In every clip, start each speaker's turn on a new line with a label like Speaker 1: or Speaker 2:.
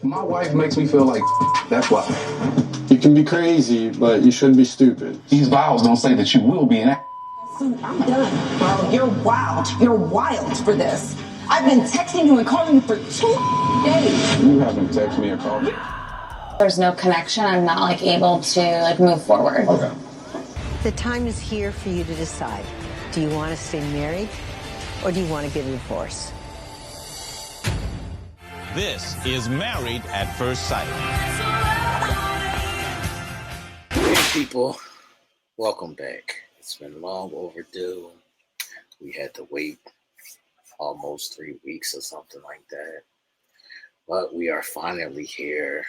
Speaker 1: My wife makes me feel like that's why.
Speaker 2: You can be crazy, but you shouldn't be stupid.
Speaker 1: These vows don't say that you will be an
Speaker 3: I'm done. Bro, you're wild. You're wild for this. I've been texting you and calling you for 2 days.
Speaker 2: You haven't texted me or called me.
Speaker 4: There's no connection. I'm not like able to like move forward.
Speaker 2: Okay.
Speaker 5: The time is here for you to decide. Do you want to stay married or do you want to get a divorce?
Speaker 6: This is Married at First Sight.
Speaker 7: Hey people, welcome back. It's been long overdue. We had to wait almost 3 weeks or something like that. But we are finally here.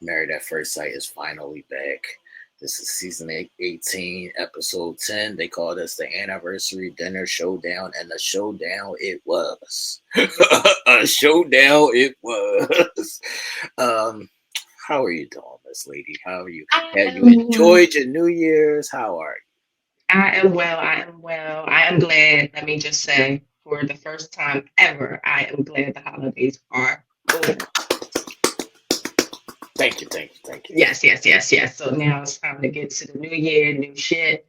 Speaker 7: Married at First Sight is finally back. This is season 18, episode 10. They called us the anniversary dinner showdown, and the showdown it was. A showdown it was. How are you doing, Miss Lady? How are you? Have you enjoyed your New Year's? How are you?
Speaker 8: I am well. I am glad. Let me just say, for the first time ever, I am glad the holidays are over.
Speaker 7: Thank you.
Speaker 8: Yes. So now it's time to get to the new year, new shit.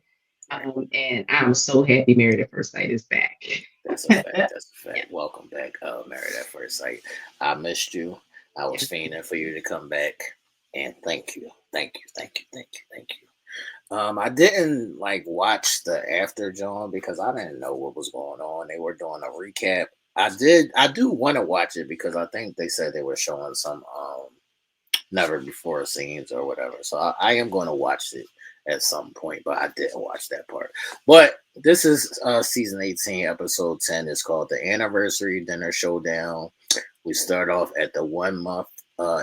Speaker 8: And I'm so happy Married at First Sight is back.
Speaker 7: That's a fact.
Speaker 8: Yeah.
Speaker 7: Welcome back, Married at First Sight. I missed you. I was fiending for you to come back. And thank you. I didn't watch the after John because I didn't know what was going on. They were doing a recap. I do want to watch it because I think they said they were showing some never before scenes or whatever. So I am going to watch it at some point, but I didn't watch that part. But this is season 18, episode 10. It's called the Anniversary Dinner Showdown. We start off at the 1 month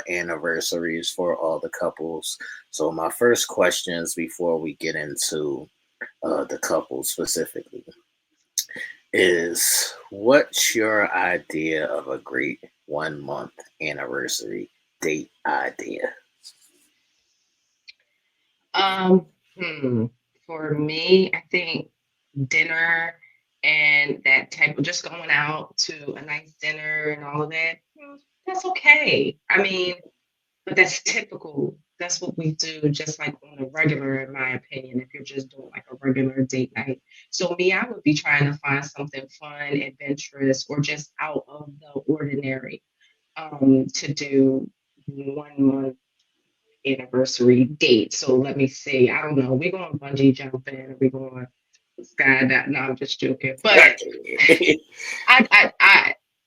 Speaker 7: anniversaries for all the couples. So my first questions before we get into the couples specifically is, what's your idea of a great 1 month anniversary date idea?
Speaker 8: For me, I think dinner and that type of just going out to a nice dinner and all of that, that's okay. I mean, but that's typical. That's what we do, just like on a regular, in my opinion, if you're just doing like a regular date night. So me, I would be trying to find something fun, adventurous, or just out of the ordinary to do 1 month anniversary date. So let me see. I don't know. We're going bungee jumping. We're going skydiving. No, I'm just joking. But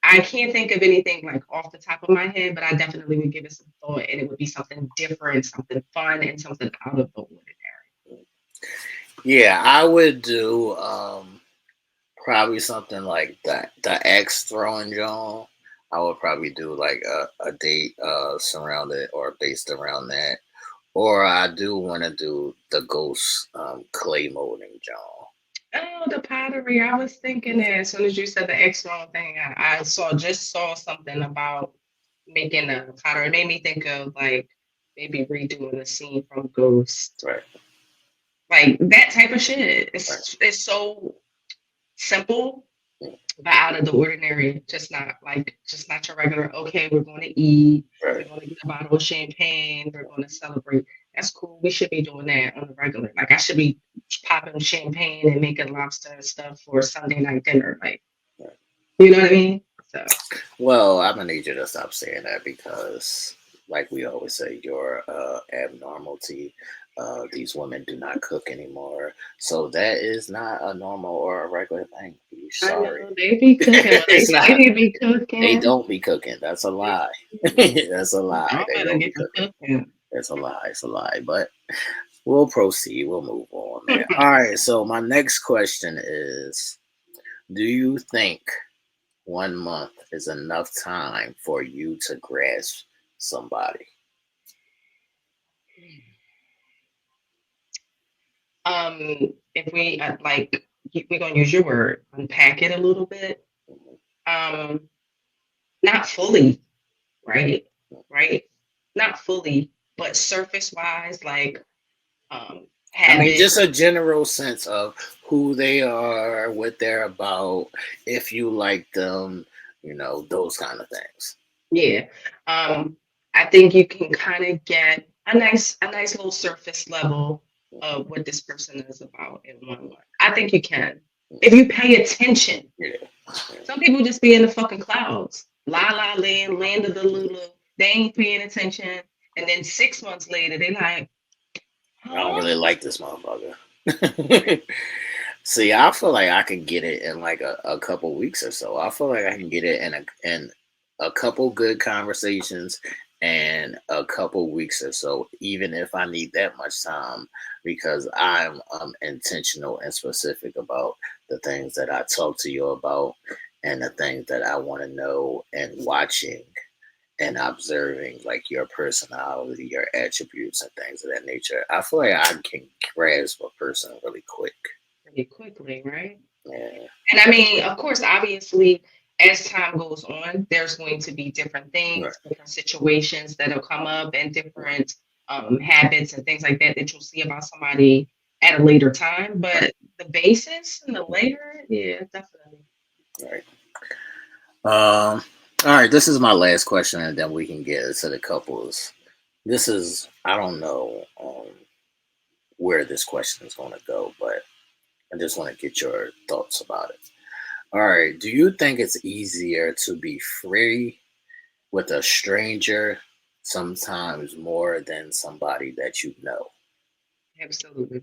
Speaker 8: I can't think of anything like off the top of my head, but I definitely would give it some thought, and it would be something different, something fun, and something out of the ordinary.
Speaker 7: Yeah, I would do probably something like that. The axe throwing John. I would probably do like a date surrounded or based around that. Or I do want to do the ghost clay molding John.
Speaker 8: Oh, the pottery. I was thinking that as soon as you said the X-Ron thing, I saw something about making a pottery. It made me think of like maybe redoing the scene from Ghost.
Speaker 7: Right.
Speaker 8: Like that type of shit. It's so simple, but out of the ordinary. Just not your regular, okay, we're going to eat, we're going to get a bottle of champagne, we're going to celebrate. That's cool. We should be doing that on the regular. Like I should be popping champagne and making lobster and stuff for Sunday night dinner. Like, you know what I mean? So.
Speaker 7: Well, I'm gonna need you to stop saying that because, like we always say, you're abnormality. These women do not cook anymore, so that is not a normal or a regular thing. Sorry,
Speaker 8: I know, they be cooking. They be cooking.
Speaker 7: They don't be cooking. That's a lie. That's a lie. They don't be cooking. It's a lie. It's a lie. But we'll proceed. We'll move on, man. All right. So my next question is, do you think 1 month is enough time for you to grasp somebody?
Speaker 8: If we we're gonna use your word, unpack it a little bit. Not fully, right? Not fully, but surface wise, like
Speaker 7: just a general sense of who they are, what they're about, if you like them, those kind of things.
Speaker 8: Yeah. I think you can kind of get a nice little surface level of what this person is about in 1 month. I think you can. If you pay attention.
Speaker 7: Yeah.
Speaker 8: Some people just be in the fucking clouds. La la land, land of the Lulu. They ain't paying attention. And then 6 months later, they like,
Speaker 7: I don't
Speaker 8: huh?
Speaker 7: really like this motherfucker. See, I feel like I can get it in like a couple weeks or so. I feel like I can get it in a couple good conversations and a couple weeks or so, even if I need that much time, because I'm intentional and specific about the things that I talk to you about and the things that I want to know, and watching and observing like your personality, your attributes, and things of that nature. I feel like I can grasp a person really quick.
Speaker 8: Pretty quickly, right?
Speaker 7: Yeah.
Speaker 8: And I mean, of course, obviously, as time goes on, there's going to be different things,
Speaker 7: Right.
Speaker 8: different situations that'll come up, and different habits and things like that that you'll see about somebody at a later time. But the basis and the layer, yeah, definitely.
Speaker 7: Right. All right. This is my last question, and then we can get to the couples. This is, I don't know where this question is going to go, but I just want to get your thoughts about it. All right. Do you think it's easier to be free with a stranger sometimes more than somebody that you know?
Speaker 8: Absolutely.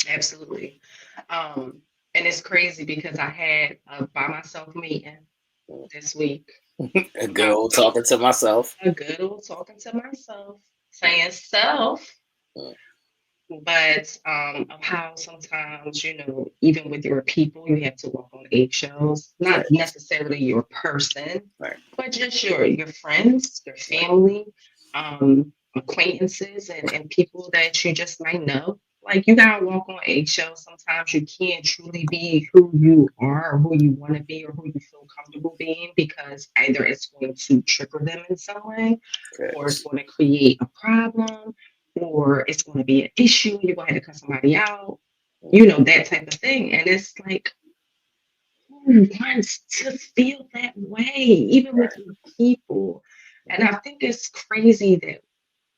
Speaker 8: Absolutely. And it's crazy because I had a by myself meeting this week.
Speaker 7: A good old talking to myself.
Speaker 8: A good old talking to myself, saying self,
Speaker 7: Mm.
Speaker 8: but of how sometimes, even with your people, you have to walk on eggshells. Not
Speaker 7: Right.
Speaker 8: necessarily your person,
Speaker 7: Right.
Speaker 8: but just your friends, your family, acquaintances, and people that you just might know. Like you gotta walk on eggshells. Sometimes you can't truly be who you are, or who you want to be, or who you feel comfortable being, because either it's going to trigger them in some way, or it's
Speaker 7: Correct.
Speaker 8: going to create a problem, or it's going to be an issue. You're going to have to cut somebody out, that type of thing. And it's like, who wants to feel that way, even with your people? And I think it's crazy that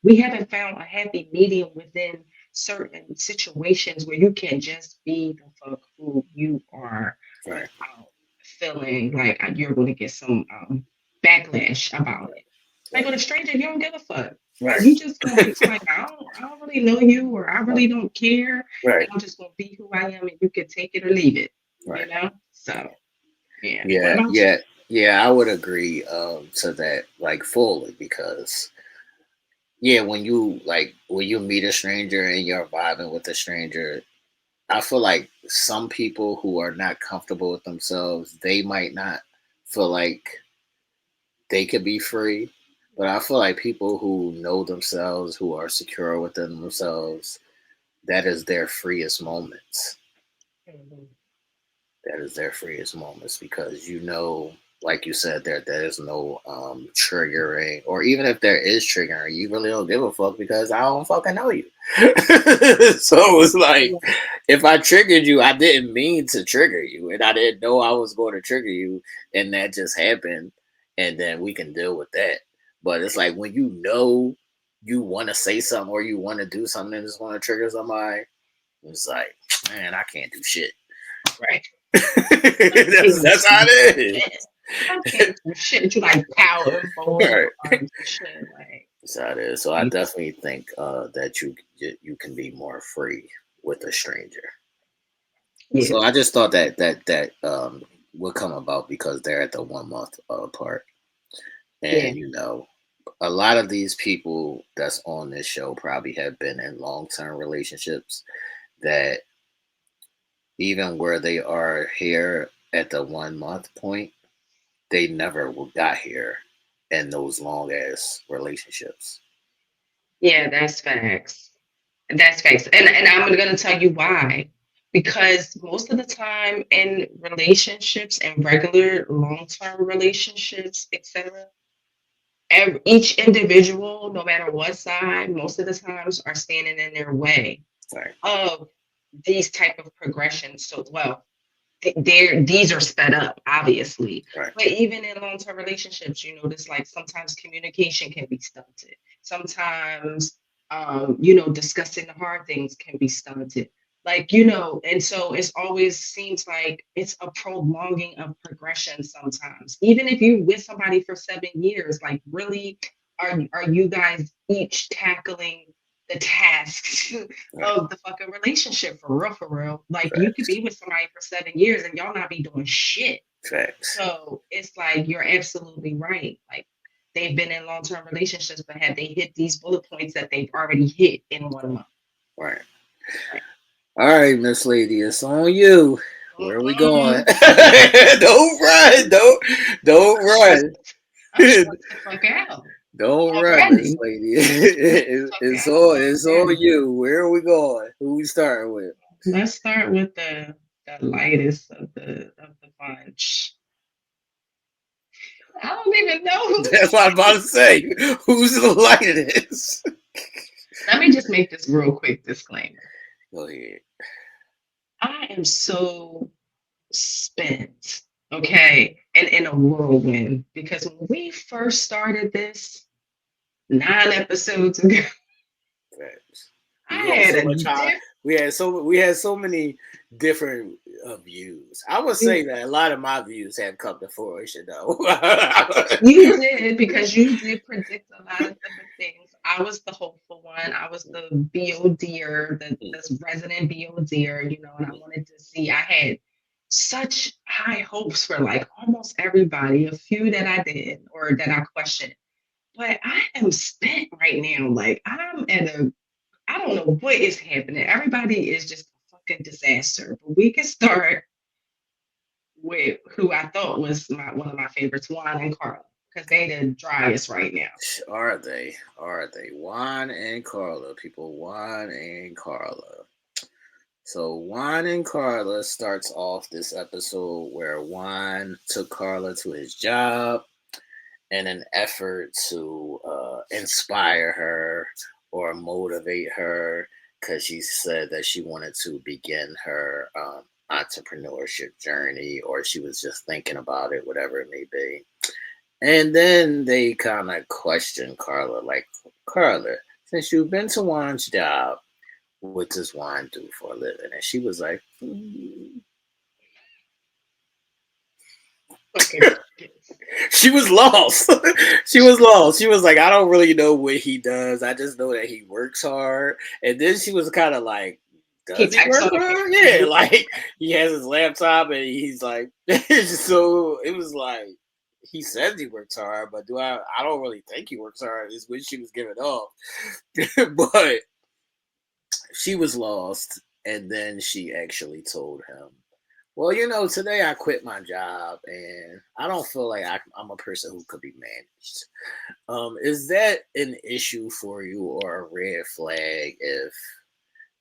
Speaker 8: we haven't found a happy medium within certain situations where you can just be the fuck who you are
Speaker 7: Right.
Speaker 8: without feeling like you're going to get some backlash about it. Like with a stranger, you don't give a fuck.
Speaker 7: Right.
Speaker 8: You just gonna be like, I don't really know you, or I really don't care.
Speaker 7: Right.
Speaker 8: I'm just gonna be who I am, and you can take it or leave it.
Speaker 7: Right.
Speaker 8: So yeah. What
Speaker 7: Yeah.
Speaker 8: about
Speaker 7: Yeah. Yeah. I would agree to that like fully, because when you meet a stranger and you're vibing with a stranger, I feel like some people who are not comfortable with themselves, they might not feel like they could be free. But I feel like people who know themselves, who are secure within themselves, that is their freest moments.
Speaker 8: you?
Speaker 7: That is their freest moments, because like you said, there's no triggering, or even if there is triggering, you really don't give a fuck because I don't fucking know you. So it's like, if I triggered you, I didn't mean to trigger you, and I didn't know I was going to trigger you, and that just happened, and then we can deal with that. But it's like when you want to say something or you want to do something and it's going to trigger somebody, it's like, man, I can't do shit.
Speaker 8: Right.
Speaker 7: that's how it is.
Speaker 8: I can't do shit. You like power forward.
Speaker 7: Right.
Speaker 8: Shit, like.
Speaker 7: That's how it is. So I definitely think that you can be more free with a stranger.
Speaker 8: Yeah.
Speaker 7: So I just thought that would come about because they're at the 1 month apart, and a lot of these people that's on this show probably have been in long-term relationships that even where they are here at the 1 month point, they never got here in those long ass relationships.
Speaker 8: Yeah, that's facts. That's facts. And I'm gonna tell you why. Because most of the time in relationships and regular long-term relationships, etc., each individual, no matter what side, most of the times are standing in their way
Speaker 7: Right.
Speaker 8: of these type of progressions. So, well, these are sped up, obviously.
Speaker 7: Right.
Speaker 8: But even in long-term relationships, you notice like sometimes communication can be stunted. Sometimes, discussing the hard things can be stunted. Like, and so it's always seems like it's a prolonging of progression sometimes. Even if you're with somebody for 7 years, like really, are you guys each tackling the tasks of the fucking relationship for real, for real? Like you could be with somebody for 7 years and y'all not be doing shit.
Speaker 7: Facts.
Speaker 8: So it's like you're absolutely right. Like they've been in long-term relationships, but have they hit these bullet points that they've already hit in 1 month?
Speaker 7: Right. All right, Miss Lady, it's on you. Where are we going? Don't run. Don't run.
Speaker 8: I'm stressed the fuck out.
Speaker 7: Don't run, Miss Lady. It's on you. Where are we going? Who we starting with?
Speaker 8: Let's start with the lightest of the bunch. I don't even know.
Speaker 7: That's what I'm about to say. Who's the lightest?
Speaker 8: Let me just make this real quick disclaimer.
Speaker 7: Go ahead.
Speaker 8: I am so spent, okay, and in a whirlwind because when we first started this 9 episodes ago,
Speaker 7: we had so many different views. I would say that a lot of my views have come to fruition, though.
Speaker 8: You did, because you did predict a lot of different things. I was the hopeful one. I was the BODer, the resident BODer, and I wanted to see. I had such high hopes for like almost everybody. A few that I did or that I questioned, but I am spent right now. Like I don't know what is happening. Everybody is just a fucking disaster. But we can start with who I thought was one of my favorites, Juan and Karla, because they the driest right now.
Speaker 7: Are they? Juan and Karla, people. Juan and Karla. So Juan and Karla starts off this episode where Juan took Karla to his job in an effort to inspire her or motivate her, because she said that she wanted to begin her entrepreneurship journey, or she was just thinking about it, whatever it may be. And then they kind of questioned Karla, like, Karla, since you've been to Juan's job, what does Juan do for a living? And she was like, she was lost. She was like, I don't really know what he does. I just know that he works hard. And then she was kind of like, does he work hard? Yeah, like he has his laptop and he's like, so it was like, he says he works hard, but I don't really think he works hard, is when she was giving off. But she was lost, and then she actually told him, well, today I quit my job, and I don't feel like I'm a person who could be managed. Is that an issue for you or a red flag if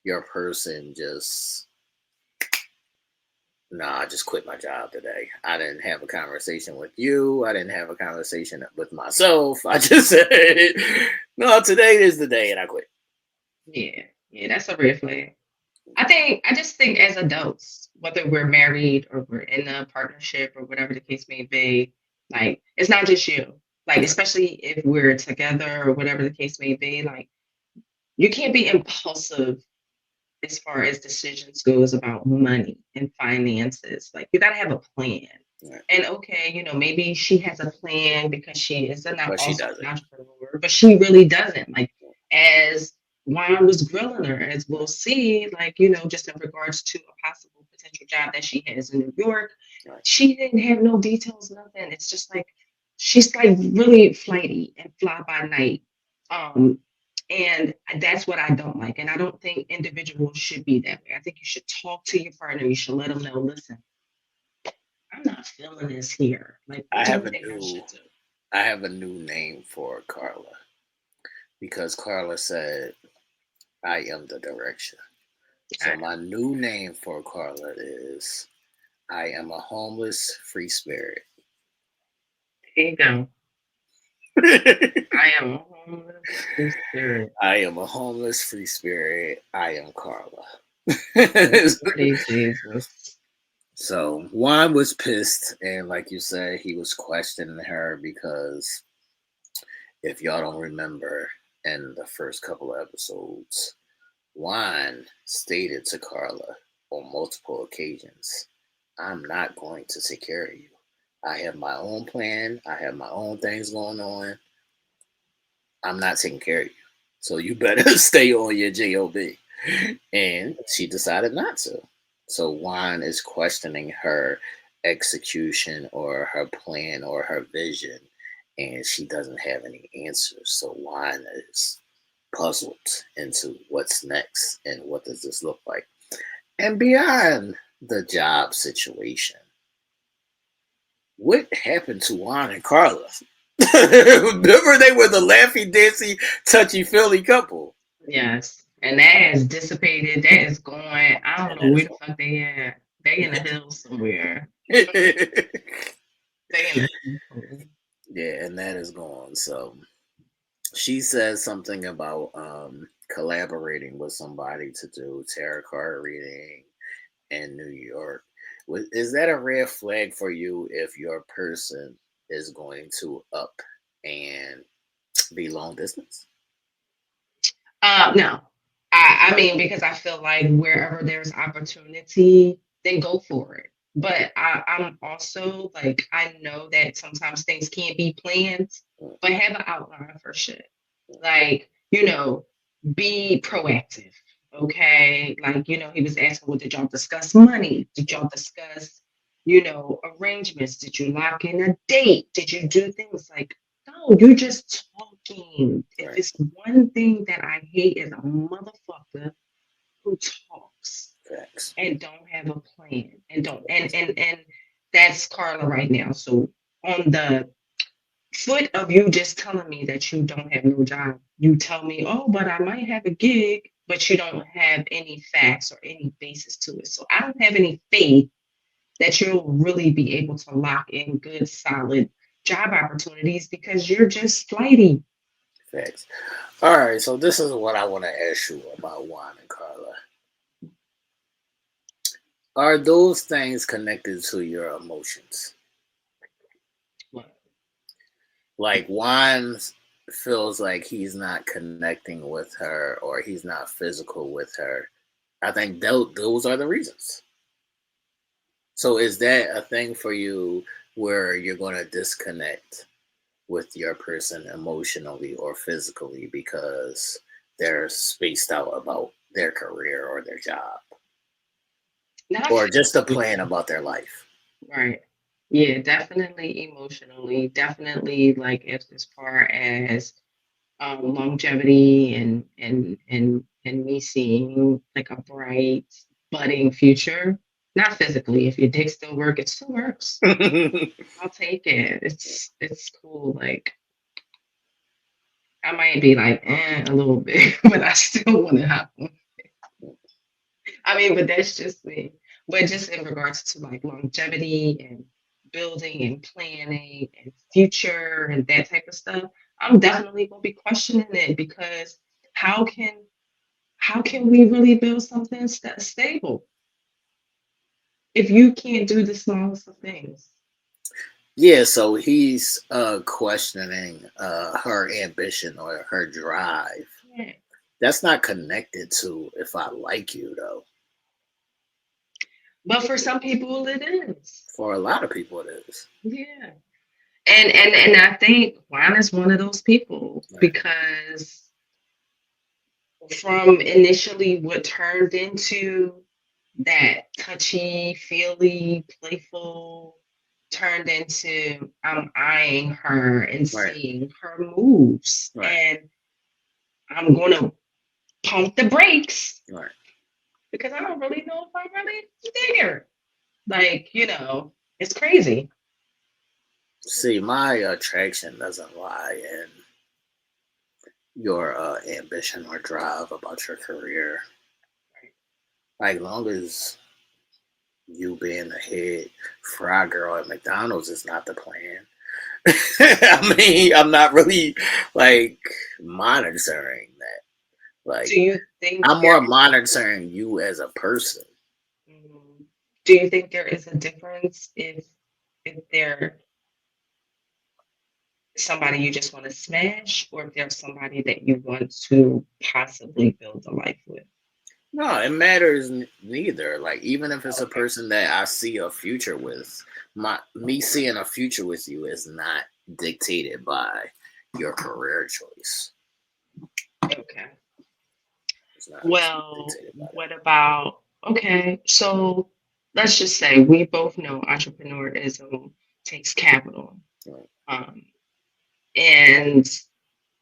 Speaker 7: your person just, I just quit my job today. I didn't have a conversation with you. I didn't have a conversation with myself. I just said, no, today is the day, and I quit.
Speaker 8: Yeah, that's a red flag. I just think as adults, whether we're married or we're in a partnership or whatever the case may be, like, it's not just you. Like, especially if we're together or whatever the case may be, like, you can't be impulsive as far as decisions goes about money and finances. Like, you got to have a plan. Right. And okay, maybe she has a plan because she is an entrepreneur, but she really doesn't. Like, as Juan was grilling her, as we'll see, like, just in regards to a possible potential job that she has in New York, right. She didn't have no details, nothing. It's just like, she's like really flighty and fly by night. And that's what I don't like. And I don't think individuals should be that way. I think you should talk to your partner. You should let them know, listen, I'm not feeling this here. Like,
Speaker 7: I have a new name for Karla, because Karla said, I am the direction. So my new name for Karla is, I am a homeless free spirit.
Speaker 8: There you go. I am a homeless free spirit.
Speaker 7: I am a homeless free spirit. I am Karla.
Speaker 8: Jesus.
Speaker 7: So Juan was pissed, and like you said, he was questioning her because if y'all don't remember, in the first couple of episodes, Juan stated to Karla on multiple occasions, I'm not going to take care of you. I have my own plan. I have my own things going on. I'm not taking care of you. So you better stay on your job. And she decided not to. So Juan is questioning her execution or her plan or her vision, and she doesn't have any answers. So Juan is puzzled into what's next and what does this look like. And beyond the job situation, what happened to Juan and Karla? Remember, they were the laughy, dancey, touchy-feely couple.
Speaker 8: Yes. And that has dissipated. That is going. I don't know where the fuck they at. They in the hills somewhere. They in the hills.
Speaker 7: Yeah, and that is gone. So she says something about collaborating with somebody to do tarot card reading in New York. Is that a red flag for you if your person is going to up and be long distance?
Speaker 8: No. I mean, because I feel like wherever there's opportunity, then go for it. But I'm also like, I know that sometimes things can't be planned, but have an outline for shit. Like, be proactive. Okay. Like, he was asking, well, did y'all discuss money? Did y'all discuss, arrangements? Did you lock in a date? Did you do things like, no, you're just talking. If
Speaker 7: Right.
Speaker 8: it's one thing that I hate is a motherfucker who talks
Speaker 7: Facts.
Speaker 8: and don't have a plan and don't and that's Karla right now. So on the foot of you just telling me that you don't have no job, you tell me, oh, but I might have a gig, but you don't have any facts or any basis to it. So I don't have any faith that you'll really be able to lock in good, solid job opportunities because you're just flighty.
Speaker 7: Facts. All right, so this is what I want to ask you about Juan and Karla. Are those things connected to your emotions?
Speaker 8: What?
Speaker 7: Like Juan feels like he's not connecting with her or he's not physical with her. I think those are the reasons. So is that a thing for you where you're going to disconnect with your person emotionally or physically because they're spaced out about their career or their job?
Speaker 8: Not
Speaker 7: Or just a plan about their life?
Speaker 8: right. Yeah, definitely emotionally. Definitely like as far as longevity and me seeing like a bright budding future. Not physically. If your dick still works, it still works. I'll take it. It's cool. Like I might be like a little bit, but I still want to have one. I mean, but that's just me. But just in regards to like longevity and building and planning and future and that type of stuff, I'm definitely gonna be questioning it because how can how can we really build something stable if you can't do the smallest of things?
Speaker 7: Yeah, so he's questioning her ambition or her drive.
Speaker 8: Yeah.
Speaker 7: That's not connected to if I like you, though.
Speaker 8: But for some people, it is.
Speaker 7: For a lot of people, it is.
Speaker 8: Yeah. And I think Juan is one of those people because from initially what turned into that touchy, feely, playful, turned into I'm eyeing her and seeing her moves. And I'm gonna pump the brakes.
Speaker 7: Right.
Speaker 8: Because I don't really know if I really dig her. Like, it's crazy.
Speaker 7: See, my attraction doesn't lie in your ambition or drive about your career. Like, long as you being the head fry girl at McDonald's is not the plan. I mean, I'm not really like monitoring that. Like,
Speaker 8: Do you think
Speaker 7: I'm more monitoring you as a person.
Speaker 8: Do you think there is a difference if they're somebody you just want to smash, or if there's somebody that you want to possibly build a life with?
Speaker 7: No, it matters neither. Like even if it's a
Speaker 8: Okay.
Speaker 7: person that I see a future with, me seeing a future with you is not dictated by your career choice.
Speaker 8: Okay.
Speaker 7: It's not
Speaker 8: Well,
Speaker 7: dictated by that.
Speaker 8: what about, okay, so let's just say we both know entrepreneurism takes capital.
Speaker 7: Right.
Speaker 8: And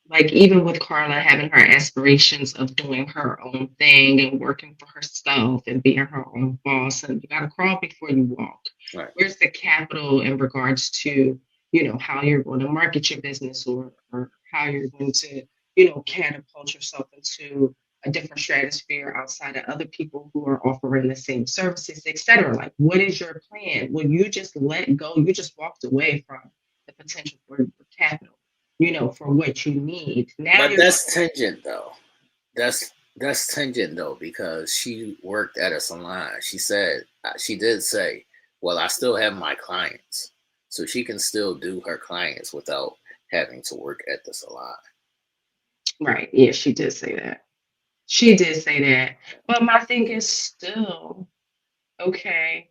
Speaker 8: like even with Karla having her aspirations of doing her own thing and working for herself and being her own boss, and you gotta crawl before you walk.
Speaker 7: Right.
Speaker 8: Where's the capital in regards to, how you're going to market your business, or how you're going to, catapult yourself into a different stratosphere outside of other people who are offering the same services, etc. Like, what is your plan? Well, you just let go, you just walked away from the potential for capital, for what you need. Now
Speaker 7: But
Speaker 8: you're
Speaker 7: that's tangent though. That's tangent though, because she worked at a salon. She said she did say, "Well, I still have my clients, so she can still do her clients without having to work at the salon."
Speaker 8: right. Yeah, she did say that. She did say that. But my thing is still, okay.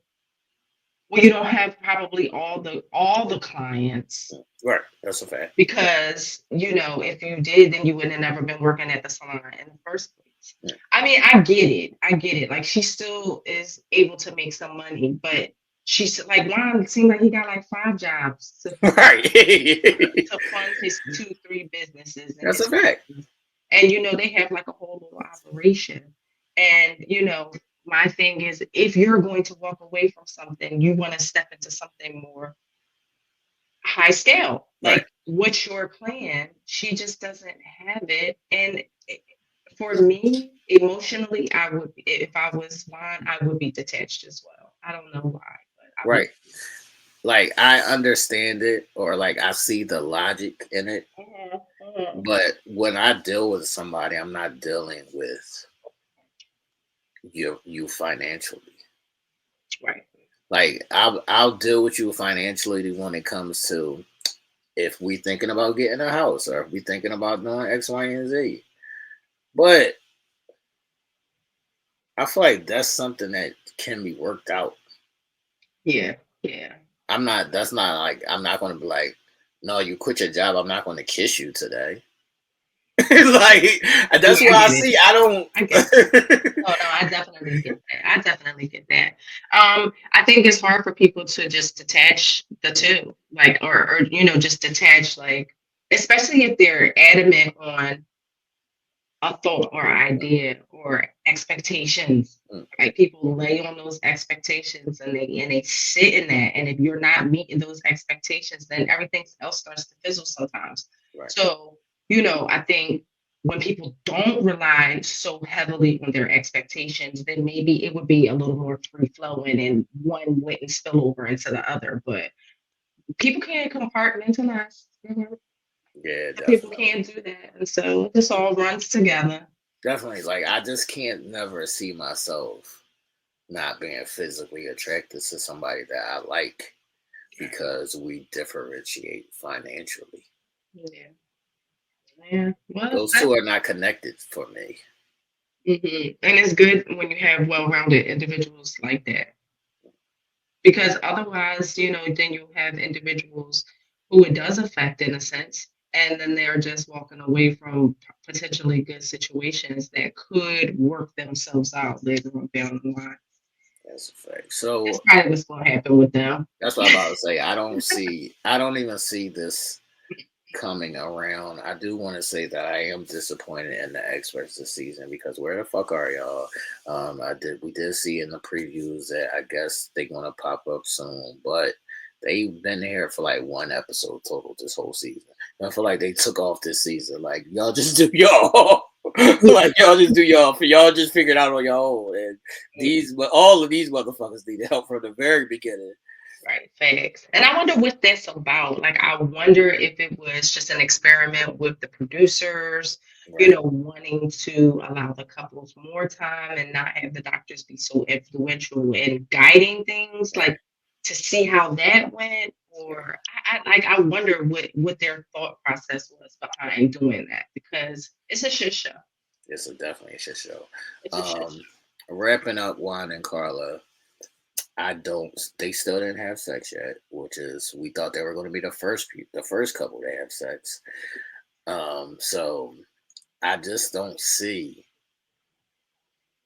Speaker 8: Well, you don't have probably all the clients,
Speaker 7: Right, that's a fact.
Speaker 8: because if you did, then you would have never been working at the salon in the first place.
Speaker 7: Yeah.
Speaker 8: I mean, I get it. Like, she still is able to make some money, but she's like, Juan seemed like he got like 5 jobs to
Speaker 7: Right,
Speaker 8: fund his 2-3 businesses and
Speaker 7: that's
Speaker 8: his
Speaker 7: a fact.
Speaker 8: business. And they have like a whole little operation. And my thing is, if you're going to walk away from something, you want to step into something more high scale. Like,
Speaker 7: Right.
Speaker 8: what's your plan? She just doesn't have it. And for me, emotionally, I would, if I was Juan, I would be detached as well. I don't know why, but I would.
Speaker 7: Right. Like I understand it, or like I see the logic in it, but when I deal with somebody, I'm not dealing with you financially.
Speaker 8: Right.
Speaker 7: Like I'll deal with you financially when it comes to if we thinking about getting a house, or if we thinking about doing X, Y, and Z. But I feel like that's something that can be worked out.
Speaker 8: Yeah. Yeah.
Speaker 7: That's not like, I'm not going to be like, no, you quit your job, I'm not going to kiss you today. Like, that's
Speaker 8: Yeah,
Speaker 7: why
Speaker 8: I
Speaker 7: I
Speaker 8: get
Speaker 7: see, I don't.
Speaker 8: I get it. Oh no, I definitely get that. I definitely get that. I think it's hard for people to just detach the two, like, or just detach, like, especially if they're adamant on a thought or idea or expectations.
Speaker 7: Mm.
Speaker 8: Like, people lay on those expectations, and they sit in that. And if you're not meeting those expectations, then everything else starts to fizzle sometimes.
Speaker 7: Right.
Speaker 8: So, I think when people don't rely so heavily on their expectations, then maybe it would be a little more free flowing and one wouldn't spill over into the other. But people can't compartmentalize.
Speaker 7: Yeah,
Speaker 8: People
Speaker 7: definitely.
Speaker 8: can't do that. And so this all runs together.
Speaker 7: Definitely. Like, I just can't never see myself not being physically attracted to somebody that I like because we differentiate financially.
Speaker 8: Yeah. Yeah. Well,
Speaker 7: Those two are not connected for me.
Speaker 8: And it's good when you have well-rounded individuals like that, because otherwise, then you have individuals who it does affect in a sense, and then they're just walking away from potentially good situations that could work themselves out later on down the line.
Speaker 7: That's a fact. So
Speaker 8: That's probably what's going to happen with them.
Speaker 7: that's what I'm about to say. I don't even see this coming around. I do want to say that I am disappointed in the experts this season, because where the fuck are y'all? We did see in the previews that I guess they're gonna pop up soon, but they've been here for like 1 episode total this whole season. And I feel like they took off this season. Like, y'all just do y'all. Like, y'all just do y'all. For y'all just figured out on your own. And all of these motherfuckers need help from the very beginning.
Speaker 8: Right, facts. And I wonder what that's about. Like, I wonder if it was just an experiment with the producers, you
Speaker 7: Right.
Speaker 8: know, wanting to allow the couples more time and not have the doctors be so influential in guiding things,
Speaker 7: Right.
Speaker 8: like to see how that went. Or I wonder what their thought process was behind doing that, because it's a shit show.
Speaker 7: It's definitely a shit show.
Speaker 8: It's a shit show.
Speaker 7: Wrapping up Juan and Karla, I don't. They still didn't have sex yet, which is we thought they were going to be the first couple to have sex. So I just don't see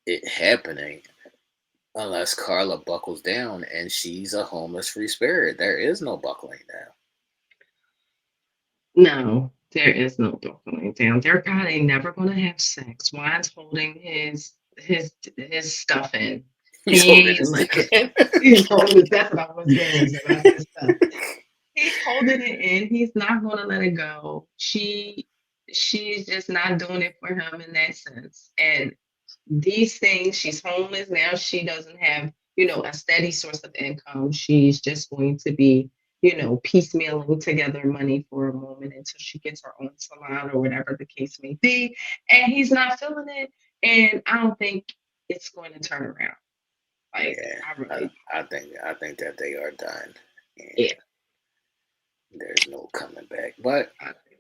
Speaker 7: it happening unless Karla buckles down, and she's a homeless free spirit. There is no buckling down.
Speaker 8: No, there is no buckling down. They're probably never going to have sex. Juan's holding his stuff in.
Speaker 7: He's
Speaker 8: He
Speaker 7: holding
Speaker 8: ain't
Speaker 7: his
Speaker 8: like
Speaker 7: dick in.
Speaker 8: he's holding. That's what I was getting to. That's his stuff. He's holding it in. He's not going to let it go. She's just not doing it for him in that sense. And these things, she's homeless now. She doesn't have, you know, a steady source of income. She's just going to be, you know, piecemealing together money for a moment until she gets her own salon or whatever the case may be. And he's not feeling it. And I don't think it's going to turn around. Like,
Speaker 7: Yeah,
Speaker 8: I really,
Speaker 7: I think that they are done, and
Speaker 8: yeah.
Speaker 7: there's no coming back. But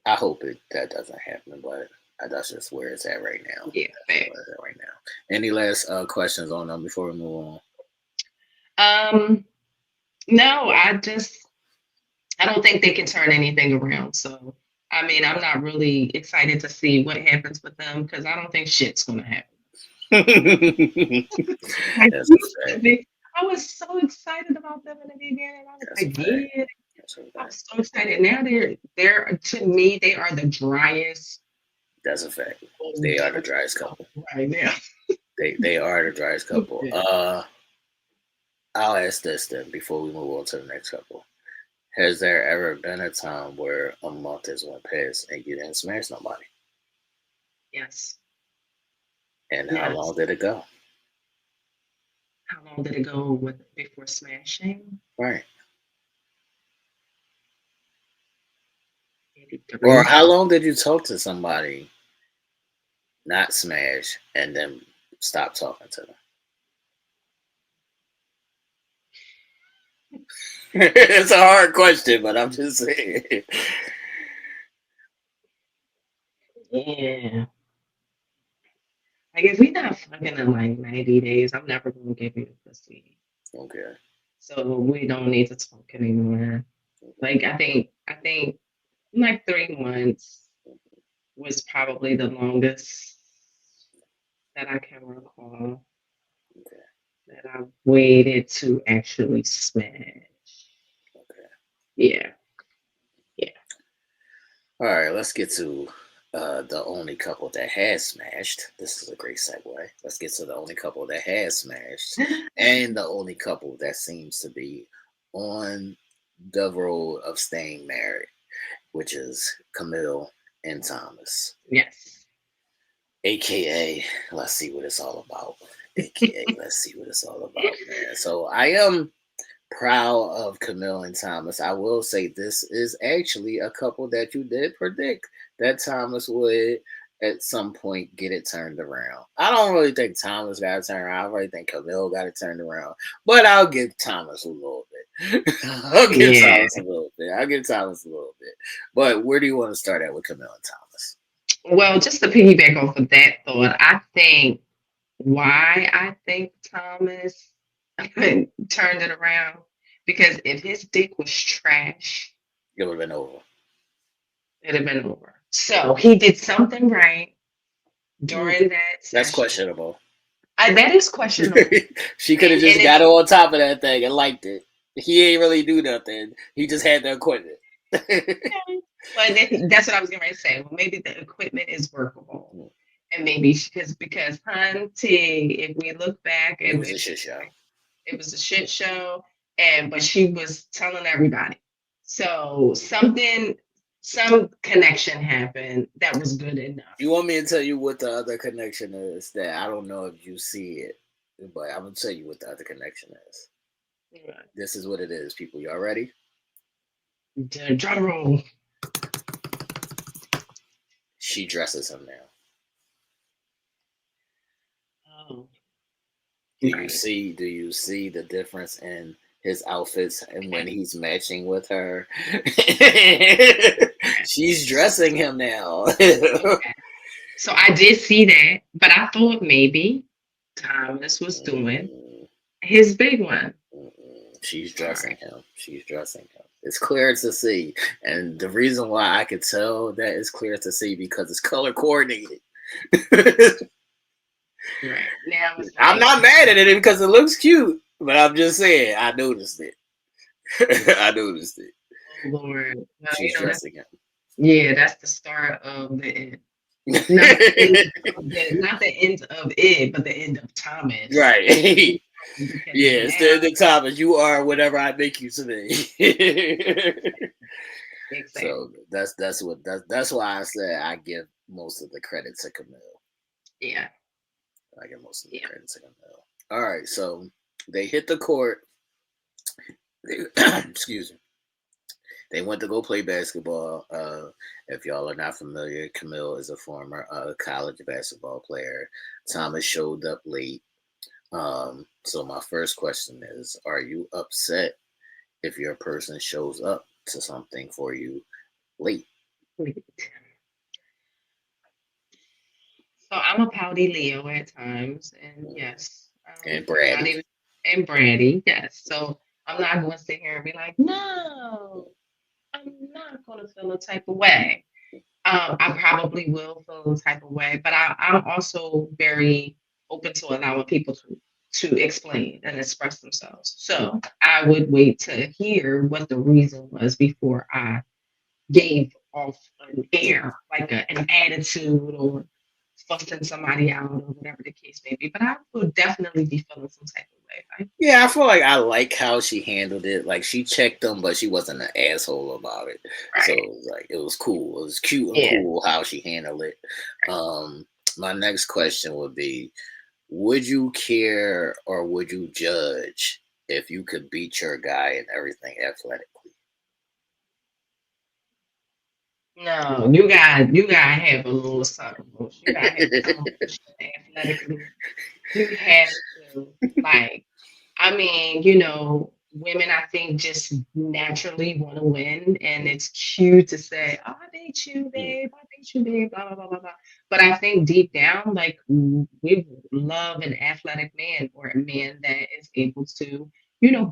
Speaker 7: I hope that doesn't happen. But that's just where it's at right now.
Speaker 8: Yeah,
Speaker 7: That's where it's at right now. Any last questions on them before we move
Speaker 8: on? No, I don't think they can turn anything around. So, I mean, I'm not really excited to see what happens with them because I don't think shit's going to happen. Like,
Speaker 7: That's a fact.
Speaker 8: I was so excited about them in the beginning. I was
Speaker 7: That's a
Speaker 8: like,
Speaker 7: fact.
Speaker 8: yeah,
Speaker 7: That's a
Speaker 8: I
Speaker 7: fact.
Speaker 8: was so excited. Now they're to me, they are the driest.
Speaker 7: That's a fact. They are the driest couple.
Speaker 8: Right now.
Speaker 7: They are the driest couple.
Speaker 8: Yeah.
Speaker 7: I'll ask this then before we move on to the next couple. Has there ever been a time where a month has went past and you didn't smash nobody?
Speaker 8: Yes.
Speaker 7: And how long did it go?
Speaker 8: How long did it go before smashing?
Speaker 7: Right.
Speaker 8: Maybe
Speaker 7: Or
Speaker 8: 3.
Speaker 7: how long did you talk to somebody, not smash, and then stop talking to them? It's a hard question, but I'm just saying.
Speaker 8: Yeah. Like, if we not fucking in like 90 days, I'm never gonna give you the pussy.
Speaker 7: Okay.
Speaker 8: So we don't need to talk anymore. Like, I think like 3 months was probably the longest that I can recall
Speaker 7: Okay.
Speaker 8: that I waited to actually smash.
Speaker 7: Okay.
Speaker 8: Yeah. Yeah.
Speaker 7: All right, let's get to the only couple that has smashed. This is a great segue. Let's get to the only couple that has smashed and the only couple that seems to be on the road of staying married, which is Camille and Thomas.
Speaker 8: Yes.
Speaker 7: AKA, let's see what it's all about. AKA, let's see what it's all about, man. So I am proud of Camille and Thomas. I will say this is actually a couple that you did predict that Thomas would at some point get it turned around. I don't really think Thomas got it turned around. I really think Camille got it turned around. But I'll give Thomas a little bit. I'll give Thomas a little bit. But where do you want to start at with Camille and Thomas?
Speaker 8: Well, just to piggyback off of that thought, I think why I think Thomas turned it around, because if his dick was trash,
Speaker 7: It would have been over.
Speaker 8: it'd have been over. So he did something right during that session.
Speaker 7: That's questionable.
Speaker 8: That is questionable.
Speaker 7: She could have just got on top of that thing and liked it. He ain't really do nothing. He just had the equipment.
Speaker 8: But that's what I was going to say. Well, maybe the equipment is workable. And maybe because Hunty, if we look back,
Speaker 7: it was a shit show.
Speaker 8: It was a shit show, but she was telling everybody. So some connection happened that was good enough.
Speaker 7: You want me to tell you what the other connection is? That I don't know if you see it, but I'm gonna tell you what the other connection is. Right. This is what it is, people. Y'all ready?
Speaker 8: Drum roll.
Speaker 7: she dresses him now.
Speaker 8: Oh,
Speaker 7: Do
Speaker 8: right.
Speaker 7: you see the difference in his outfits and when he's matching with her? She's dressing him now.
Speaker 8: Okay. So I did see that, but I thought maybe Thomas was doing his big one.
Speaker 7: She's
Speaker 8: All
Speaker 7: dressing
Speaker 8: right.
Speaker 7: him. She's dressing him. It's clear to see. And the reason why I could tell that it's clear to see because it's color coordinated.
Speaker 8: Right. Now it's
Speaker 7: I'm
Speaker 8: like,
Speaker 7: not mad at it because it looks cute, but I'm just saying I noticed it. I noticed it.
Speaker 8: oh Lord. Well,
Speaker 7: She's dressing him.
Speaker 8: yeah, that's the start of the end. Not the end not the end of it, but the end of Thomas.
Speaker 7: Right.
Speaker 8: Because
Speaker 7: Yeah, instead of the Thomas, you are whatever I make you today.
Speaker 8: exactly.
Speaker 7: So that's why I said I give most of the credit to Camille.
Speaker 8: Yeah.
Speaker 7: I give most of the credit to Camille. All right, so they hit the court. Excuse me. They went to go play basketball. If y'all are not familiar, Camille is a former college basketball player. Thomas showed up late. So my first question is, are you upset if your person shows up to something for you late?
Speaker 8: So I'm a pouty Leo at times, and yes,
Speaker 7: And Brady.
Speaker 8: And Brady, yes. So I'm not going to sit here and be like, no, I'm not going to feel a type of way. I probably will feel a type of way, but I'm also very open to allowing people to explain and express themselves. So I would wait to hear what the reason was before I gave off an air, like an attitude or fussing somebody out or whatever the case may be. But I would definitely be feeling some type of way. Right?
Speaker 7: Yeah, I feel like I like how she handled it. Like she checked them, but she wasn't an asshole about it.
Speaker 8: Right.
Speaker 7: So it was like it was cool. It was cute and cool how she handled it. My next question would be: would you care or would you judge if you could beat your guy in everything athletically?
Speaker 8: No, you gotta have a little something. You gotta have some athletically. You have to like. I mean, women I think just naturally want to win, and it's cute to say, "Oh, I beat you, babe. I beat you, babe." Blah blah blah blah blah. But I think deep down, like we love an athletic man or a man that is able to,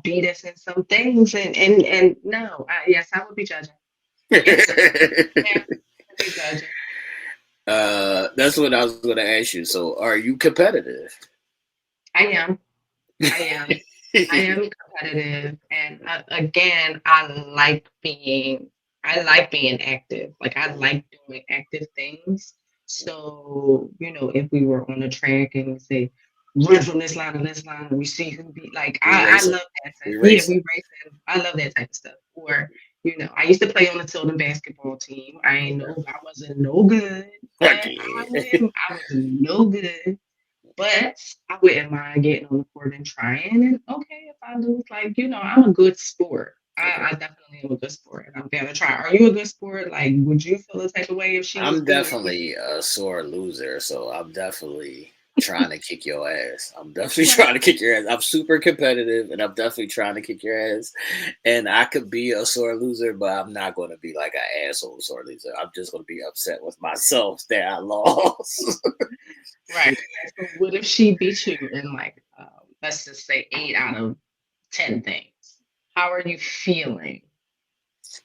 Speaker 8: beat us in some things. And no, yes, I would be judging.
Speaker 7: That's what I was going to ask you. So, are you competitive?
Speaker 8: I am. I am competitive, and again, I like being active. Like I like doing active things. So if we were on a track and we say run from this line to this line, and we see who beat. Like I love that. We racing. I love that type of stuff. Or I used to play on the Tilden basketball team. I wasn't no good. I was no good. But I wouldn't mind getting on the court and trying. And okay, if I lose, I'm a good sport. I definitely am a good sport, and I'm down to try. Are you a good sport? Like, would you feel the type of way if she was
Speaker 7: I'm definitely a sore loser, so I'm definitely trying to kick your ass. I'm definitely trying to kick your ass. I'm super competitive, and I'm definitely trying to kick your ass. And I could be a sore loser, but I'm not going to be like an asshole sore loser. I'm just going to be upset with myself that I lost.
Speaker 8: Right. So what if she beat you in let's just say 8 out of 10 things? How are you feeling?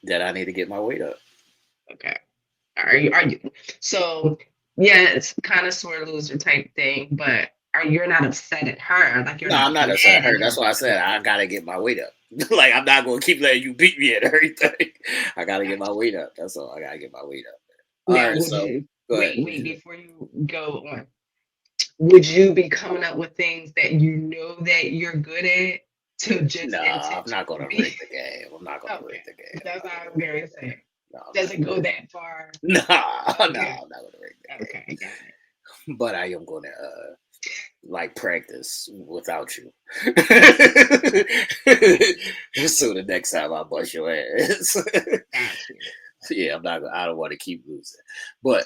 Speaker 7: That I need to get my weight up.
Speaker 8: Okay. Are you? So yeah, it's kind of sore loser type thing, but you're not upset at her? Like you're
Speaker 7: I'm not upset at her. That's why I said I gotta get my weight up. Like I'm not gonna keep letting you beat me at everything. I gotta get my weight up. That's all. I gotta get my weight up. All
Speaker 8: now,
Speaker 7: right. So
Speaker 8: wait before you go on. Would you be coming up with things that that you're good at to just?
Speaker 7: No, I'm not gonna break the game. I'm not gonna break the game.
Speaker 8: That's what I'm going to say. Doesn't go that far.
Speaker 7: No, I'm not gonna break the game.
Speaker 8: Okay, got it.
Speaker 7: But I am gonna practice without you. So the next time I bust your ass. Yeah, I don't want to keep losing. But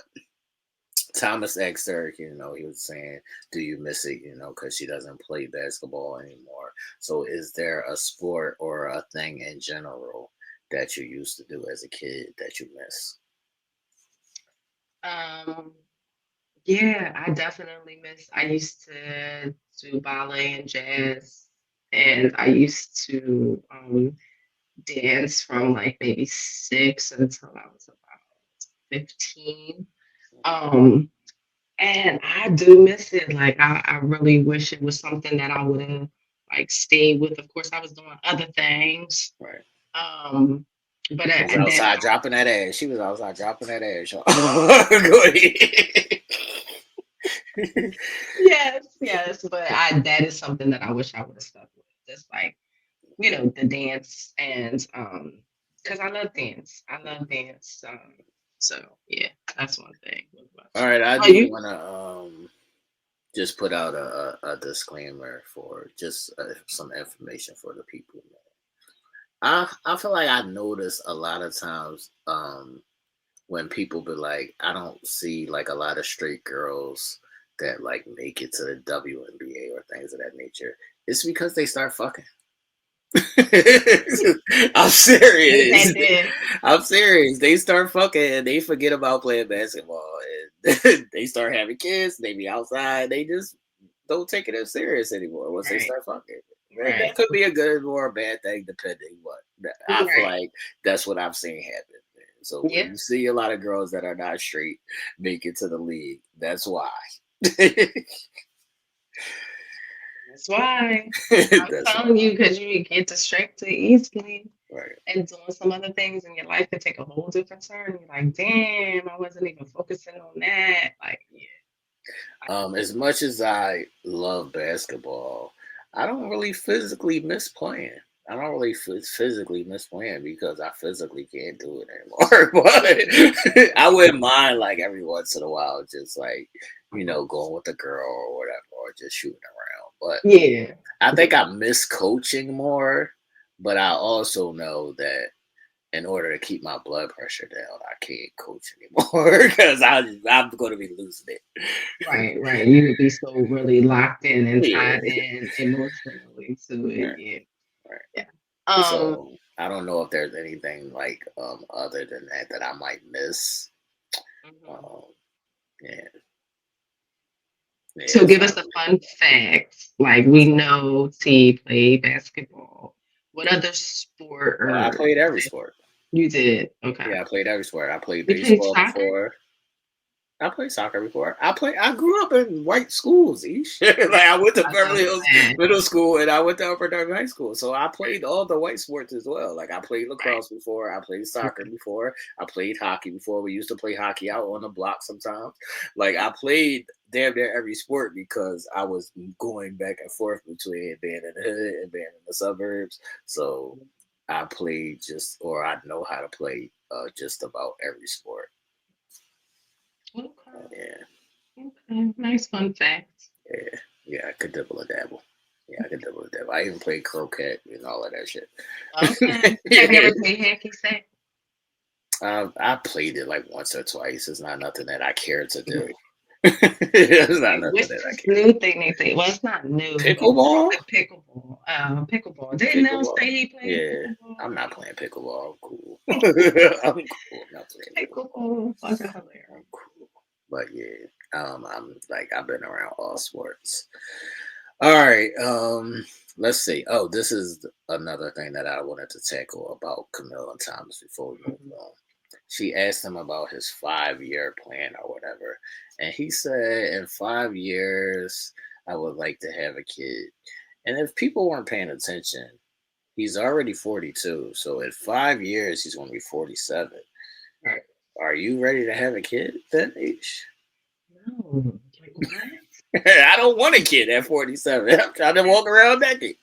Speaker 7: Thomas asked her, he was saying, do you miss it, because she doesn't play basketball anymore. So is there a sport or a thing in general that you used to do as a kid that you miss?
Speaker 8: Um, yeah, I definitely miss. I used to do ballet and jazz, and I used to dance from like maybe 6 until I was about 15. Um, and I do miss it. Like I really wish it was something that I would have like stayed with. Of course, I was doing other things.
Speaker 7: Right.
Speaker 8: Um, but
Speaker 7: She was
Speaker 8: and then
Speaker 7: outside dropping that ass. She was outside dropping that ass. Y'all. Go ahead.
Speaker 8: yes, but that is something that I wish I would have stuck with. Just like, the dance and because I love dance. I love dance. So yeah, that's one thing. What about
Speaker 7: All
Speaker 8: you?
Speaker 7: right, I
Speaker 8: Oh,
Speaker 7: do
Speaker 8: you?
Speaker 7: want to just put out a disclaimer for just some information for the people. I feel like I notice a lot of times when people be like, I don't see like a lot of straight girls that like make it to the WNBA or things of that nature. It's because they start fucking. I'm serious.
Speaker 8: That did.
Speaker 7: I'm serious. They start fucking and they forget about playing basketball and they start having kids. They be outside. They just don't take it as serious anymore once they
Speaker 8: Right.
Speaker 7: start fucking.
Speaker 8: Right.
Speaker 7: That could be a good or a bad thing depending. But I feel
Speaker 8: Right.
Speaker 7: like that's what I've seen happen. So when
Speaker 8: Yeah.
Speaker 7: you see a lot of girls that are not straight make it to the league, that's why.
Speaker 8: That's why. I'm
Speaker 7: That's
Speaker 8: telling
Speaker 7: why.
Speaker 8: you, because you get distracted easily
Speaker 7: Right.
Speaker 8: and doing some other things in your life could take a whole different turn. You're like, damn, I wasn't even focusing on that. Like, yeah.
Speaker 7: As much as I love basketball, I don't really physically miss playing. I don't really physically miss playing because I physically can't do it anymore. But I wouldn't mind like every once in a while, just like going with a girl or whatever, or just shooting around. But
Speaker 8: Yeah.
Speaker 7: I think I miss coaching more. But I also know that in order to keep my blood pressure down, I can't coach anymore because I'm going to be losing it.
Speaker 8: Right. You would be so really locked in and
Speaker 7: Yeah.
Speaker 8: tied in emotionally to it.
Speaker 7: Right.
Speaker 8: Yeah.
Speaker 7: Right.
Speaker 8: Yeah. Um,
Speaker 7: So I don't know if there's anything like other than that I might miss.
Speaker 8: mhm.
Speaker 7: Um, yeah,
Speaker 8: So
Speaker 7: it's
Speaker 8: give
Speaker 7: not
Speaker 8: us a
Speaker 7: really.
Speaker 8: fun fact. Like we know T played basketball. What other sport
Speaker 7: Well, I
Speaker 8: or
Speaker 7: played every sport.
Speaker 8: you did? Okay.
Speaker 7: Yeah, I played every sport. I played
Speaker 8: You played
Speaker 7: baseball
Speaker 8: soccer?
Speaker 7: before. I played soccer before. I grew up in white schools. Like I went to
Speaker 8: I
Speaker 7: Beverly
Speaker 8: love
Speaker 7: Hills
Speaker 8: that.
Speaker 7: Middle School and I went to Upper Darby High School. So I played all the white sports as well. Like I played
Speaker 8: Right.
Speaker 7: lacrosse before. I played soccer
Speaker 8: Okay.
Speaker 7: before. I played hockey before. We used to play hockey out on the block sometimes. Like I played damn near every sport because I was going back and forth between being in the hood and being in the suburbs. So I played I know how to play just about every sport.
Speaker 8: Okay.
Speaker 7: Yeah.
Speaker 8: Okay. Nice fun fact.
Speaker 7: Yeah, I could dibble a dabble. Yeah, I could dibble a dabble. I even played croquet and all of that shit.
Speaker 8: Okay. Have you ever played hacky sack?
Speaker 7: I played it like once or twice. It's not nothing that I care to do. It's not nothing
Speaker 8: What's
Speaker 7: that I
Speaker 8: this
Speaker 7: care.
Speaker 8: new thing they say? Well, it's not new, but
Speaker 7: Pickleball?
Speaker 8: like pickleball. Pickleball. Didn't Nell
Speaker 7: Pickleball.
Speaker 8: say he played
Speaker 7: Yeah,
Speaker 8: pickleball?
Speaker 7: I'm not playing pickleball. I'm cool. I'm cool. I'm not playing pickleball.
Speaker 8: Pickleball. Fucking hilarious.
Speaker 7: I'm cool. But yeah, I'm like I've been around all sports. All right. Let's see. Oh, this is another thing that I wanted to tackle about Camille and Thomas before we move on. She asked him about his 5-year plan or whatever. And he said, in 5 years, I would like to have a kid. And if people weren't paying attention, he's already 42. So in 5 years, he's going to be 47.
Speaker 8: Right.
Speaker 7: Are you ready to have a kid at that age?
Speaker 8: No. Like what?
Speaker 7: I don't want a kid at 47. I'm trying to walk around naked.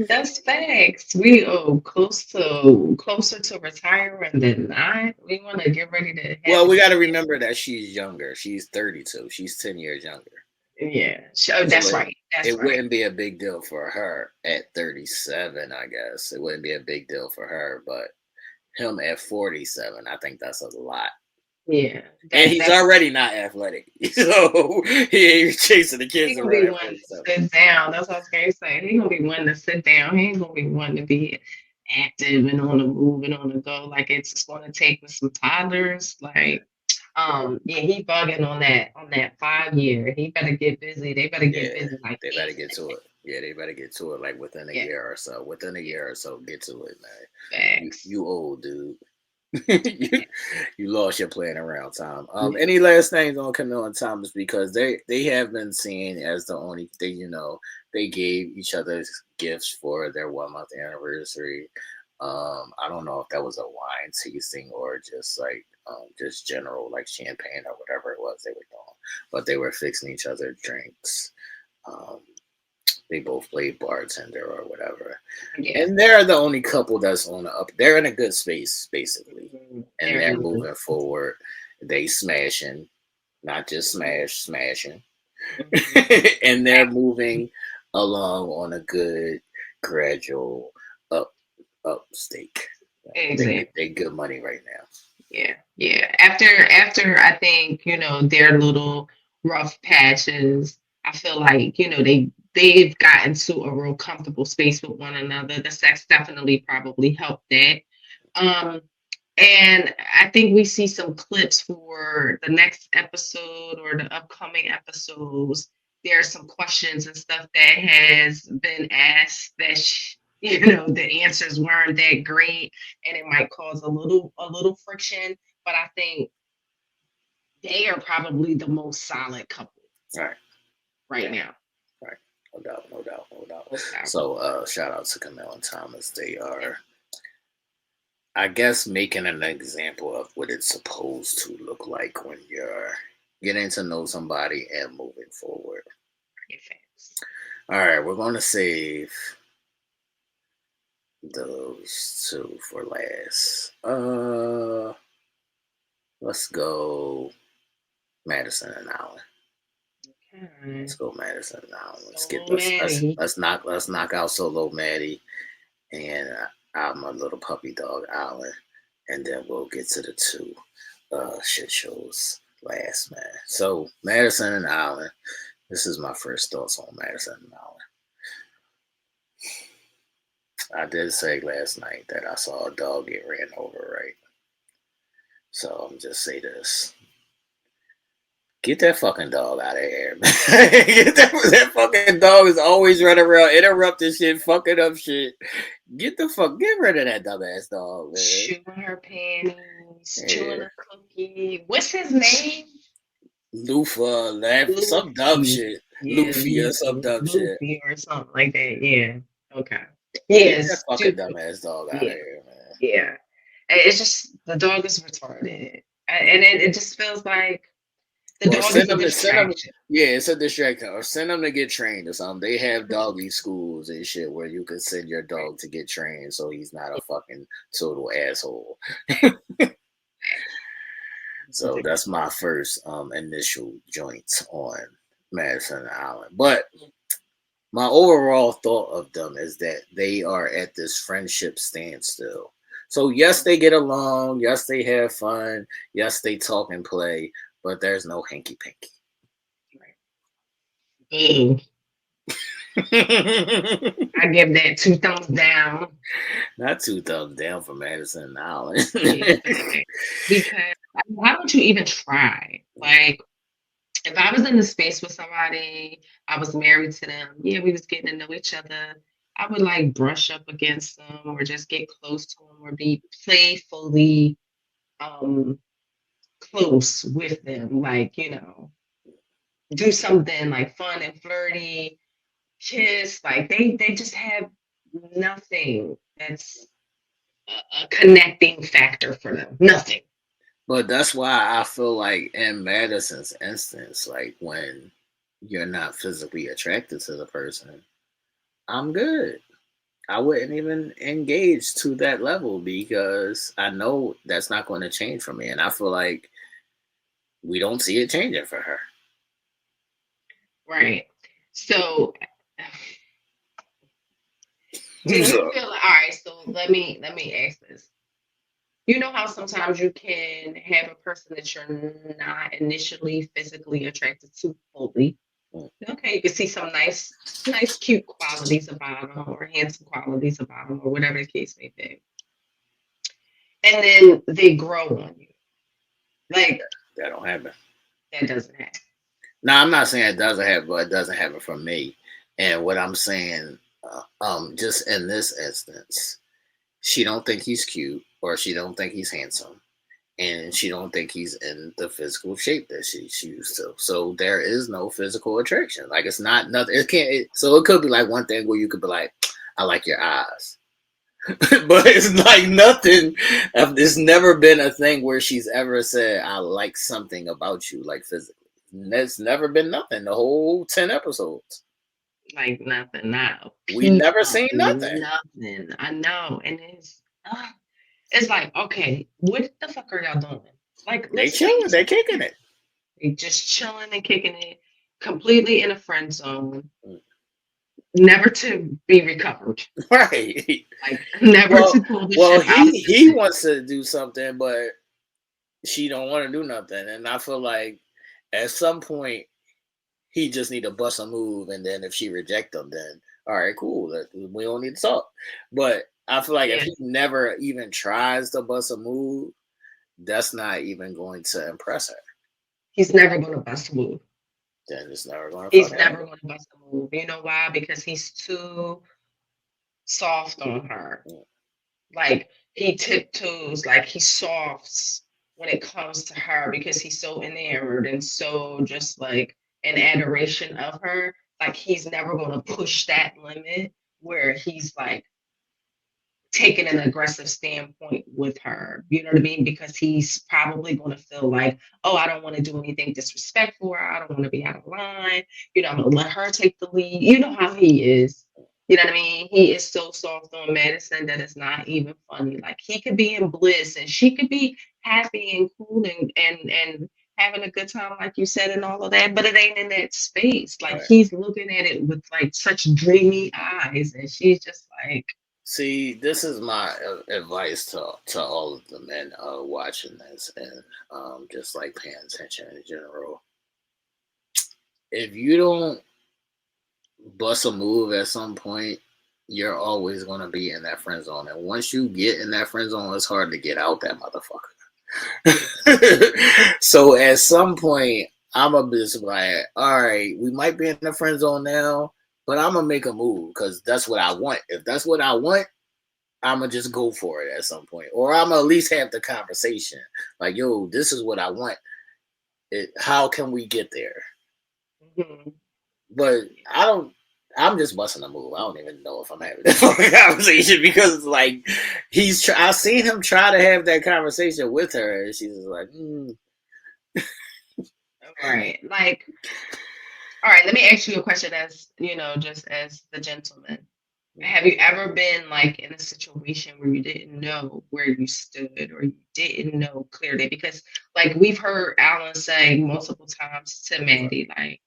Speaker 8: That's facts. We closer to retiring than not. We want to get ready to have
Speaker 7: Well,
Speaker 8: a
Speaker 7: we got to
Speaker 8: kid.
Speaker 7: remember that she's younger. She's 32. She's 10 years younger.
Speaker 8: Yeah. Oh,
Speaker 7: So
Speaker 8: that's right. That's
Speaker 7: it
Speaker 8: right.
Speaker 7: wouldn't be a big deal for her at 37, I guess. It wouldn't be a big deal for her, but him at 47, I think that's a lot.
Speaker 8: Yeah,
Speaker 7: And he's
Speaker 8: that's
Speaker 7: already not athletic, so he ain't chasing the
Speaker 8: he
Speaker 7: kids
Speaker 8: gonna be
Speaker 7: around.
Speaker 8: one
Speaker 7: So.
Speaker 8: to sit down. That's what I was gonna say. He gonna be one to sit down. He ain't gonna be one to be active and on the move and on the go. Like it's just gonna take with some toddlers. Like, yeah, he bugging on that 5 year. He better get busy. They better get
Speaker 7: Yeah,
Speaker 8: busy like
Speaker 7: they better get
Speaker 8: ASAP.
Speaker 7: to it. Yeah, they better get to it like within a
Speaker 8: Yeah,
Speaker 7: year or so. Within a year or so, get to it, man.
Speaker 8: facts.
Speaker 7: You old dude. you,
Speaker 8: Yeah.
Speaker 7: you lost your playing around time.
Speaker 8: Yeah.
Speaker 7: Any last things on Camille and Thomas, because they have been seen as the only they gave each other gifts for their 1 month anniversary. I don't know if that was a wine tasting or just like just general like champagne or whatever it was they were doing, but they were fixing each other drinks. Um, they both played bartender or whatever.
Speaker 8: Yeah.
Speaker 7: And they're the only couple that's on the up. They're in a good space, basically. And they're
Speaker 8: Very
Speaker 7: moving forward. They smashing, not just smashing. And they're moving along on a good, gradual up stake.
Speaker 8: Exactly.
Speaker 7: They good money right now.
Speaker 8: Yeah, yeah. After I think, their little rough patches, I feel like, they've gotten to a real comfortable space with one another. The sex definitely probably helped that. Um, and I think we see some clips for the next episode or the upcoming episodes. There are some questions and stuff that has been asked that the answers weren't that great, and it might cause a little friction. But I think they are probably the most solid couple
Speaker 7: All right.
Speaker 8: right now.
Speaker 7: Right. No doubt, no doubt, no doubt.
Speaker 8: Okay.
Speaker 7: So shout out to Camille and Thomas. They are, I guess, making an example of what it's supposed to look like when you're getting to know somebody and moving forward.
Speaker 8: Yeah, thanks.
Speaker 7: All right, we're going to save those two for last. Let's go Madison and Allen.
Speaker 8: Okay.
Speaker 7: Let's go Madison and Allen.
Speaker 8: Solo Maddie.
Speaker 7: Let's knock out Solo Maddie and my little puppy dog Allen, and then we'll get to the two shit shows last, man. So Madison and Allen. This is my first thoughts on Madison and Allen. I did say last night that I saw a dog get ran over, right? So I'm just say this. Get that fucking dog out of here, man. Get that fucking dog is always running around, interrupting shit, fucking up shit. Get rid of that dumbass dog, man.
Speaker 8: Chewing her panties, chewing a cookie. What's his name?
Speaker 7: Luffy, some dumb shit.
Speaker 8: Yeah,
Speaker 7: Luffy or some dumb shit.
Speaker 8: Luffy or something like that. Yeah. Okay.
Speaker 7: Get that fucking dumbass dog out of here, man.
Speaker 8: Yeah. It's just the dog is retarded, and it just feels like the dog is a distraction.
Speaker 7: Yeah, it's a distraction. Or send them to get trained or something. They have doggy schools and shit where you can send your dog to get trained so he's not a fucking total asshole. So that's my first initial joints on Madison and Allen. But my overall thought of them is that they are at this friendship standstill. So yes, they get along. Yes, they have fun. Yes, they talk and play. But there's no hanky panky.
Speaker 8: Boo. I give that 2 thumbs down.
Speaker 7: Not 2 thumbs down for Madison and Allen.
Speaker 8: Because why would you even try? Like, if I was in the space with somebody, I was married to them, yeah, we was getting to know each other, I would like brush up against them or just get close to them or be playfully close with them. Like, do something like fun and flirty, kiss. Like they just have nothing that's a connecting factor for them. Nothing.
Speaker 7: But that's why I feel like in Madison's instance, like when you're not physically attracted to the person, I'm good. I wouldn't even engage to that level because I know that's not going to change for me. And I feel like we don't see it changing for her.
Speaker 8: Right. So do you feel all right, so let me ask this. You know how sometimes you can have a person that you're not initially physically attracted to fully.
Speaker 7: Mm.
Speaker 8: Okay, you can see some nice, cute qualities about them or handsome qualities about them or whatever the case may be. And then they grow on you. Like,
Speaker 7: That don't happen.
Speaker 8: that doesn't happen.
Speaker 7: No, I'm not saying it doesn't happen, but it doesn't happen for me. And what I'm saying, just in this instance, she don't think he's cute or she don't think he's handsome. And she don't think he's in the physical shape that she used to. So there is no physical attraction. Like it's not nothing. So it could be like one thing where you could be like, I like your eyes. But it's like nothing. There's never been a thing where she's ever said, I like something about you, like physically. There's never been nothing. The whole 10 episodes.
Speaker 8: Like nothing. Not
Speaker 7: We never seen nothing.
Speaker 8: Nothing. I know. And it's like, okay, what the fuck are y'all doing? Like
Speaker 7: They chilling, they kicking it.
Speaker 8: They just chilling and kicking it, completely in a friend zone, never to be recovered.
Speaker 7: Right.
Speaker 8: Like never to pull the shit out.
Speaker 7: He wants to do something, but she don't want to do nothing. And I feel like at some point he just need to bust a move, and then if she reject him, then all right, cool. We don't need to talk. But I feel like if he never even tries to bust a move, that's not even going to impress her.
Speaker 8: He's never going to bust a move.
Speaker 7: Then it's never going
Speaker 8: to. He's never going to bust a move. You know why? Because he's too soft on her. Like he tiptoes, like he softs when it comes to her because he's so enamored and so just like in adoration of her. Like he's never going to push that limit where he's like taking an aggressive standpoint with her. You know what I mean? Because he's probably going to feel like, oh, I don't want to do anything disrespectful. Or I don't want to be out of line. You know, I'm going to let her take the lead. You know how he is. You know what I mean? He is so soft on Madison that it's not even funny. Like he could be in bliss and she could be happy and cool and having a good time, like you said, and all of that, but it ain't in that space. Like he's looking at it with like such dreamy eyes, and she's just like.
Speaker 7: See, this is my advice to all of the men watching this and just like paying attention in general. If you don't bust a move at some point, you're always going to be in that friend zone. And once you get in that friend zone, it's hard to get out that motherfucker. So at some point, I'm a bit like, all right, we might be in the friend zone now, but I'm going to make a move because that's what I want. If that's what I want, I'm going to just go for it at some point. Or I'm going to at least have the conversation. Like, yo, this is what I want. How can we get there?
Speaker 8: Mm-hmm.
Speaker 7: But I'm just busting a move. I don't even know if I'm having that conversation because it's like I've seen him try to have that conversation with her, and she's just like,
Speaker 8: Right. Like, all right, let me ask you a question as, you know, just as the gentleman. Have you ever been like in a situation where you didn't know where you stood or you didn't know clearly? Because like we've heard Alan say multiple times to Maddie, like,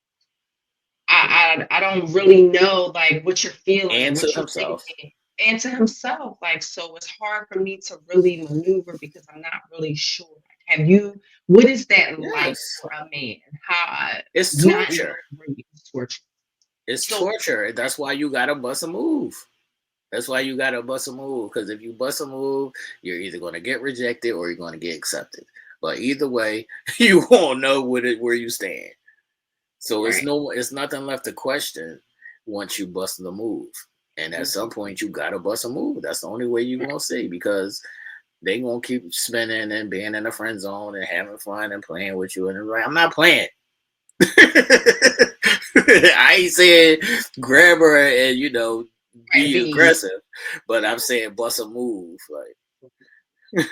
Speaker 8: I don't really know like what you're feeling
Speaker 7: and
Speaker 8: what
Speaker 7: to
Speaker 8: you're
Speaker 7: himself.
Speaker 8: thinking. And to himself. Like, so it's hard for me to really maneuver because I'm not really sure. Like, what is that like for a man? How
Speaker 7: it's torture.
Speaker 8: Torture.
Speaker 7: It's torture. That's why you gotta bust a move. That's why you gotta bust a move. Because if you bust a move, you're either gonna get rejected or you're gonna get accepted. But either way, you won't know where you stand. So it's nothing left to question once you bust the move. And at some point you gotta bust a move. That's the only way you're gonna see, because they gonna keep spinning and being in the friend zone and having fun and playing with you. And like, I'm not playing. I ain't saying grab her and be aggressive, but I'm saying bust a move. Like,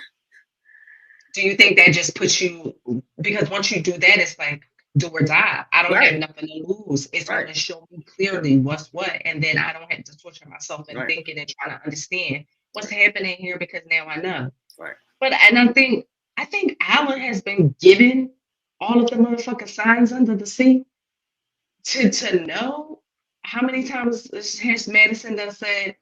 Speaker 8: do you think that just puts you, because once you do that, it's like do or die. I don't have nothing to lose. It's going to show me clearly what's what, and then I don't have to torture myself and thinking and trying to understand what's happening here because now I know.
Speaker 7: Right.
Speaker 8: But I think Alan has been given all of the motherfucking signs under the sea to know. How many times has Madison done said,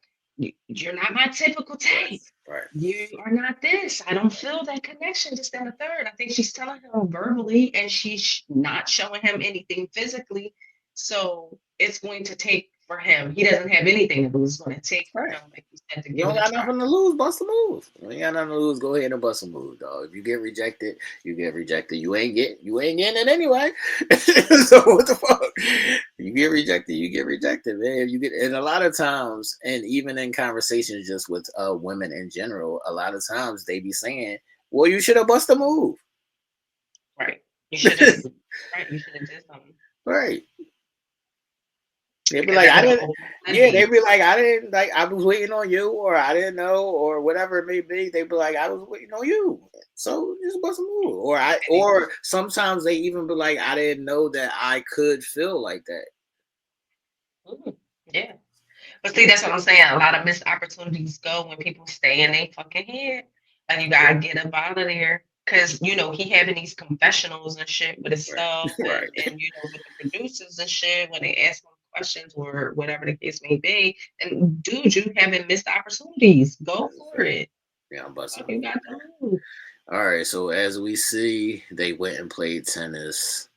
Speaker 8: "You're not my typical type.
Speaker 7: Right.
Speaker 8: You are not this. I don't feel that connection. Just in the third. I think she's telling him verbally, and she's not showing him anything physically. So it's going to take for him. He doesn't have anything to lose. It's going to take for
Speaker 7: Right.
Speaker 8: him, like you said, to
Speaker 7: You
Speaker 8: give
Speaker 7: don't
Speaker 8: it a
Speaker 7: got
Speaker 8: try.
Speaker 7: nothing to lose, bust a move. You ain't got nothing to lose, go ahead and bust a move, dog. If you get rejected, you get rejected. You ain't getting it anyway. So what the fuck? You get rejected, man. You get, and a lot of times, and even in conversations just with women in general, a lot of times they be saying, well, you should have bust a move.
Speaker 8: Right. You should have. Right. You should have did something.
Speaker 7: Right. They'd be
Speaker 8: Because
Speaker 7: like, I
Speaker 8: that's the
Speaker 7: didn't.
Speaker 8: whole
Speaker 7: Yeah,
Speaker 8: thing.
Speaker 7: they'd be like, I didn't. Like, I was waiting on you, or I didn't know, or whatever it may be. They'd be like, I was waiting on you, so just bust a move. Or sometimes they even be like, I didn't know that I could feel like that.
Speaker 8: Yeah. But see, that's what I'm saying. A lot of missed opportunities go when people stay in their fucking head. And you gotta get up out of there. Cause he having these confessionals and shit with his stuff
Speaker 7: Right.
Speaker 8: and with the producers and shit when they ask him questions or whatever the case may be. And dude, you having missed opportunities. Go for it.
Speaker 7: Yeah, I'm busting.
Speaker 8: You got to move.
Speaker 7: All right. So as we see, they went and played tennis.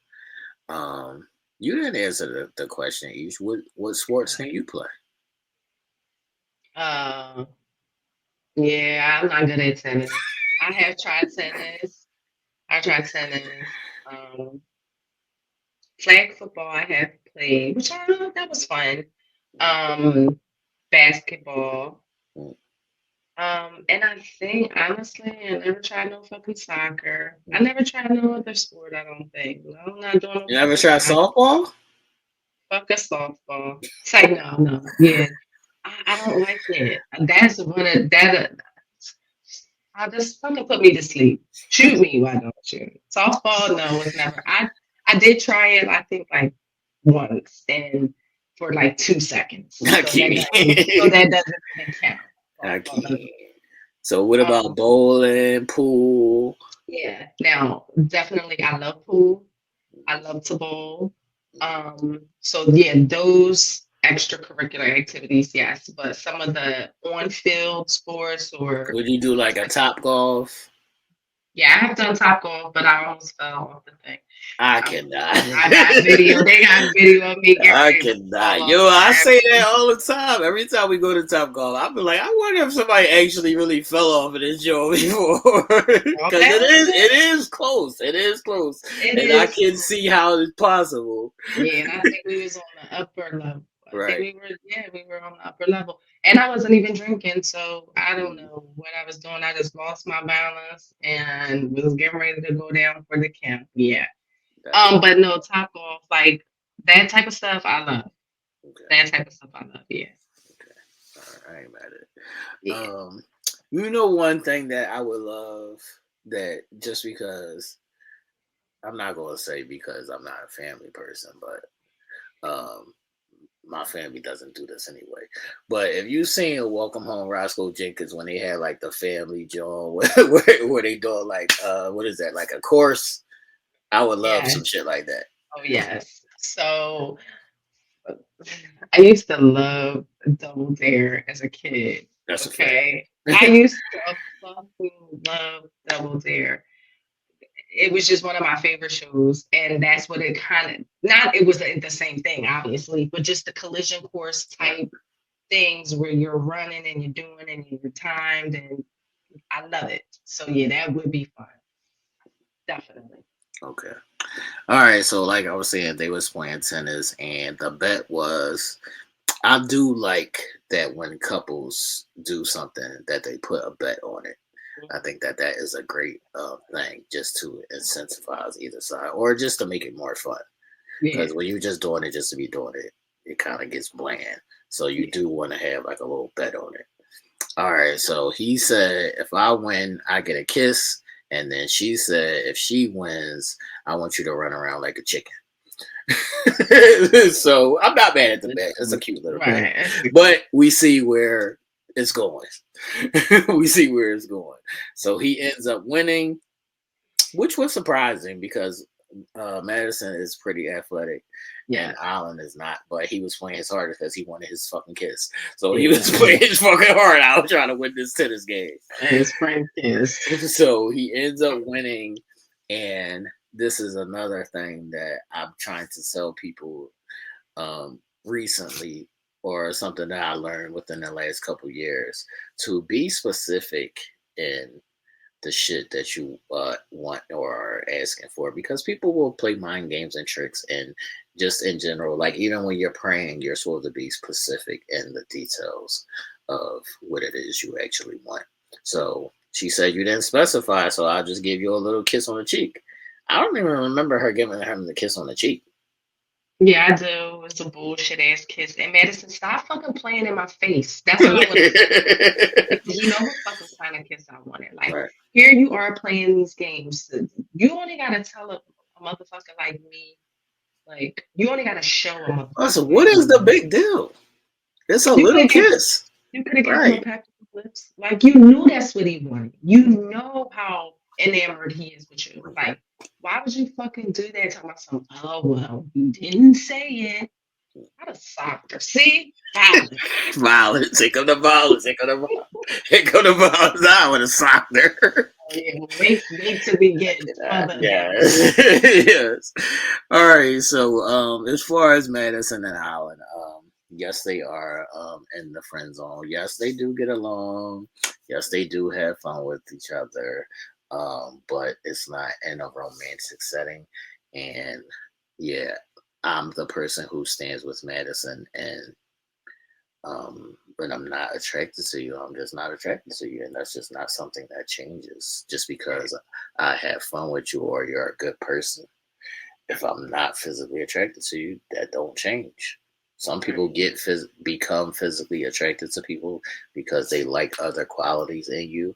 Speaker 7: You didn't answer the question, Each. What sports can you play?
Speaker 8: Yeah, I'm not good at tennis. I have tried tennis. Flag football I have played, which that was fun. Basketball. And I think honestly, I never tried no fucking soccer. I never tried no other sport. I don't think. No, I'm not doing no.
Speaker 7: You ever tried softball?
Speaker 8: Fuck a softball. It's like no, yeah. I don't like it. That's one of that. I just fucking put me to sleep. Shoot me, why don't you? Softball, no, it's never. I did try it. I think like once and for like 2 seconds. So that doesn't even count.
Speaker 7: I can't. So what about bowling, pool?
Speaker 8: Yeah. Now, definitely, I love pool. I love to bowl. So yeah, those extracurricular activities, yes. But some of the on-field sports or
Speaker 7: would you do like a top golf?
Speaker 8: Yeah, I have done top golf, but I almost fell off the thing.
Speaker 7: I cannot.
Speaker 8: I got video. They got video of me.
Speaker 7: I cannot. Yo, I say that all the time. Every time we go to top golf, I be like, I wonder if somebody actually really fell off of this joint before. Because it is close. It is close. I can see how it's possible.
Speaker 8: Yeah, and I think we was on the upper level.
Speaker 7: Right.
Speaker 8: We were on the upper level. And I wasn't even drinking, so I don't know what I was doing. I just lost my balance and was getting ready to go down for the count. Yeah. But no, top golf, like that type of stuff I love. Okay. That type of stuff I love, yeah.
Speaker 7: Okay. All right, I ain't mad at it. Yeah. One thing that I would love that just because I'm not gonna say because I'm not a family person, but my family doesn't do this anyway. But if you seen Welcome Home Roscoe Jenkins when they had like the family John where they do like what is that, like a course? I would love some shit like that.
Speaker 8: Oh yes. So I used to love Double Dare as a kid.
Speaker 7: That's
Speaker 8: okay. I used to fucking love Double Dare. It was just one of my favorite shows, and that's what it it was the same thing, obviously, but just the collision course type things where you're running and you're doing and you're timed, and I love it. So yeah, that would be fun. Definitely.
Speaker 7: Okay. All right. So like I was saying, they was playing tennis, and the bet was, I do like that when couples do something that they put a bet on it. I think that is a great thing just to incentivize either side or just to make it more fun. Because when you're just doing it just to be doing it, it kind of gets bland. So you do want to have like a little bet on it. All right. So he said, if I win, I get a kiss. And then she said, if she wins, I want you to run around like a chicken. So I'm not mad at the bet. It's a cute little bet. But we see where it's going. So he ends up winning, which was surprising because Madison is pretty athletic,
Speaker 8: Yeah.
Speaker 7: and Allen is not. But he was playing his hardest because he wanted his fucking kiss. So he was playing his fucking heart out trying to win this tennis game.
Speaker 8: His friend is.
Speaker 7: So he ends up winning, and this is another thing that I'm trying to tell people recently, or something that I learned within the last couple years, to be specific in the shit that you want or are asking for, because people will play mind games and tricks, and just in general, like even when you're praying, you're supposed to be specific in the details of what it is you actually want. So she said you didn't specify, so I'll just give you a little kiss on the cheek. I don't even remember her giving him the kiss on the cheek.
Speaker 8: Yeah, I do. It's a bullshit ass kiss. And Madison, stop fucking playing in my face. That's what I wanted. You know what fucking kind of kiss I wanted. Like,
Speaker 7: Right.
Speaker 8: here you are playing these games. You only gotta tell a motherfucker like me, like, you only gotta show a motherfucker.
Speaker 7: Also, what is the big deal? It's a
Speaker 8: You
Speaker 7: little
Speaker 8: could've given-
Speaker 7: kiss.
Speaker 8: You could have given
Speaker 7: Right.
Speaker 8: him a pack of lips. Like, you knew that's what he wanted. You know how enamored he is with you. Like, why would you fucking do that? Talking about some, oh, well, you didn't say it. I'd have socked her. See? Violence.
Speaker 7: Violence. Here come the violence. Here come the violence. Here come the violence. I would have socked her.
Speaker 8: Oh, yeah, wait till we get further down.
Speaker 7: Yes. All right. So, as far as Madison and Holland, yes, they are in the friend zone. Yes, they do get along. Yes, they do have fun with each other. But it's not in a romantic setting. And yeah, I'm the person who stands with Madison, and but I'm not attracted to you. I'm just not attracted to you, and that's just not something that changes just because I have fun with you or you're a good person. If I'm not physically attracted to you, that don't change. Some people become physically attracted to people because they like other qualities in you,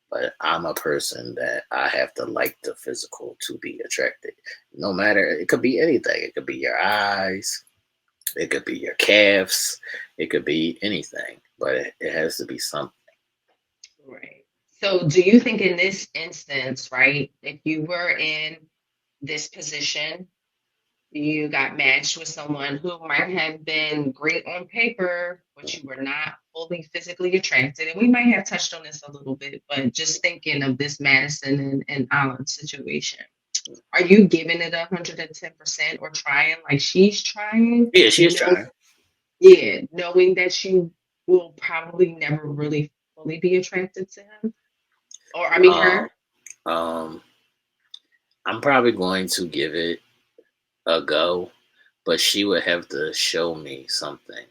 Speaker 7: but I'm a person that I have to like the physical to be attracted. No matter, it could be anything. It could be your eyes. It could be your calves. It could be anything, but it has to be something.
Speaker 8: Right. So, do you think in this instance, right, if you were in this position, you got matched with someone who might have been great on paper, but you were not fully physically attracted, and we might have touched on this a little bit, but just thinking of this Madison and Alan situation, are you giving it 110% or trying like she's trying?
Speaker 7: Yeah, she is trying.
Speaker 8: Yeah, knowing that you will probably never really fully be attracted to him, or I mean her.
Speaker 7: I'm probably going to give it a go, but she would have to show me something.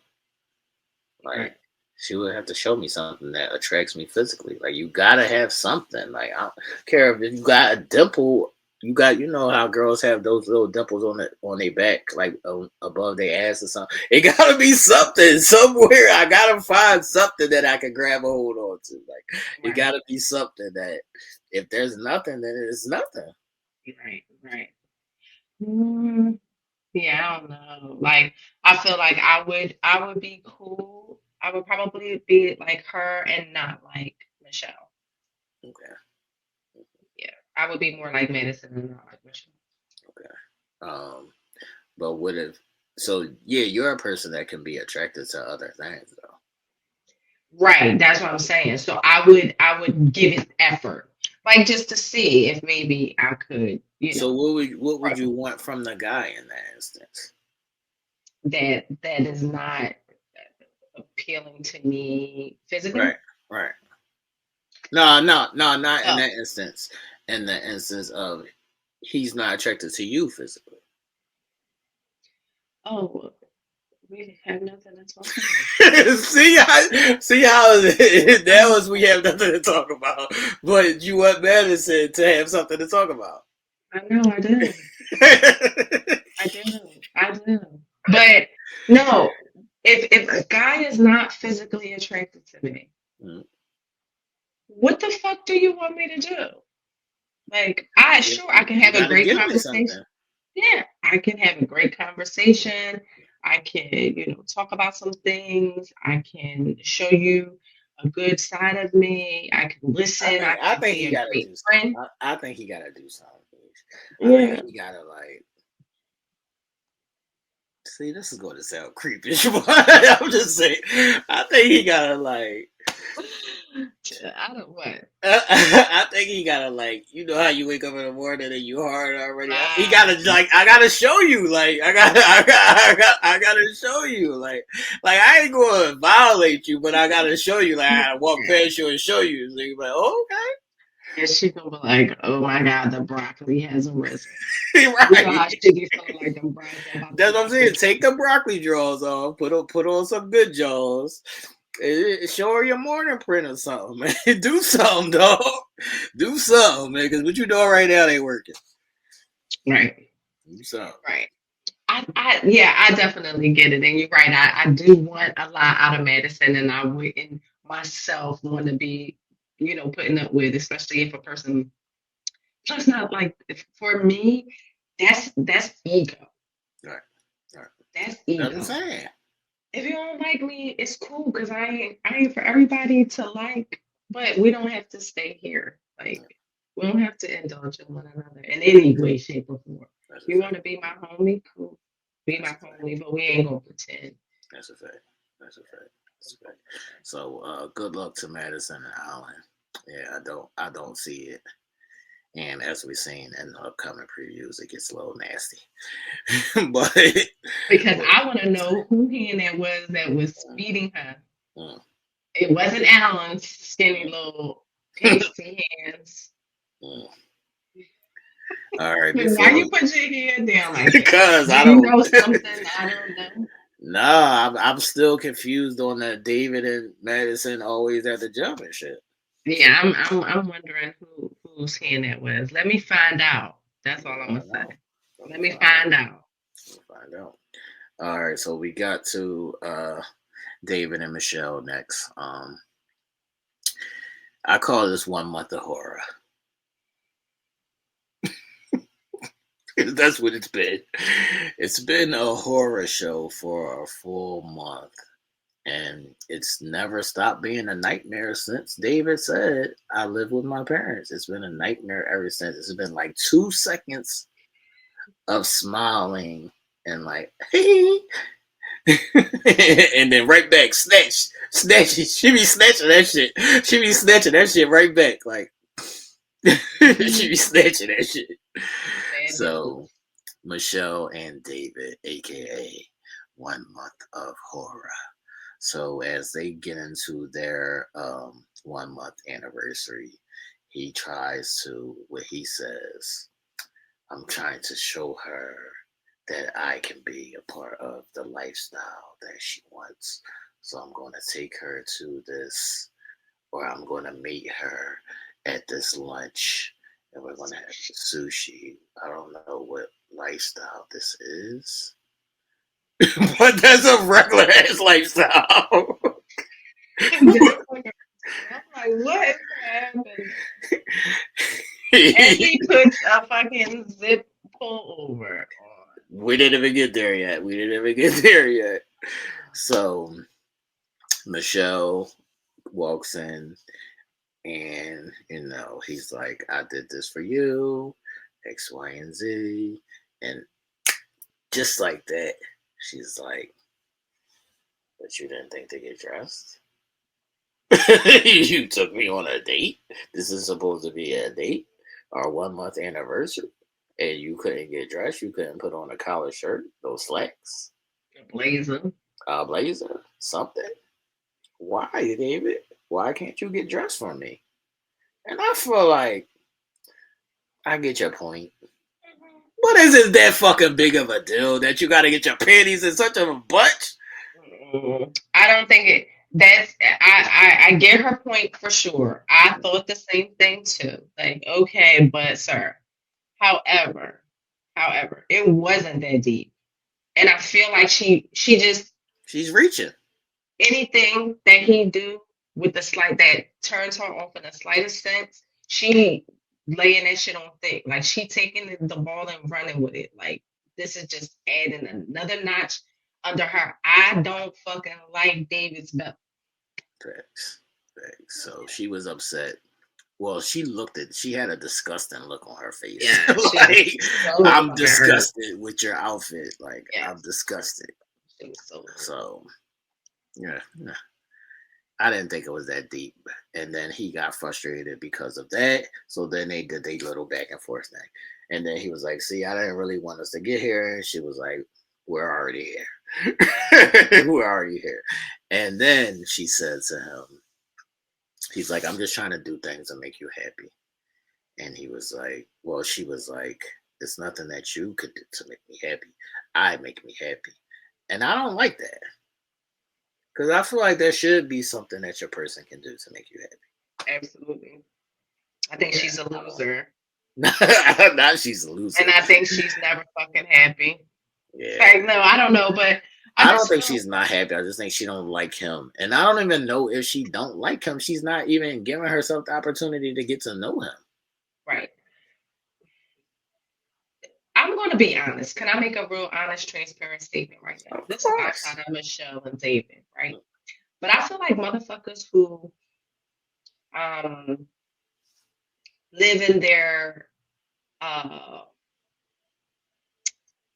Speaker 7: Like, she would have to show me something that attracts me physically. Like, you gotta have something. Like, I don't care if you got a dimple. You know how girls have those little dimples on their back, like above their ass or something. It gotta be something somewhere. I gotta find something that I can grab a hold on to. Like, it gotta be something that if there's nothing, then it's nothing.
Speaker 8: Right. Yeah, I don't know. Like, I feel like I would be cool. I would probably be like her and not like Michelle.
Speaker 7: Okay.
Speaker 8: Yeah, I would be more like Madison and not like Michelle.
Speaker 7: Okay. But what if? So yeah, you're a person that can be attracted to other things, though.
Speaker 8: Right, that's what I'm saying. So I would give it effort, like just to see if maybe I could,
Speaker 7: So what would you want from the guy in that instance?
Speaker 8: That is not appealing to me physically.
Speaker 7: Right. No, not in that instance. In the instance of he's not attracted to you physically.
Speaker 8: Oh, we have nothing to talk
Speaker 7: about. see how that was. We have nothing to talk about, but you want Madison to have something to talk about.
Speaker 8: I know, I do. I do. But no, if a guy is not physically attracted to me, what the fuck do you want me to do? Like, I can have a great conversation. Yeah, I can have a great conversation. I can, talk about some things. I can show you a good side of me. I can listen.
Speaker 7: I think he got to do
Speaker 8: something.
Speaker 7: I think he got to do something. I
Speaker 8: Yeah.
Speaker 7: think he gotta like. See, this is going to sound creepy, but I'm just saying. I think he gotta like.
Speaker 8: I don't what.
Speaker 7: I think he gotta like, you know how you wake up in the morning and you hard already. He
Speaker 8: Ah,
Speaker 7: gotta like, I gotta show you, like, I gotta show you, like I ain't gonna violate you, but I gotta show you, like, I gotta walk past you and show you. So you be like, oh,
Speaker 8: and she gonna be like, "Oh my God, the broccoli has arisen."
Speaker 7: okay,
Speaker 8: You know how
Speaker 7: right.
Speaker 8: she be feeling like them about the
Speaker 7: That's what I'm saying.
Speaker 8: broccoli.
Speaker 7: Take the broccoli drawers off, put on some good jaws. Show her your morning print or something, man. Do something, dog. Do something, man. Because what you doing right now ain't working.
Speaker 8: Right,
Speaker 7: Do something.
Speaker 8: right. Yeah, I definitely get it, and you're right. I do want a lot out of Madison, and I wouldn't myself want to be, putting up with, especially if a person. Plus, not like for me, that's ego.
Speaker 7: Right. Right.
Speaker 8: That's
Speaker 7: That's what I'm
Speaker 8: ego.
Speaker 7: saying.
Speaker 8: If you don't like me, it's cool because I ain't for everybody to like, but we don't have to stay here. Like we don't have to indulge in one another in any way, shape, or form.
Speaker 7: That's a
Speaker 8: You
Speaker 7: fact.
Speaker 8: want to be my homie, cool. Be
Speaker 7: That's
Speaker 8: my
Speaker 7: a fact.
Speaker 8: homie, but we ain't gonna pretend.
Speaker 7: That's a fact. That's a fact. That's a fact. So good luck to Madison and Allen. Yeah, I don't see it. And as we've seen in the upcoming previews, it gets a little nasty. but
Speaker 8: Because I want to know who hand that was feeding her.
Speaker 7: mm,
Speaker 8: It wasn't Alan's skinny little pasty hands.
Speaker 7: mm. All right,
Speaker 8: Why
Speaker 7: before
Speaker 8: you put your hand down like that?
Speaker 7: because
Speaker 8: Do
Speaker 7: I
Speaker 8: you
Speaker 7: don't
Speaker 8: know something I don't know?
Speaker 7: No, I'm still confused on that David and Madison always at the jump and shit.
Speaker 8: Yeah, I'm wondering whose hand that was. Let me find out. That's all I'm gonna say. Let me find out.
Speaker 7: Find out. All right, so we got to David and Michelle next. I call this 1 month of horror. That's what it's been. It's been a horror show for a full month. And it's never stopped being a nightmare since David said, I live with my parents. It's been a nightmare ever since. It's been like 2 seconds of smiling and like, hey. And then right back, snatch. She be snatching that shit. She be snatching that shit right back. Like, she be snatching that shit. So, Michelle and David, aka 1 month of horror. So as they get into their 1 month anniversary, he tries to, what he says, I'm trying to show her that I can be a part of the lifestyle that she wants. So I'm going to take her to this, or I'm going to meet her at this lunch, and we're going to have sushi. I don't know what lifestyle this is. But that's a regular ass lifestyle.
Speaker 8: I'm like, what is happening? And he puts a fucking zip pull over on.
Speaker 7: We didn't even get there yet. So Michelle walks in and, he's like, I did this for you, X, Y, and Z. And just like that, she's like, but you didn't think to get dressed? You took me on a date? This is supposed to be a date? Our 1 month anniversary? And you couldn't get dressed? You couldn't put on a collared shirt? Those slacks?
Speaker 8: A blazer.
Speaker 7: A blazer? Something? Why, David? Why can't you get dressed for me? And I feel like I get your point. But is it that fucking big of a deal that you gotta get your panties in such a bunch?
Speaker 8: I don't think it. I get her point for sure. I thought the same thing too. Like, okay, but sir, however, it wasn't that deep, and I feel like she just
Speaker 7: She's reaching.
Speaker 8: anything that he do with the slight that turns her off in the slightest sense, she laying that shit on thick. Like she taking the ball and running with it. Like this is just adding another notch under her. I don't fucking like David's belt.
Speaker 7: Facts. So she was upset. well, she had a disgusting look on her face.
Speaker 8: Yeah,
Speaker 7: Like,
Speaker 8: so
Speaker 7: I'm
Speaker 8: fucking hurt.
Speaker 7: disgusted with your outfit. Like,
Speaker 8: Yes.
Speaker 7: I'm disgusted.
Speaker 8: She was so hurt.
Speaker 7: So, yeah. I didn't think it was that deep. And then he got frustrated because of that. So then they did their little back and forth thing. And then he was like, see, I didn't really want us to get here. And she was like, we're already here. We're already here. And then she said to him, he's like, I'm just trying to do things to make you happy. And he was like, well, she was like, it's nothing that you could do to make me happy. I make me happy. And I don't like that. Because I feel like there should be something that your person can do to make you happy.
Speaker 8: Absolutely. I think she's a loser.
Speaker 7: Now she's a loser.
Speaker 8: And I think she's never fucking happy.
Speaker 7: Yeah.
Speaker 8: Like, no, I don't know, but
Speaker 7: I don't think she's not happy. I just think she don't like him. And I don't even know if she don't like him. She's not even giving herself the opportunity to get to know him.
Speaker 8: Right. I'm going to be honest. Can I make a real honest, transparent statement right now?
Speaker 7: Of
Speaker 8: This is
Speaker 7: course.
Speaker 8: outside of Michelle and David, right? But I feel like motherfuckers who live in their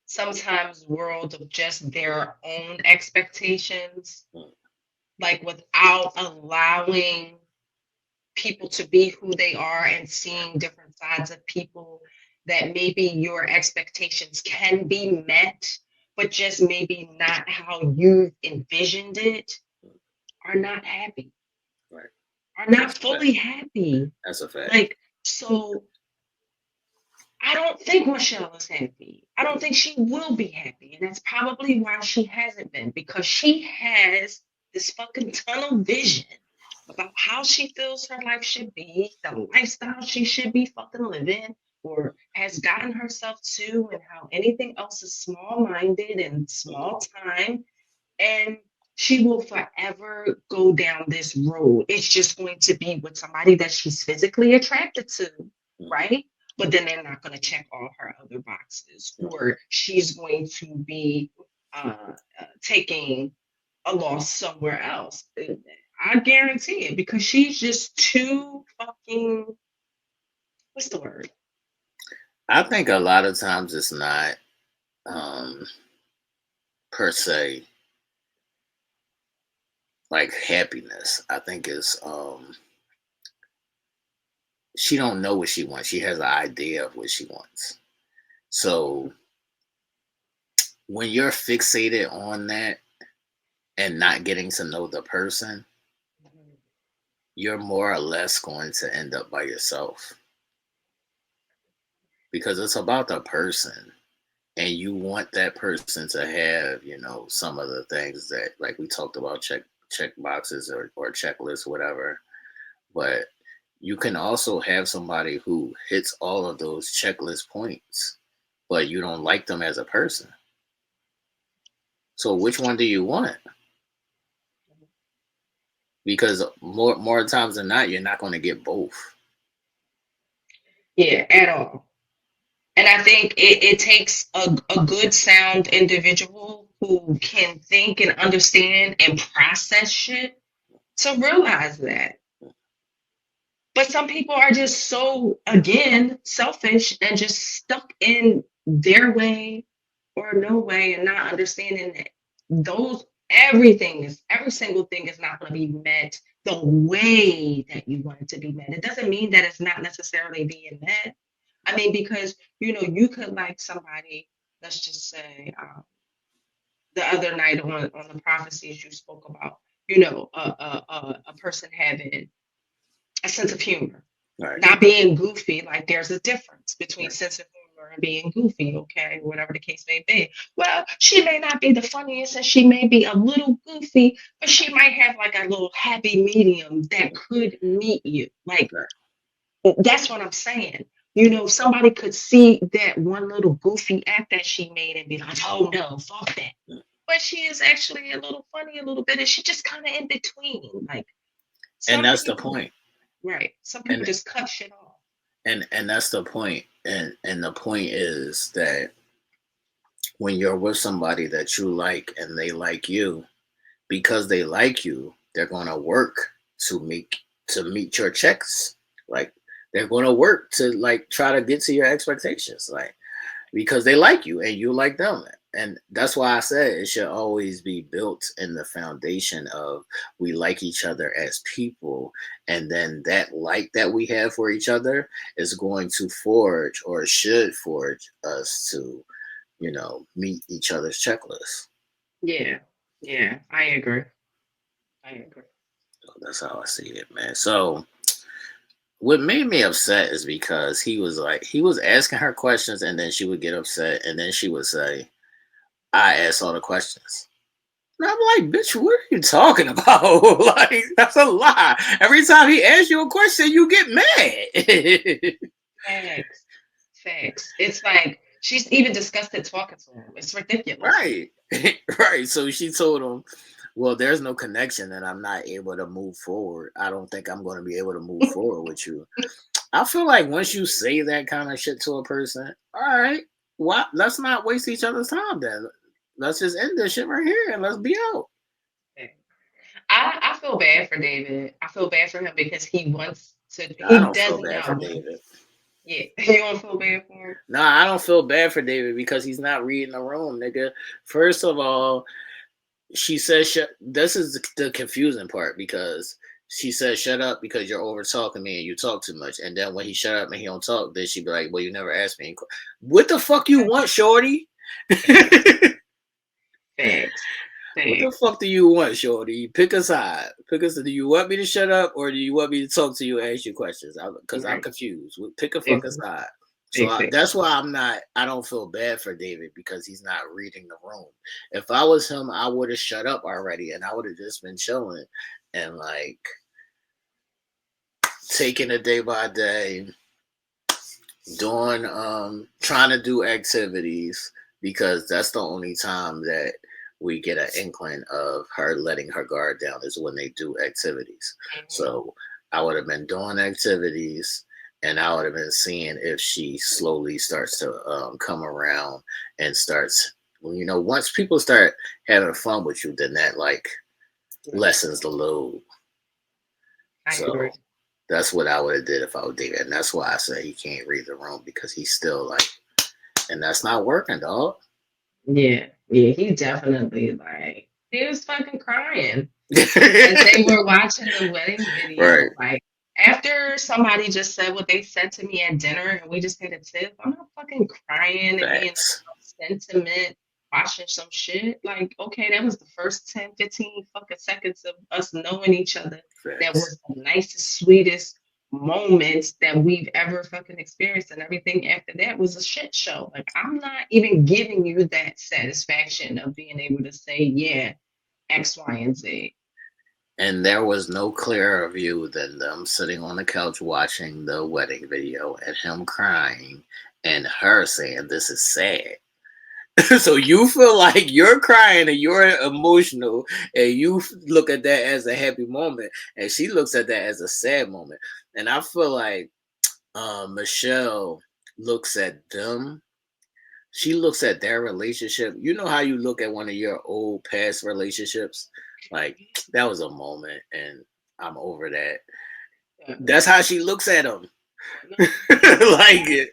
Speaker 8: sometimes world of just their own expectations, like without allowing people to be who they are and seeing different sides of people, that maybe your expectations can be met, but just maybe not how you've envisioned it, are not happy.
Speaker 7: Right.
Speaker 8: Are not fully happy.
Speaker 7: That's a fact.
Speaker 8: Like, so I don't think Michelle is happy. I don't think she will be happy. And that's probably why she hasn't been, because she has this fucking tunnel vision about how she feels her life should be, the lifestyle she should be fucking living, or has gotten herself to, and how anything else is small-minded and small time. And she will forever go down this road. It's just going to be with somebody that she's physically attracted to, right? But then they're not going to check all her other boxes, or she's going to be taking a loss somewhere else. I guarantee it, because she's just too fucking, what's the word?
Speaker 7: I think a lot of times it's not per se like happiness. I think it's she don't know what she wants. She has an idea of what she wants. So when you're fixated on that and not getting to know the person, you're more or less going to end up by yourself. Because it's about the person. And you want that person to have, you know, some of the things that, like we talked about, check boxes or checklists, whatever. But you can also have somebody who hits all of those checklist points, but you don't like them as a person. So which one do you want? Because more times than not, you're not going to get both.
Speaker 8: Yeah, at all. And I think it takes a good, sound individual who can think and understand and process shit to realize that. But some people are just so, again, selfish and just stuck in their way or no way, and not understanding that every single thing is not going to be met the way that you want it to be met. It doesn't mean that it's not necessarily being met. I mean, because, you know, you could like somebody, let's just say, the other night on the prophecies you spoke about, you know, a person having a sense of humor,
Speaker 7: Right.
Speaker 8: Not being goofy. Like, there's a difference between sense of humor and being goofy, okay, whatever the case may be. Well, she may not be the funniest and she may be a little goofy, but she might have like a little happy medium that could meet you. Like, that's what I'm saying. You know, somebody could see that one little goofy act that she made and be like, oh no, fuck that. But she is actually a little funny a little bit, and she just kind of in between. Like,
Speaker 7: and that's the point.
Speaker 8: Right. Some people just cut shit off.
Speaker 7: And that's the point. And the point is that when you're with somebody that you like and they like you, because they like you, they're gonna work to meet your checks Like they're going to work to like try to get to your expectations, like because they like you and you like them. And that's why I said it should always be built in the foundation of we like each other as people, and then that like that we have for each other is going to forge or should forge us to, you know, meet each other's checklist.
Speaker 8: Yeah. Yeah. I agree. I agree.
Speaker 7: So that's how I see it, man. So what made me upset is because he was asking her questions and then she would get upset and then she would say, I asked all the questions. And I'm like, bitch, what are you talking about? Like, that's a lie. Every time he asks you a question, you get mad.
Speaker 8: Facts. Facts. It's like she's even disgusted talking to him. It's ridiculous.
Speaker 7: Right. Right. So she told him, well, there's no connection and I'm not able to move forward. I don't think I'm going to be able to move forward with you. I feel like once you say that kind of shit to a person, all right, why? Let's not waste each other's time then. Let's just end this shit right here and let's be out.
Speaker 8: I feel bad for David. I feel bad for him because he wants to.
Speaker 7: I
Speaker 8: He
Speaker 7: don't feel
Speaker 8: doesn't
Speaker 7: bad for
Speaker 8: know.
Speaker 7: David.
Speaker 8: Yeah, you don't feel bad for him.
Speaker 7: No, I don't feel bad for David because he's not reading the room, nigga. First of all, she says, this is the confusing part because she says, shut up because you're over talking me and you talk too much. And then when he shut up and he don't talk, then she be like, well, you never asked me. What the fuck you want, shorty?
Speaker 8: Thanks.
Speaker 7: What the fuck do you want, shorty? Pick a side. Pick a side. Do you want me to shut up or do you want me to talk to you and ask you questions? Because I'm confused. Pick a fucking side. So that's why I don't feel bad for David because he's not reading the room. If I was him, I would have shut up already and I would have just been chilling and like taking it day by day, doing trying to do activities because that's the only time that we get an inkling of her letting her guard down is when they do activities. So I would have been doing activities and I would have been seeing if she slowly starts to come around and starts, you know, once people start having fun with you, then that like lessens the load. So that's what I would have did if I was David. And that's why I say he can't read the room because he's still like, and that's not working, dog.
Speaker 8: Yeah, he definitely like he was fucking crying as they were watching the wedding video.
Speaker 7: Right.
Speaker 8: Like after somebody just said what they said to me at dinner and we just had a tip, I'm not fucking crying and being sentiment, watching some shit. Like, okay, that was the first 10, 15 fucking seconds of us knowing each other. That was the nicest, sweetest moments that we've ever fucking experienced, and everything after that was a shit show. Like, I'm not even giving you that satisfaction of being able to say, yeah, X, Y, and Z.
Speaker 7: And there was no clearer view than them sitting on the couch watching the wedding video and him crying and her saying, this is sad. So you feel like you're crying and you're emotional and you look at that as a happy moment and she looks at that as a sad moment. And I feel like Michelle looks at them. She looks at their relationship. You know how you look at one of your old past relationships? Like, that was a moment and I'm over that. That's how she looks at them. Like it.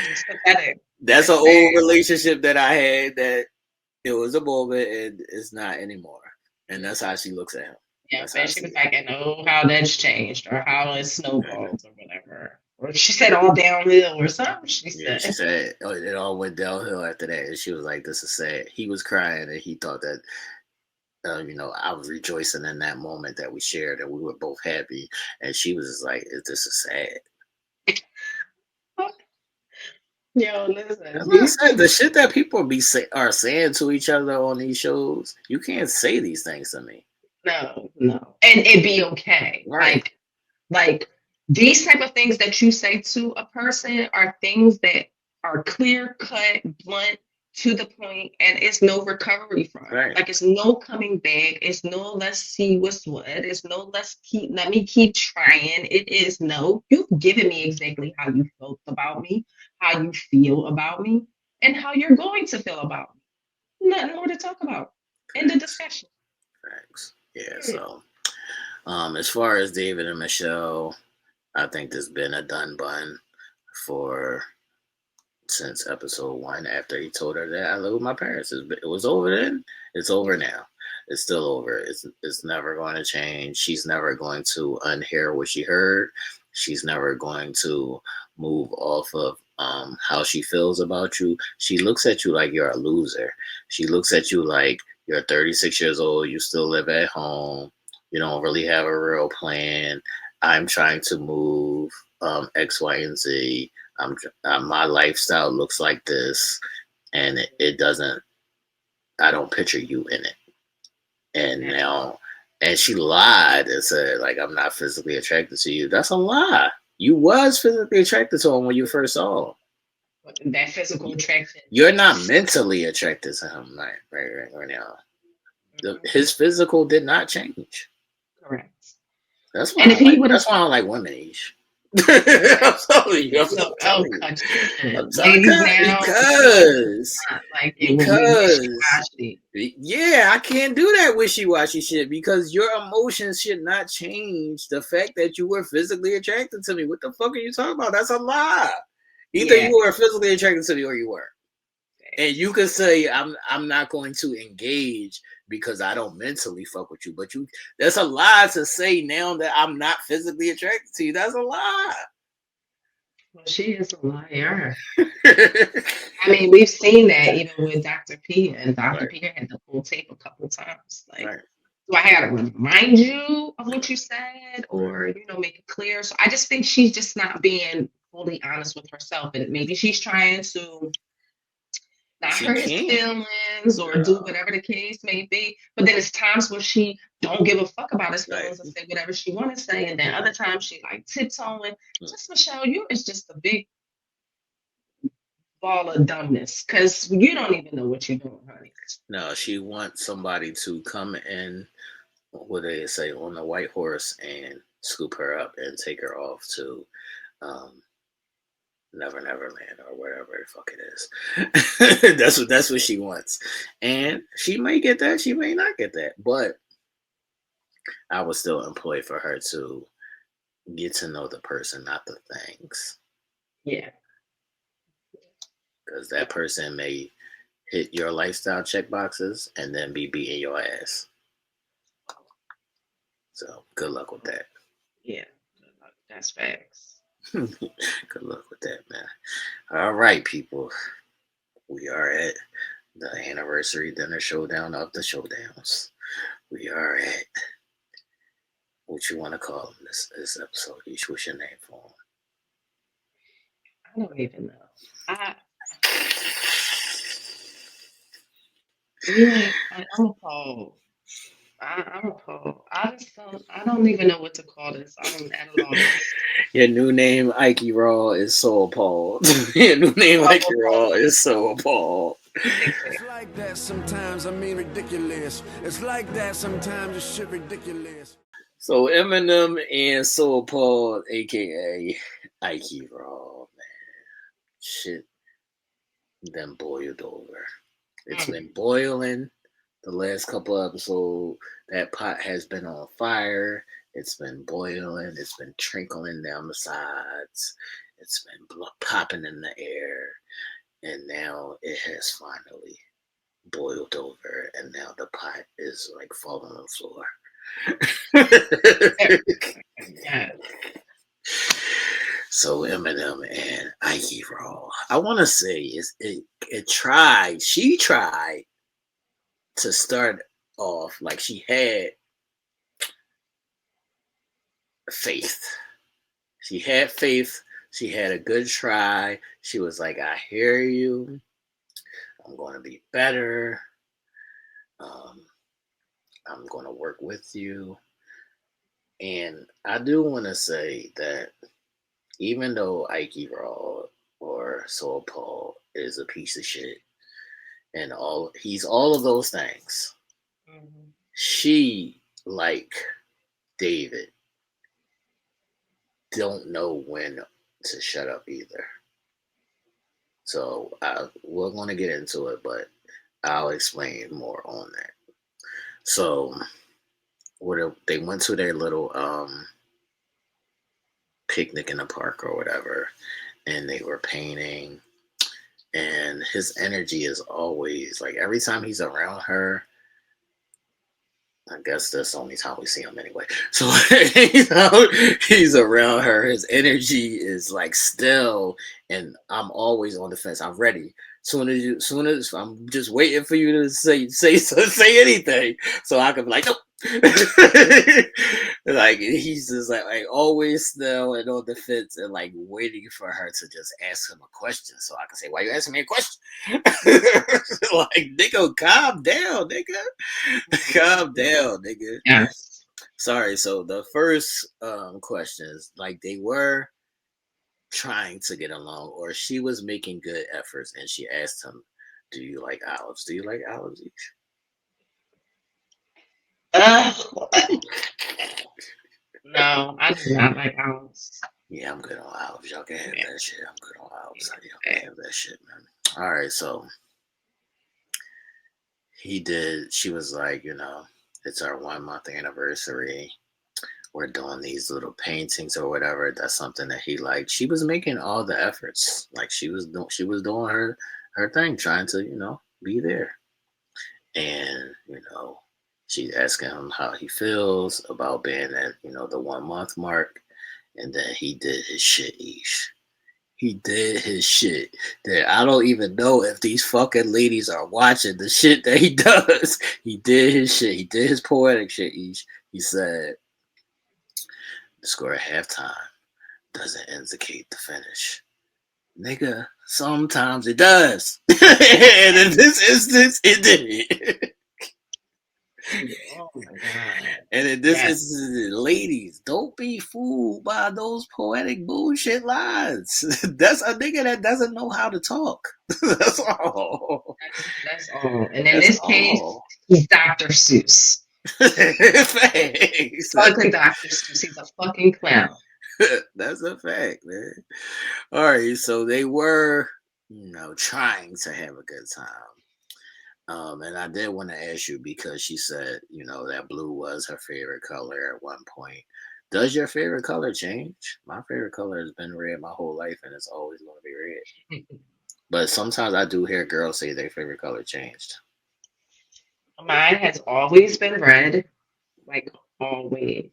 Speaker 8: It's pathetic.
Speaker 7: That's an old relationship that I had that it was a moment and it's not anymore. And that's how she looks at him.
Speaker 8: Yeah, and she was like, I know how that's changed or how it snowballed or whatever. Or she said all downhill or something. She said,
Speaker 7: oh, it all went downhill after that. And she was like, this is sad. He was crying and he thought that, you know, I was rejoicing in that moment that we shared and we were both happy. And she was just like, this is sad.
Speaker 8: Yo, listen.
Speaker 7: The shit that people are saying to each other on these shows, you can't say these things to me.
Speaker 8: No. And it'd be okay.
Speaker 7: Right.
Speaker 8: Like these type of things that you say to a person are things that are clear cut, blunt, to the point, and it's no recovery from.
Speaker 7: Right.
Speaker 8: Like it's no coming back. It's no let's see what's what. It's no let me keep trying. It is no, you've given me exactly how you felt about me, how you feel about me, and how you're going to feel about me. Nothing more to talk about. End of discussion.
Speaker 7: Thanks. Yeah, so as far as David and Michelle, I think there's been a done bun for since episode 1. After he told her that I live with my parents, it was over then. It's over now. It's still over. It's never going to change. She's never going to unhear what she heard. She's never going to move off of how she feels about you. She looks at you like you're a loser. She looks at you like you're 36 years old. You still live at home. You don't really have a real plan. I'm trying to move X, Y, and Z. My lifestyle looks like this, and it doesn't. I don't picture you in it. And now, and she lied and said, like, I'm not physically attracted to you. That's a lie. You was physically attracted to him when you first saw him.
Speaker 8: That physical attraction.
Speaker 7: You're not mentally attracted to him right now. His physical did not change.
Speaker 8: Correct.
Speaker 7: That's why. That's why I don't like women. Ish. I'm telling you. Yeah, I can't do that wishy-washy shit because your emotions should not change the fact that you were physically attracted to me. What the fuck are you talking about? That's a lie. Either you were physically attracted to me or you weren't. And you can say I'm not going to engage because I don't mentally fuck with you, but that's a lie to say now that I'm not physically attracted to you. That's a lie.
Speaker 8: Well, she is a liar. I mean, we've seen that even with Dr. P, and Dr. P had to pull tape a couple times. Like, do I have to remind you of what you said, or make it clear? So I just think she's just not being fully honest with herself, and maybe she's trying to not hurt his feelings or do whatever the case may be. But then it's times where she don't give a fuck about his feelings and say whatever she want to say. And then other times she like tiptoeing. Just Michelle, you is just a big ball of dumbness because you don't even know what you're doing, honey.
Speaker 7: No, she wants somebody to come in, what they say, on the white horse and scoop her up and take her off to Never Land or whatever the fuck it is. That's what she wants. And she may get that, she may not get that. But I would still employ for her to get to know the person, not the things.
Speaker 8: Yeah.
Speaker 7: Because that person may hit your lifestyle check boxes and then be beating your ass. So good luck with that.
Speaker 8: Yeah. That's facts.
Speaker 7: Good luck with that, man. All right, people. We are at the anniversary dinner showdown of the showdowns. We are at what you want to call them this episode. Each, what's your name for them?
Speaker 8: I don't even know. I'm appalled. I'm appalled. I don't even know what to call this. I'm at a loss.
Speaker 7: Your new name, Ike Raw, is so appalled. Your new name, Ike Raw, is so appalled.
Speaker 9: It's like that sometimes. I mean, ridiculous. It's like that sometimes. It's shit ridiculous.
Speaker 7: So Eminem and So Appalled, aka Ike Raw, man. Shit then boiled over. It's been boiling the last couple episodes. That pot has been on fire. It's been boiling. It's been trickling down the sides. It's been popping in the air. And now it has finally boiled over. And now the pot is like falling on the floor. So Eminem and Ike Raw. I want to say she tried to start off like she had faith. She had faith. She had a good try. She was like, I hear you. I'm going to be better. I'm going to work with you. And I do want to say that even though Ike Raw or So Appalled is a piece of shit and he's all of those things, she, like David, don't know when to shut up either. So we're going to get into it, but I'll explain more on that. So they went to their little picnic in the park or whatever, and they were painting. And his energy is always like every time he's around her. I guess that's the only time we see him anyway. So he's around her. His energy is like still, and I'm always on the fence. I'm ready. Soon as I'm just waiting for you to say anything, so I can be like, nope. Like he's just like always still and on the fence and like waiting for her to just ask him a question, so I can say, "Why you asking me a question?" Like, nigga, calm down, nigga. Calm down, nigga.
Speaker 8: Yes.
Speaker 7: Sorry. So the first questions, like they were trying to get along, or she was making good efforts, and she asked him, "Do you like olives? Do you like olives?"
Speaker 8: No, I do not like olives.
Speaker 7: Yeah, I'm good on olives. Y'all can have that shit. I'm good on olives. Y'all can have that shit, man. All right, so he did. She was like, it's our 1 month anniversary. We're doing these little paintings or whatever. That's something that he liked. She was making all the efforts. Like she was doing her thing, trying to, be there. And, she's asking him how he feels about being at, the 1 month mark. And then he did his shit, Ish. He did his shit that I don't even know if these fucking ladies are watching the shit that he does. He did his shit. He did his poetic shit, Ish. He said, the score at halftime doesn't indicate the finish. Nigga, sometimes it does. And in this instance, it did.
Speaker 8: Oh my God.
Speaker 7: And in this instance, ladies, don't be fooled by those poetic bullshit lines. That's a nigga that doesn't know how to talk. That's all.
Speaker 8: That's all. And in this case, he's Dr. Seuss.
Speaker 7: Thanks.
Speaker 8: Fucking Dr. Seuss. He's a fucking clown.
Speaker 7: That's a fact, man. All right, so they were, trying to have a good time. And I did want to ask you because she said, that blue was her favorite color at one point. Does your favorite color change? My favorite color has been red my whole life, and it's always going to be red. But sometimes I do hear girls say their favorite color changed.
Speaker 8: Mine has always been red, like always.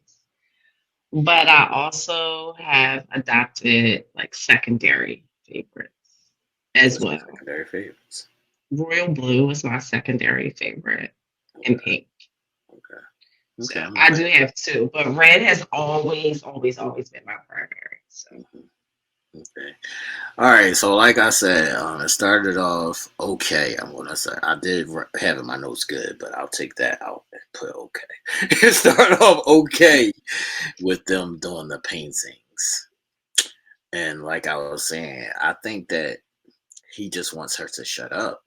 Speaker 8: But I also have adopted like secondary favorites as well.
Speaker 7: Secondary favorites.
Speaker 8: Royal blue is my secondary favorite, and pink.
Speaker 7: Okay.
Speaker 8: So I do have two, but red has always been my primary. So.
Speaker 7: Okay. All right. So, like I said, it started off okay. I'm gonna say I did have in my notes good, but I'll take that out and put okay. It started off okay with them doing the paintings, and like I was saying, I think that he just wants her to shut up.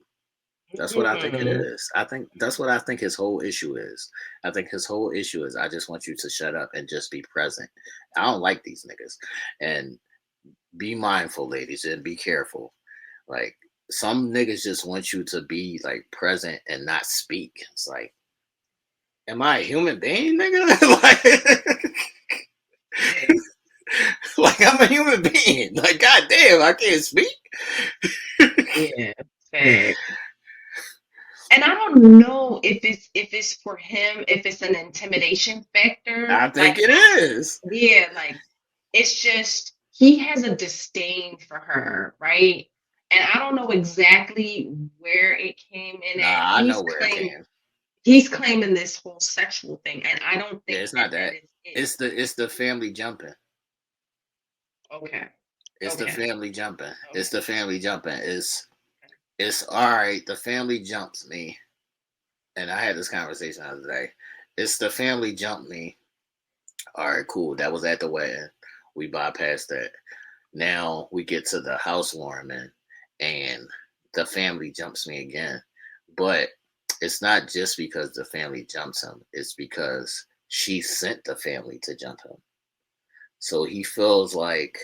Speaker 7: That's what I think it is. I think that's what I think his whole issue is. I think his whole issue is I just want you to shut up and just be present. I don't like these niggas. And be mindful, ladies, and be careful. Like some niggas just want you to be like present and not speak. It's like, am I a human being, nigga? like I'm a human being. Like, goddamn, I can't speak.
Speaker 8: Yeah, fact. And I don't know if it's for him, if it's an intimidation factor.
Speaker 7: I think it is.
Speaker 8: Yeah, like it's just he has a disdain for her, right? And I don't know exactly where it came in at.
Speaker 7: I know where it came.
Speaker 8: He's claiming this whole sexual thing, and I don't think
Speaker 7: it's not that. It's the family jumping.
Speaker 8: Okay.
Speaker 7: It's the family jumping. It's the family jumping. It's all right. The family jumps me, and I had this conversation the other day. It's the family jumped me. All right, cool. That was at the wedding. We bypassed that. Now we get to the housewarming, and the family jumps me again. But it's not just because the family jumps him. It's because she sent the family to jump him. So he feels like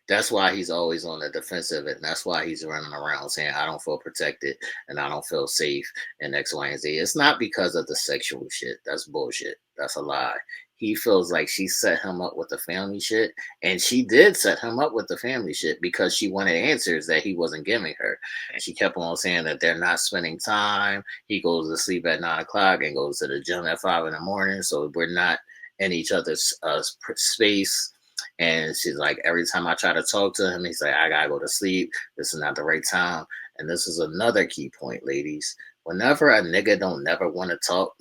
Speaker 7: that's why he's always on the defensive, and that's why he's running around saying, I don't feel protected and I don't feel safe and X, Y, and Z. It's not because of the sexual shit. That's bullshit. That's a lie. he feels like she set him up with the family shit. And she did set him up with the family shit because she wanted answers that he wasn't giving her. She kept on saying that they're not spending time. He goes to sleep at 9 o'clock and goes to the gym at 5 in the morning. So we're not in each other's space. And she's like, every time I try to talk to him, he's like, I gotta go to sleep. This is not the right time. And this is another key point, ladies. Whenever a nigga don't never want to talk,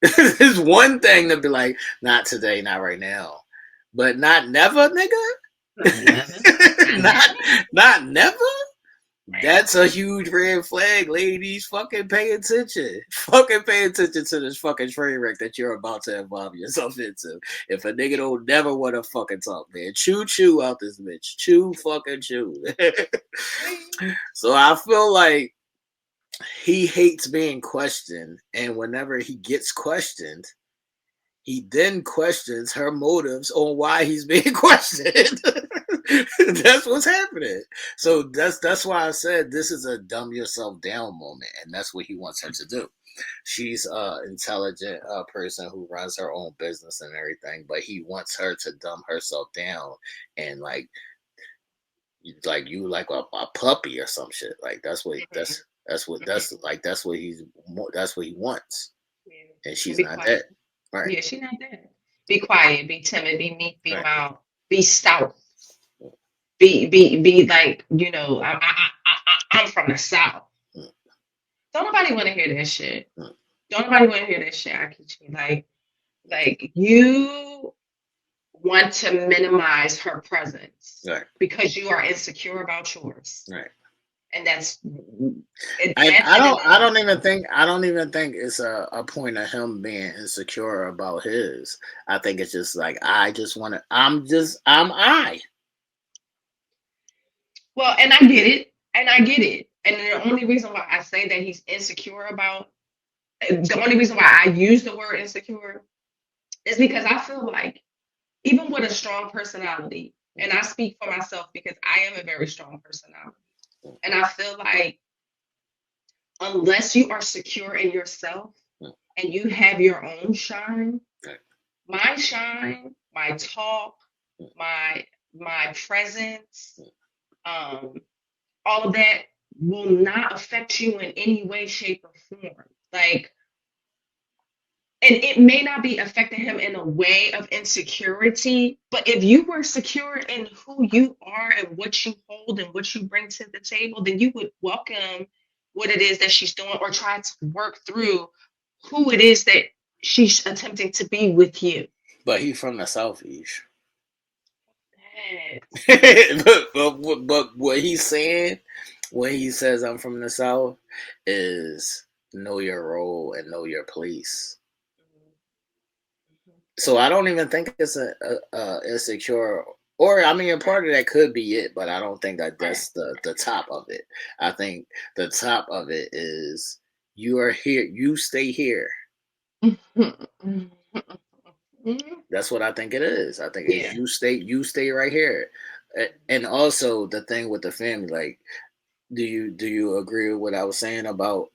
Speaker 7: it's one thing to be like, not today, not right now. But not never, nigga? not never? That's a huge red flag, ladies. Fucking pay attention. Fucking pay attention to this fucking train wreck that you're about to involve yourself into. If a nigga don't never want to fucking talk, man, chew out this bitch. Chew. So I feel like he hates being questioned, and whenever he gets questioned, he then questions her motives on why he's being questioned. That's what's happening. So that's why I said this is a dumb yourself down moment, and that's what he wants her to do. She's an intelligent person who runs her own business and everything, but he wants her to dumb herself down and like you like a puppy or some shit. Like that's what he wants, and she's not that. Right.
Speaker 8: Yeah, she's not that. Be quiet, be timid, be meek, be mild, be stout. Be like, I'm from the South. Don't nobody want to hear that shit. Don't nobody want to hear that shit, Akichi. Like you want to minimize her presence because you are insecure about yours.
Speaker 7: Right.
Speaker 8: And that's
Speaker 7: I don't even think it's a point of him being insecure about his. I think it's just like I'm I.
Speaker 8: Well, and I get it. And the only reason why I say that he's insecure the only reason why I use the word insecure is because I feel like even with a strong personality, and I speak for myself because I am a very strong personality. And I feel like unless you are secure in yourself and you have your own shine, my talk, my presence, all of that will not affect you in any way, shape, or form. And it may not be affecting him in a way of insecurity, but if you were secure in who you are and what you hold and what you bring to the table, then you would welcome what it is that she's doing or try to work through who it is that she's attempting to be with you.
Speaker 7: But he's from the Southeast. but what he's saying when he says I'm from the South is know your role and know your place. So I don't even think it's a insecure, or I mean, part of that could be it, but I don't think that's the top of it. I think the top of it is you are here, you stay here. That's what I think it is. I think it's you stay right here. And also the thing with the family, like, do you agree with what I was saying about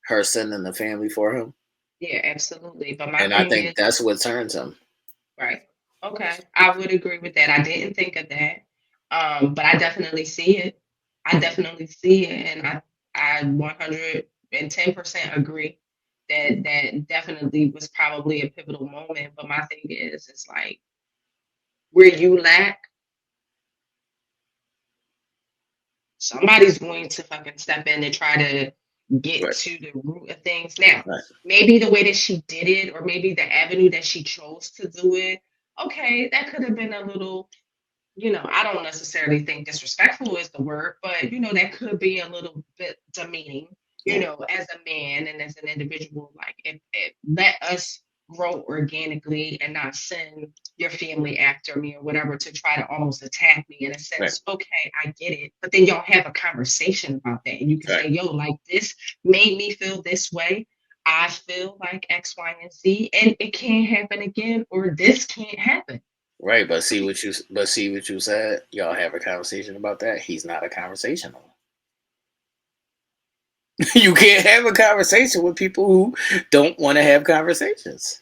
Speaker 7: her sending the family for him?
Speaker 8: Yeah, absolutely. But
Speaker 7: I think that's what turns him.
Speaker 8: Right. Okay. I would agree with that. I didn't think of that. But I definitely see it. And I 110% agree that definitely was probably a pivotal moment. But my thing is, it's like where you lack, somebody's going to fucking step in and try to get to the root of things. Now, maybe the way that she did it, or maybe the avenue that she chose to do it, okay, that could have been a little, I don't necessarily think disrespectful is the word, but, that could be a little bit demeaning, as a man and as an individual. Like, if let us grow organically and not send your family after me or whatever to try to almost attack me in a sense. Okay, I get it. But then y'all have a conversation about that. And you can say, yo, like, this made me feel this way. I feel like X, Y, and Z, and it can't happen again, or this can't happen.
Speaker 7: Right, but see what you said. Y'all have a conversation about that. He's not a conversational. You can't have a conversation with people who don't want to have conversations.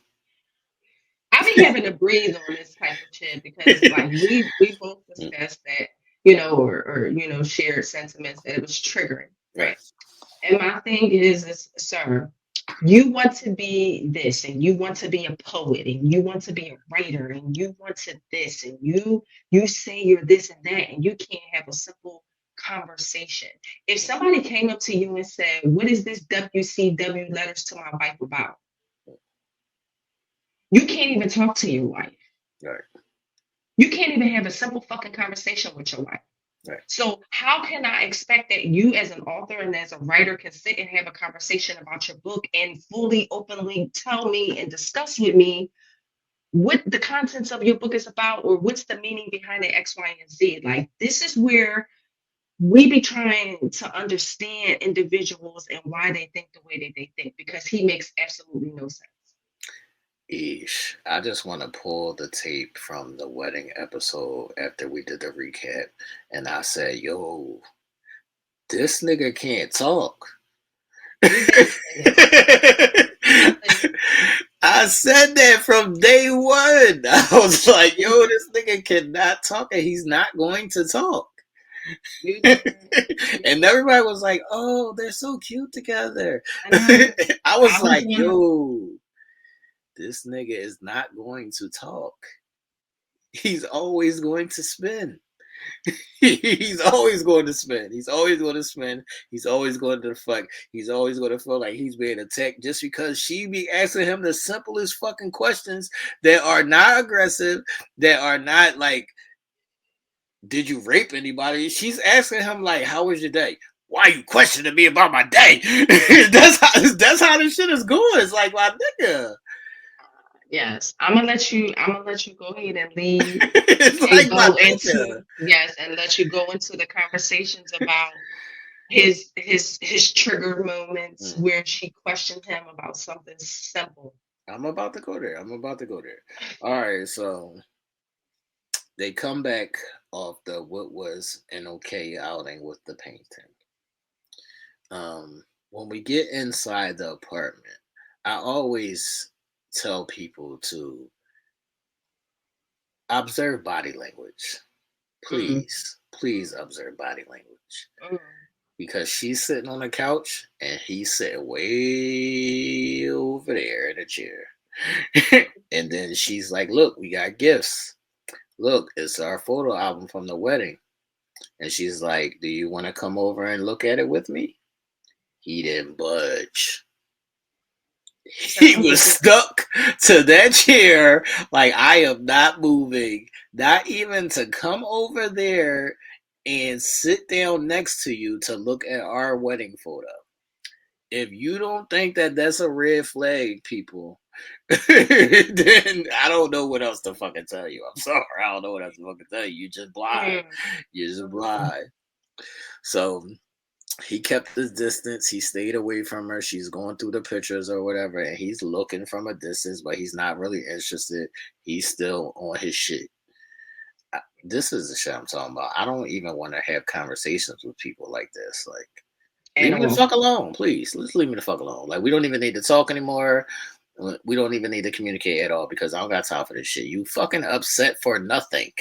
Speaker 8: really having to breathe on this type of shit because like we both discussed that, you know, or you know, shared sentiments that it was triggering.
Speaker 7: Right.
Speaker 8: And my thing is, sir, you want to be this, and you want to be a poet, and you want to be a writer, and you want to this, and you say you're this and that, and you can't have a simple conversation. If somebody came up to you and said, "What is this WCW letters to my wife about?" You can't even talk to your wife.
Speaker 7: Right.
Speaker 8: You can't even have a simple fucking conversation with your wife.
Speaker 7: Right.
Speaker 8: So how can I expect that you as an author and as a writer can sit and have a conversation about your book and fully, openly tell me and discuss with me what the contents of your book is about or what's the meaning behind it, X, Y, and Z? Like, this is where we be trying to understand individuals and why they think the way that they think, because he makes absolutely no sense.
Speaker 7: Eesh. I just want to pull the tape from the wedding episode after we did the recap, and I said, yo, this nigga can't talk. I said that from day one. I was like, yo, this nigga cannot talk and he's not going to talk. And everybody was like, oh, they're so cute together. I was like, yo, this nigga is not going to talk. He's always going to spin. He's always going to spin. He's always going to spin. He's always going to fuck. He's always going to feel like he's being attacked just because she be asking him the simplest fucking questions that are not aggressive, that are not like, did you rape anybody? She's asking him like, how was your day? Why are you questioning me about my day? that's how this shit is going. It's like, my nigga.
Speaker 8: Yes, I'm gonna let you go ahead and leave
Speaker 7: It's
Speaker 8: and
Speaker 7: like
Speaker 8: go
Speaker 7: my
Speaker 8: into
Speaker 7: nigga.
Speaker 8: yes, and let you go into the conversations about his trigger moments where she questioned him about something simple.
Speaker 7: I'm about to go there. All right, so they come back off the what was an okay outing with the painting. When we get inside the apartment, I always tell people to observe body language. Please observe body language. Because she's sitting on the couch and he's sitting way over there in a chair. And then she's like, look, we got gifts. Look, it's our photo album from the wedding. And she's like, do you want to come over and look at it with me? He didn't budge. He was stuck to that chair like, I am not moving. Not even to come over there and sit down next to you to look at our wedding photo. If you don't think that that's a red flag, people, then I don't know what else to fucking tell you. I'm sorry. I don't know what else to fucking tell you. You're just blind. You're just blind. So he kept his distance. He stayed away from her. She's going through the pictures or whatever, and he's looking from a distance, but he's not really interested. He's still on his shit. This is the shit I'm talking about. I don't even want to have conversations with people like this. Like, leave me the fuck alone, please. Let's leave me the fuck alone. Like, we don't even need to talk anymore. We don't even need to communicate at all because I don't got time for this shit. You fucking upset for nothing.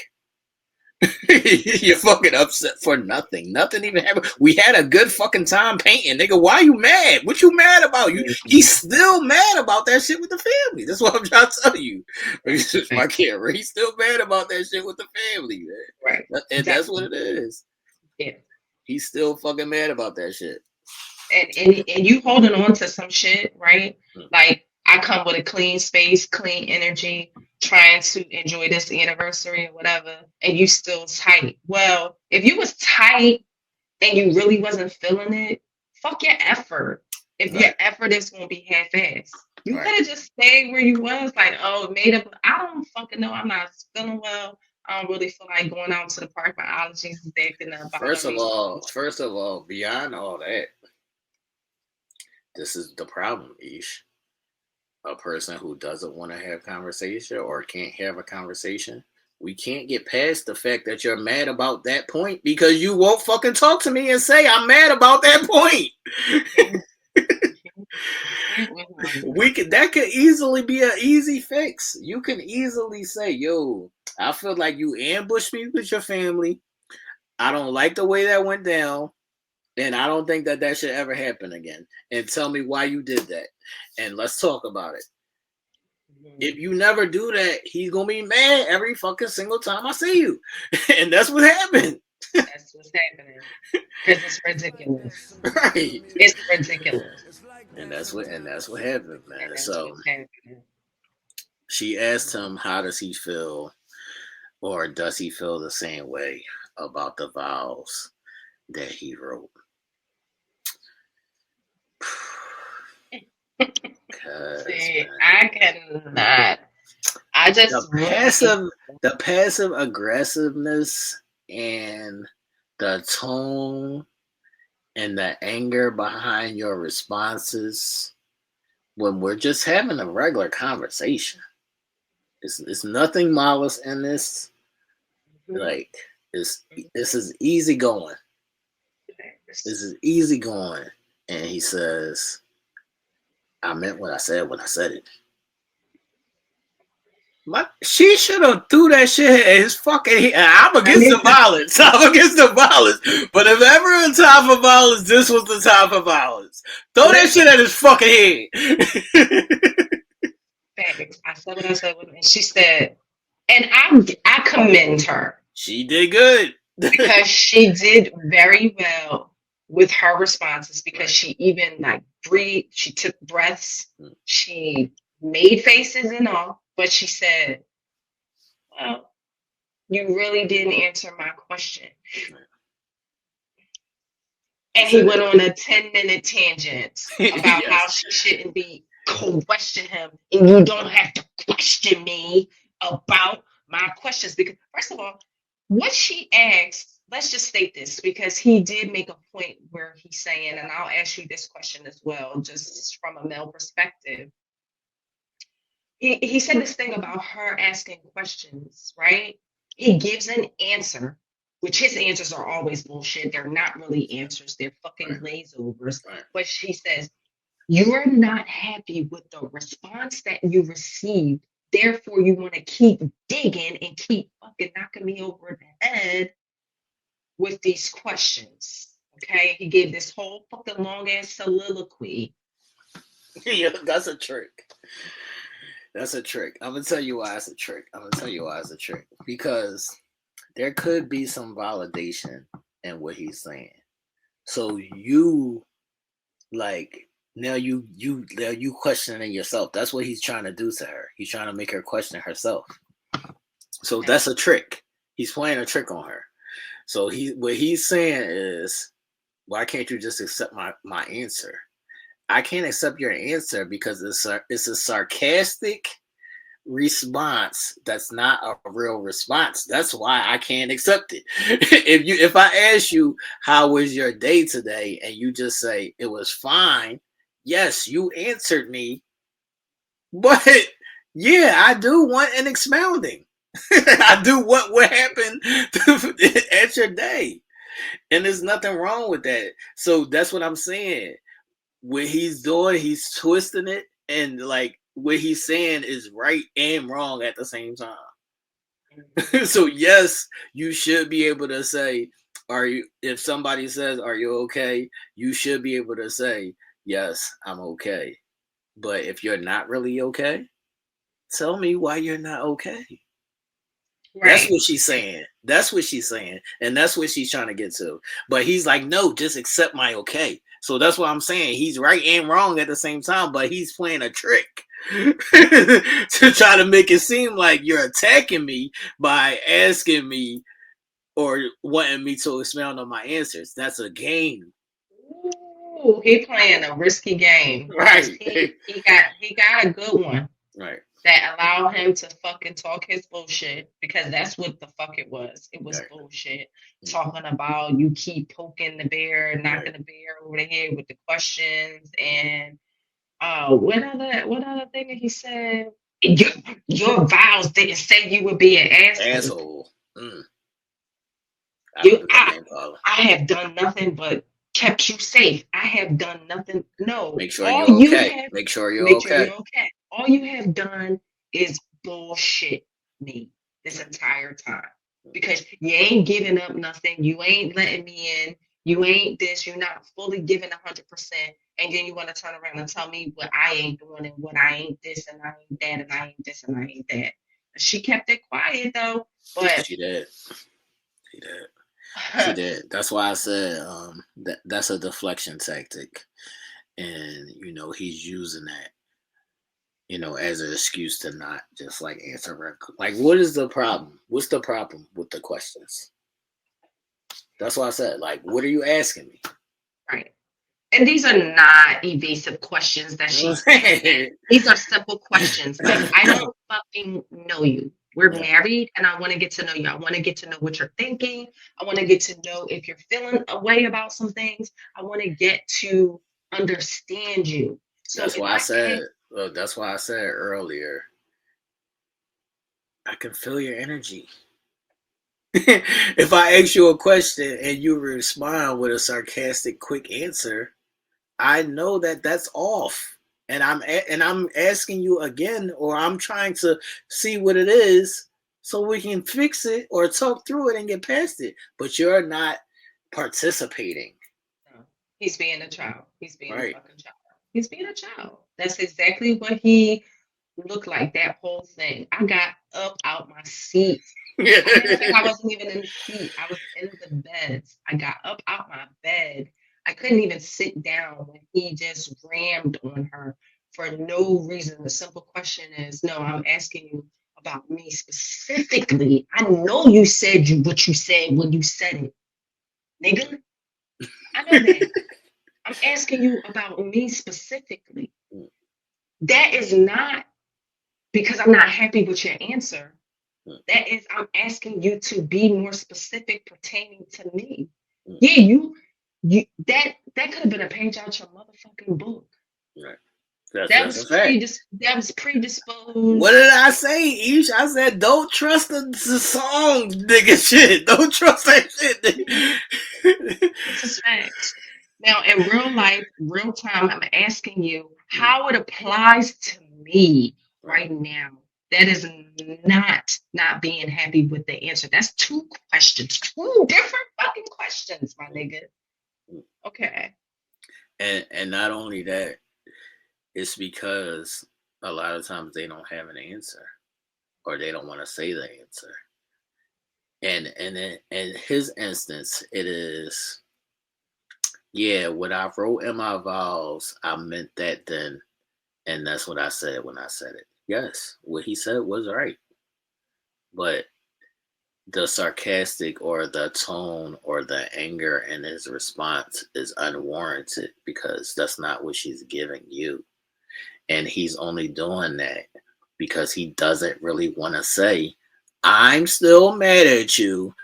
Speaker 7: You're fucking upset for nothing. Nothing even happened. We had a good fucking time painting. Nigga, why you mad? What you mad about? He's still mad about that shit with the family. That's what I'm trying to tell you. My kid, he's still mad about that shit with the family, man.
Speaker 8: Right.
Speaker 7: And that's what it is.
Speaker 8: Yeah.
Speaker 7: He's still fucking mad about that shit.
Speaker 8: And you holding on to some shit, right? Like, I come with a clean space, clean energy, trying to enjoy this anniversary or whatever, and you still tight. Well, if you was tight and you really wasn't feeling it, fuck your effort. If your effort is going to be half-assed. You could have just stayed where you was, like, oh, made up. I don't fucking know. I'm not feeling well. I don't really feel like going out to the park. My allergies is acting up.
Speaker 7: First of all, beyond all that, this is the problem, Ish. A person who doesn't want to have conversation or can't have a conversation, we can't get past the fact that you're mad about that point because you won't fucking talk to me and say I'm mad about that point. that could easily be an easy fix. You can easily say, yo, I feel like you ambushed me with your family. I don't like the way that went down. And I don't think that that should ever happen again. And tell me why you did that. And let's talk about it. If you never do that, he's going to be mad every fucking single time I see you. And that's what happened.
Speaker 8: That's what's happening. Because it's ridiculous.
Speaker 7: Right.
Speaker 8: It's ridiculous.
Speaker 7: And that's what happened, man.
Speaker 8: That's
Speaker 7: So
Speaker 8: what's happening.
Speaker 7: she asked him, how does he feel, or does he feel the same way about the vows that he wrote?
Speaker 8: See, I cannot. I just
Speaker 7: the passive aggressiveness and the tone and the anger behind your responses when we're just having a regular conversation. It's nothing malice in this. Like this is easy going. This is easy going. And he says, I meant what I said when I said it. She should have threw that shit at his fucking head. I'm against the violence. I'm against the violence. But if ever a time for violence, this was the time for violence. Throw that shit at his fucking head.
Speaker 8: Facts. I said what I said, and she said, and I commend her.
Speaker 7: She did good.
Speaker 8: Because she did very well with her responses, because she even like breathed, she took breaths, she made faces and all, but she said, well, you really didn't answer my question. And he went on a 10-minute tangent about how she shouldn't be question him, and you don't have to question me about my questions. Because first of all, what she asked, let's just state this, because he did make a point where he's saying, and I'll ask you this question as well, just from a male perspective. He said this thing about her asking questions, right? He gives an answer, which his answers are always bullshit. They're not really answers. They're fucking glaze overs. But she says, you're not happy with the response that you received. Therefore, you want to keep digging and keep fucking knocking me over the head with these questions. Okay? He gave this whole fucking long ass soliloquy.
Speaker 7: Yeah, that's a trick. That's a trick. I'm gonna tell you why it's a trick. Because there could be some validation in what he's saying. So you like now you questioning yourself. That's what he's trying to do to her. He's trying to make her question herself. So that's a trick. He's playing a trick on her. So what he's saying is, why can't you just accept my answer? I can't accept your answer because it's a sarcastic response that's not a real response. That's why I can't accept it. If I ask you, how was your day today, and you just say it was fine, yes, you answered me, but yeah, I do want an expounding. I do want what happened at your day, and there's nothing wrong with that. So that's what I'm saying. What he's doing, he's twisting it, and like what he's saying is right and wrong at the same time. So yes, you should be able to say, if somebody says, are you okay? You should be able to say, yes, I'm okay. But if you're not really okay, tell me why you're not okay. Right. That's what she's saying. And that's what she's trying to get to. But he's like, no, just accept my okay. So that's what I'm saying. He's right and wrong at the same time, but he's playing a trick to try to make it seem like you're attacking me by asking me or wanting me to expound on my answers. That's a game.
Speaker 8: Ooh, he playing a risky game.
Speaker 7: Right.
Speaker 8: He got a good one.
Speaker 7: Right.
Speaker 8: That allowed him to fucking talk his bullshit, because that's what the fuck it was. It was bullshit. Talking about you keep poking the bear, knocking the bear over the head with the questions, and what other thing that he said? Your vows didn't say you would be an asshole.
Speaker 7: Mm.
Speaker 8: I have done nothing but kept you safe. I have done nothing. No.
Speaker 7: Make sure
Speaker 8: All
Speaker 7: you're
Speaker 8: you
Speaker 7: okay.
Speaker 8: have
Speaker 7: Make sure you're
Speaker 8: make sure
Speaker 7: okay.
Speaker 8: you're okay. All you have done is bullshit me this entire time. Because you ain't giving up nothing. You ain't letting me in. You ain't this. You're not fully giving 100%. And then you want to turn around and tell me what I ain't doing and what I ain't this and I ain't that and I ain't this and I ain't that. She kept it quiet though. But
Speaker 7: She did. She did. She did. That's why I said that's a deflection tactic, and he's using that as an excuse to not just like answer like, what is the problem? What's the problem with the questions? That's why I said, like, what are you asking me?
Speaker 8: right. And these are not evasive questions that she's asking. These are simple questions. Like, I don't fucking know you. We're married and I want to get to know you. I want to get to know what you're thinking. I want to get to know if you're feeling a way about some things. I want to get to understand you. So
Speaker 7: that's why I said earlier, I can feel your energy. If I ask you a question and you respond with a sarcastic, quick answer, I know that that's off, and I'm asking you again, or I'm trying to see what it is so we can fix it or talk through it and get past it. But you're not participating.
Speaker 8: No, he's being a child. He's being
Speaker 7: Right.
Speaker 8: a fucking child. He's being a child. That's exactly what he looked like. That whole thing. I got up out my seat. I wasn't even in the seat. I was in the bed. I got up out my bed. I couldn't even sit down when he just rammed on her for no reason. The simple question is, no, I'm asking you about me specifically. I know you said what you said when you said it, nigga. I know that. I'm asking you about me specifically. That is not because I'm not happy with your answer. That is, I'm asking you to be more specific pertaining to me. Yeah, you that could have been a page out your motherfucking book.
Speaker 7: Right.
Speaker 8: That was predisposed.
Speaker 7: What did I say, Esh? I said, don't trust the songs, nigga. Shit, don't trust that shit, nigga.
Speaker 8: This is facts. Now, in real life, real time, I'm asking you how it applies to me right now. That is not being happy with the answer. That's two questions, two different fucking questions, my nigga. Okay.
Speaker 7: And not only that, it's because a lot of times they don't have an answer, or they don't want to say the answer. And in his instance, it is, yeah, what I wrote in my vows, I meant that then, and that's what I said when I said it. Yes, what he said was right. But the sarcastic or the tone or the anger in his response is unwarranted because that's not what she's giving you. And he's only doing that because he doesn't really want to say, I'm still mad at you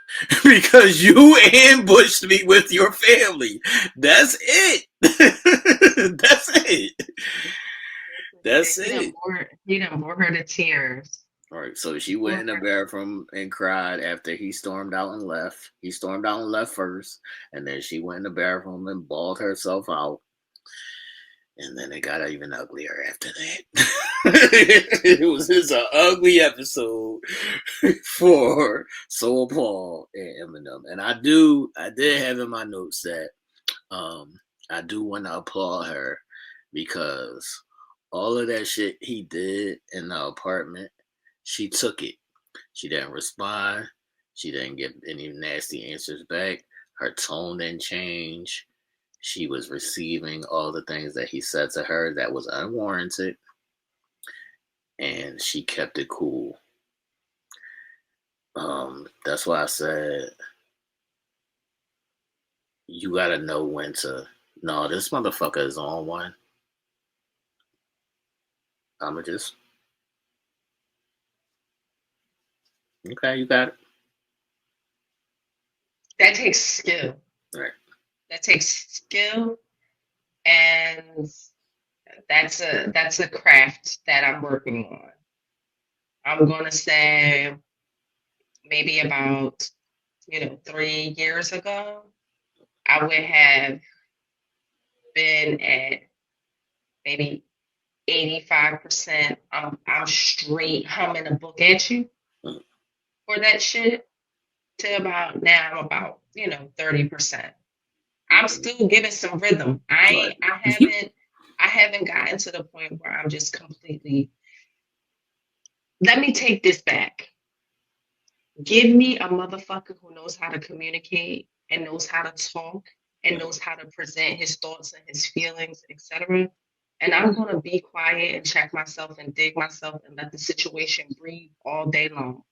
Speaker 7: because you ambushed me with your family. That's it. That's it. That's it.
Speaker 8: He done bore her to tears.
Speaker 7: All right, so she went in the bathroom and cried after he stormed out and left. He stormed out and left first, and then she went in the bathroom and bawled herself out. And then it got even uglier after that. It was just an ugly episode for Soul Paul and Eminem. And I did have in my notes that I do want to applaud her because all of that shit he did in the apartment, she took it. She didn't respond. She didn't get any nasty answers back. Her tone didn't change. She was receiving all the things that he said to her that was unwarranted. And she kept it cool. That's why I said, you gotta know when to, no, this motherfucker is on one. I'ma just, okay, you got it.
Speaker 8: That takes skill.
Speaker 7: Right.
Speaker 8: That takes skill, and that's a craft that I'm working on. I'm gonna say maybe about 3 years ago, I would have been at maybe 85%. I'm straight humming a book at you for that shit. To about now, I'm about 30%. I'm still giving some rhythm. I haven't gotten to the point where I'm just completely. Let me take this back. Give me a motherfucker who knows how to communicate and knows how to talk and knows how to present his thoughts and his feelings, etc. And I'm gonna be quiet and check myself and dig myself and let the situation breathe all day long.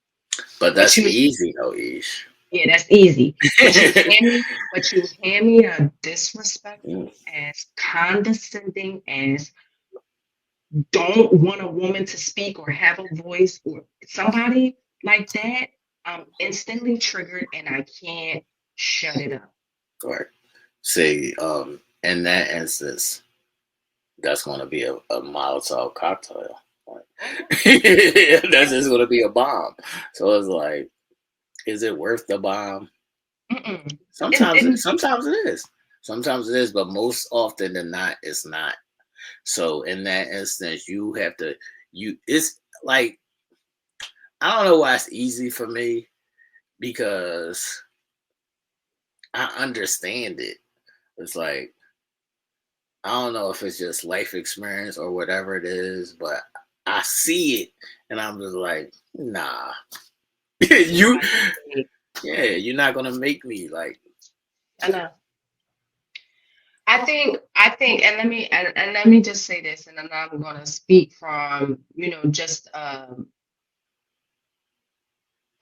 Speaker 7: But that's easy though, Ish.
Speaker 8: Yeah, that's easy. But you hand me a disrespectful as condescending as don't want a woman to speak or have a voice or somebody like that, I'm instantly triggered and I can't shut it up.
Speaker 7: Right. See, in that instance, that's going to be a Molotov cocktail. Right? That's just going to be a bomb. So it's like, is it worth the bomb? Sometimes it is. Sometimes it is, but most often than not, it's not. So in that instance, you have to. It's like, I don't know why it's easy for me, because I understand it. It's like, I don't know if it's just life experience or whatever it is, but I see it and I'm just like, nah. You're not gonna make me like.
Speaker 8: I know. I think, and let me just say this, and then I'm gonna speak from just a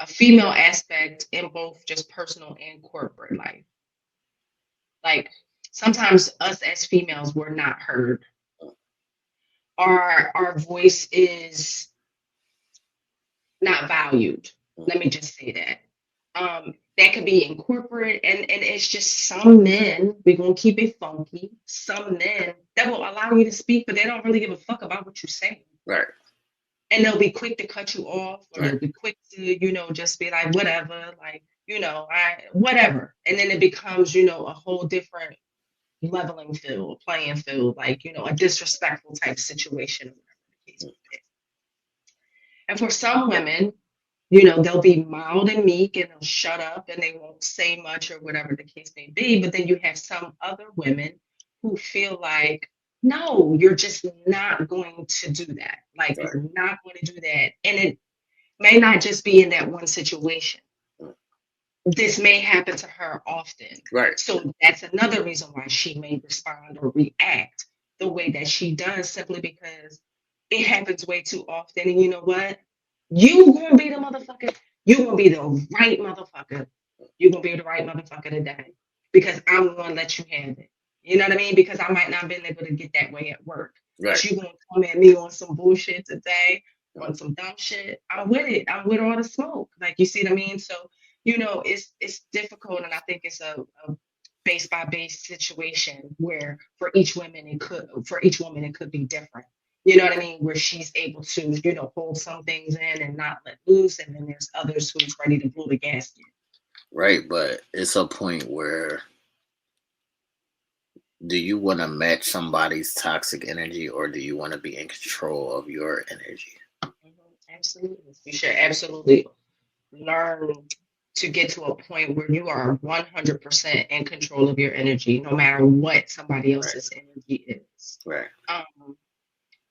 Speaker 8: female aspect in both just personal and corporate life. Like sometimes us as females, we're not heard. Our voice is not valued. Let me just say that. That could be in corporate, and it's just some men, we're gonna keep it funky, some men that will allow you to speak, but they don't really give a fuck about what you say.
Speaker 7: Right.
Speaker 8: And they'll be quick to cut you off, or they'll be quick to, just be like, whatever, like, whatever. And then it becomes, a whole different leveling field, playing field, like, a disrespectful type situation, or whatever the case may be. And for some women, they'll be mild and meek and they'll shut up and they won't say much or whatever the case may be. But then you have some other women who feel like, no, you're just not going to do that. Like, you're not going to do that. And it may not just be in that one situation. This may happen to her often.
Speaker 7: Right.
Speaker 8: So that's another reason why she may respond or react the way that she does, simply because it happens way too often. And you know what? You gonna be the motherfucker. You gonna be the right motherfucker. You gonna be the right motherfucker today, because I'm gonna let you have it. You know what I mean? Because I might not have been able to get that way at work.
Speaker 7: Right.
Speaker 8: But you gonna come at me on some bullshit today, on some dumb shit. I'm with it. I'm with all the smoke. Like, you see what I mean? So, it's difficult, and I think it's a base by base situation where for each woman it could be different. You know what I mean? Where she's able to, hold some things in and not let loose. And then there's others who's ready to blow the gasket.
Speaker 7: Right. But it's a point where, do you want to match somebody's toxic energy, or do you want to be in control of your energy?
Speaker 8: Absolutely. You should absolutely learn to get to a point where you are 100% in control of your energy, no matter what somebody else's energy is.
Speaker 7: Right.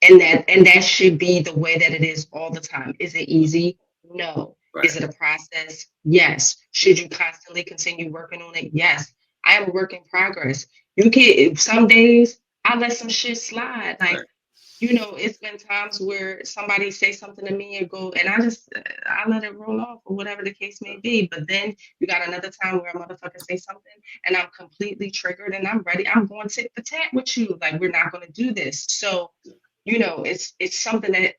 Speaker 8: And that should be the way that it is all the time. Is it easy? No. Right. Is it a process? Yes. Should you constantly continue working on it? Yes. I am a work in progress. You can, some days I let some shit slide. Like, it's been times where somebody say something to me and go, and I let it roll off, or whatever the case may be. But then you got another time where a motherfucker say something and I'm completely triggered and I'm ready. I'm going tit for tat with you. Like, we're not going to do this. So, it's something that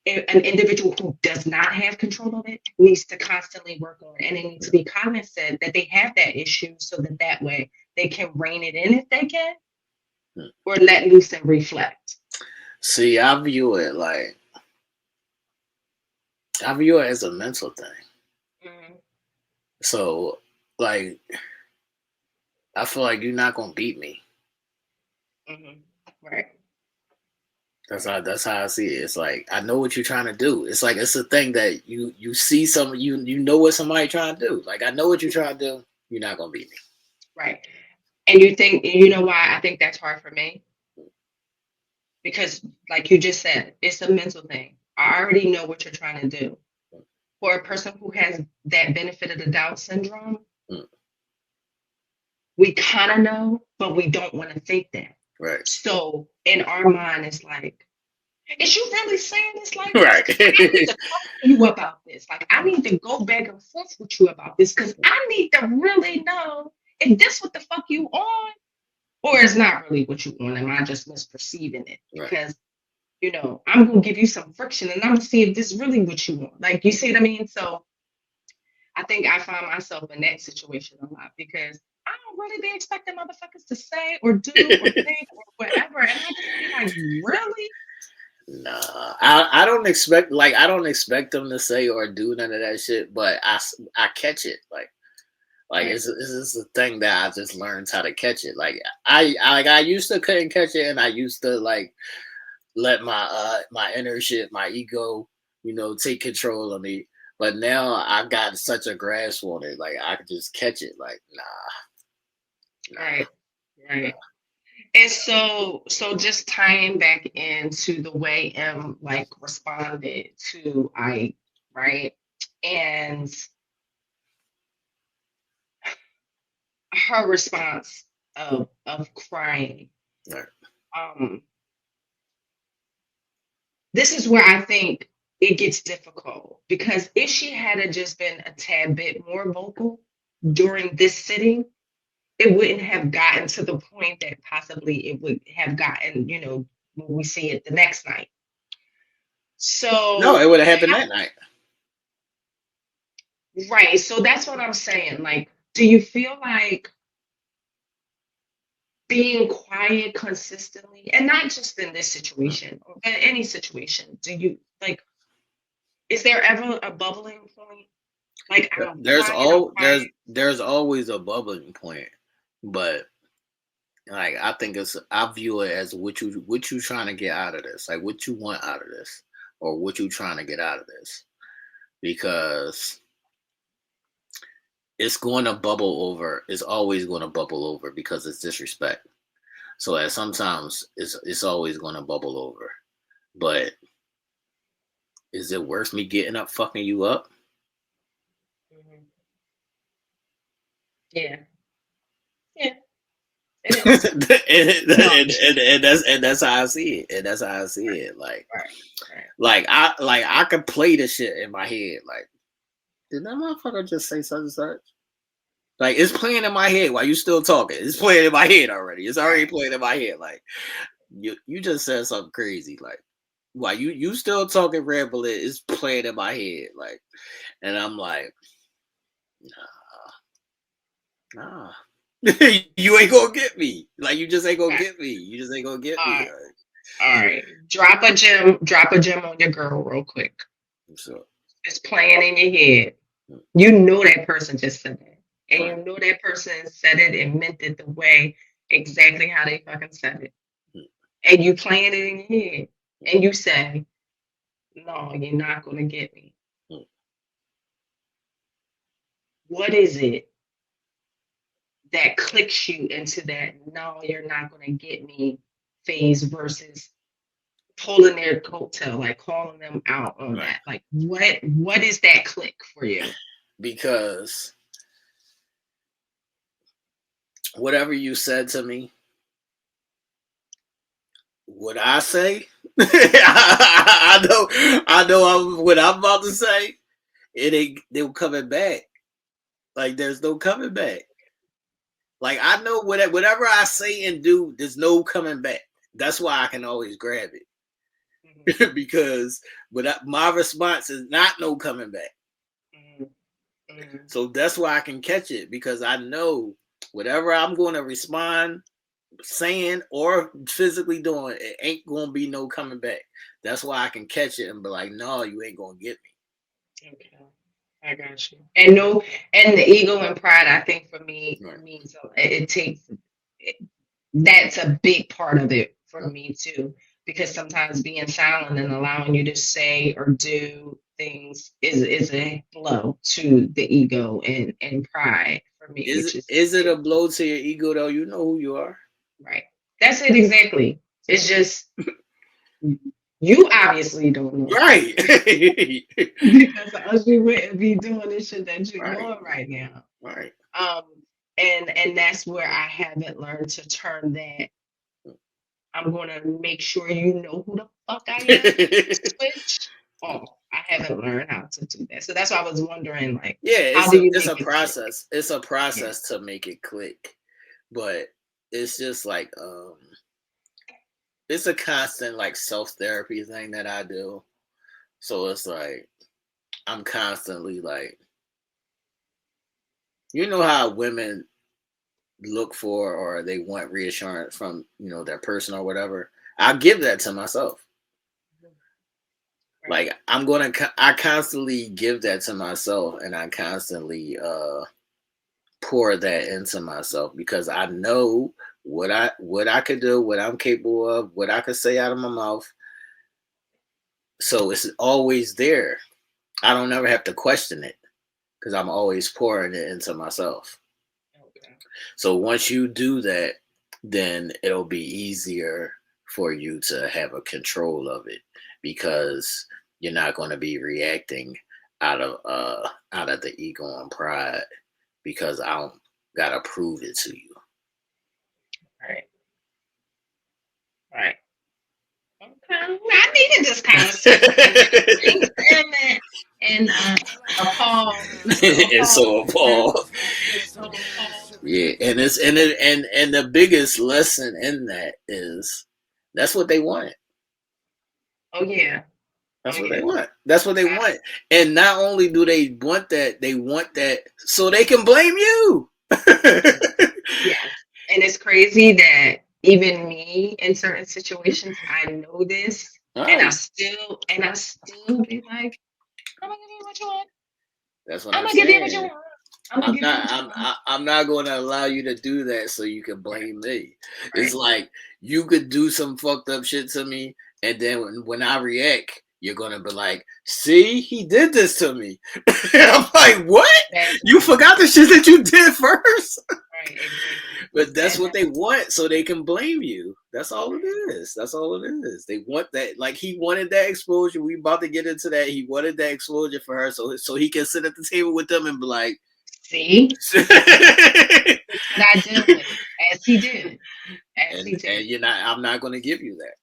Speaker 8: an individual who does not have control of it needs to constantly work on, and they need to be cognizant that they have that issue, so that way they can rein it in if they can, or let loose and reflect.
Speaker 7: See, I view it as a mental thing. Mm-hmm. So, like, I feel like you're not gonna beat me.
Speaker 8: Right.
Speaker 7: That's how I see it. It's like I know what you're trying to do. It's like it's a thing that you see you know what somebody trying to do. Like I know what you're trying to do. You're not gonna beat me.
Speaker 8: Right. And you know why I think that's hard for me? Because, like you just said, it's a mental thing. I already know what you're trying to do. For a person who has that benefit of the doubt syndrome, we kind of know, but we don't want to think that.
Speaker 7: Right.
Speaker 8: So in our mind, it's like, is you really saying this like
Speaker 7: Right.
Speaker 8: this? I need to talk to you about this. Like, I need to go back and forth with you about this because I need to really know if this what the fuck you on or it's not really what you want. Am I just misperceiving it? Because, you know, I'm going to give you some friction and I'm going to see if this is really what you want. Like, you see what I mean? So I think I find myself in that situation a lot because I don't really be expecting motherfuckers to say or do or think or whatever. And I just be like, really?
Speaker 7: Nah, I don't expect them to say or do none of that shit, but I catch it like it's a thing that I just learned how to catch it. Like I used to couldn't catch it, and I used to like let my inner shit, my ego, you know, take control of me. But now I got such a grasp on it, like I can just catch it. Like nah.
Speaker 8: Right. And so just tying back into the way Em like responded to Ike, right? And her response of crying.
Speaker 7: Right.
Speaker 8: This is where I think it gets difficult because if she had just been a tad bit more vocal during this sitting, it wouldn't have gotten to the point that possibly it would have gotten, you know, when we see it the next night. So
Speaker 7: No, it would have happened that night.
Speaker 8: Right. So that's what I'm saying. Like, do you feel like being quiet consistently, and not just in this situation, or in any situation, do you like, is there ever a bubbling point? Like,
Speaker 7: There's always a bubbling point, but like I view it as what you trying to get out of this, like what you want out of this, or what you trying to get out of this, because it's going to bubble over. It's always going to bubble over because it's disrespect. So at sometimes it's always going to bubble over, but is it worth me getting up, fucking you up?
Speaker 8: Yeah.
Speaker 7: and that's how I see it. And that's how I see it. Like I could play the shit in my head. Like, did that motherfucker just say such and such? Like, it's playing in my head while you still talking. It's playing in my head already. It's already playing in my head. Like, you just said something crazy. Like, while you still talking rambling, it's playing in my head. Like, and I'm like, nah. You ain't gonna get me. Like, you just ain't gonna get me. You just ain't gonna get me. Like,
Speaker 8: all right. Drop a gem on your girl real quick.
Speaker 7: So
Speaker 8: it's playing in your head. You know that person just said that. And you know that person said it and meant it the way exactly how they fucking said it. And you playing it in your head. And you say, no, you're not gonna get me. What is it that clicks you into that no, you're not gonna get me phase versus pulling their coattail, like calling them out on that? Like, what is that click for you?
Speaker 7: Because whatever you said to me, what I say, I know what I'm about to say, they're coming back. Like, there's no coming back. Like, I know whatever I say and do, there's no coming back. That's why I can always grab it. Because my response is not no coming back. So that's why I can catch it, because I know whatever I'm going to respond, saying or physically doing, it ain't going to be no coming back. That's why I can catch it and be like, no, you ain't going to get me.
Speaker 8: Okay. I got you. And the ego and pride, I think for me means it takes that's a big part of it for me too, because sometimes being silent and allowing you to say or do things is a blow to the ego and pride for me.
Speaker 7: Is it a blow to your ego though? You know who you are.
Speaker 8: Right. That's it exactly. It's just you obviously don't know.
Speaker 7: Right.
Speaker 8: Because else you wouldn't be doing this shit that you're doing right now.
Speaker 7: Right.
Speaker 8: And that's where I haven't learned to turn that. I'm gonna make sure you know who the fuck I am. Switch. Oh, I haven't learned how to do that. So that's why I was wondering, like, how do you
Speaker 7: it's
Speaker 8: make
Speaker 7: a
Speaker 8: it
Speaker 7: process.
Speaker 8: click?
Speaker 7: It's a process to make it click. But it's just like it's a constant like self-therapy thing that I do. So it's like I'm constantly like, you know how women look for or they want reassurance from, you know, their person or whatever. I give that to myself. Like I constantly give that to myself, and I constantly pour that into myself because I know what I could do, what I'm capable of, what I could say out of my mouth. So it's always there. I don't ever have to question it because I'm always pouring it into myself. Okay. So once you do that, then it'll be easier for you to have a control of it because you're not going to be reacting out of the ego and pride because I don't gotta prove it to you.
Speaker 8: Right. Okay. I needed this conversation. and Paul.
Speaker 7: And so Paul. Yeah, and the biggest lesson in that is that's what they want.
Speaker 8: Oh yeah.
Speaker 7: That's what they want. That's what they want. And not only do they want that, they want that so they can blame you.
Speaker 8: Yeah. And it's crazy that even me in certain situations, I know this, and I still be like, I'm gonna give you what you want.
Speaker 7: That's what
Speaker 8: I'm
Speaker 7: I'm
Speaker 8: gonna give you
Speaker 7: saying.
Speaker 8: what you want.
Speaker 7: I'm not going to allow you to do that so you can blame me. Right. It's like you could do some fucked up shit to me, and then when I react, you're gonna be like, "See, he did this to me." I'm like, "What? You forgot the shit that you did first?" Right, exactly. But that's what they want, so they can blame you. That's all it is. That's all it is. They want that. Like he wanted that exposure. We about to get into that. He wanted that exposure for her, so he can sit at the table with them and be like,
Speaker 8: "See, I did as he did,
Speaker 7: and you're not. I'm not going to give you that."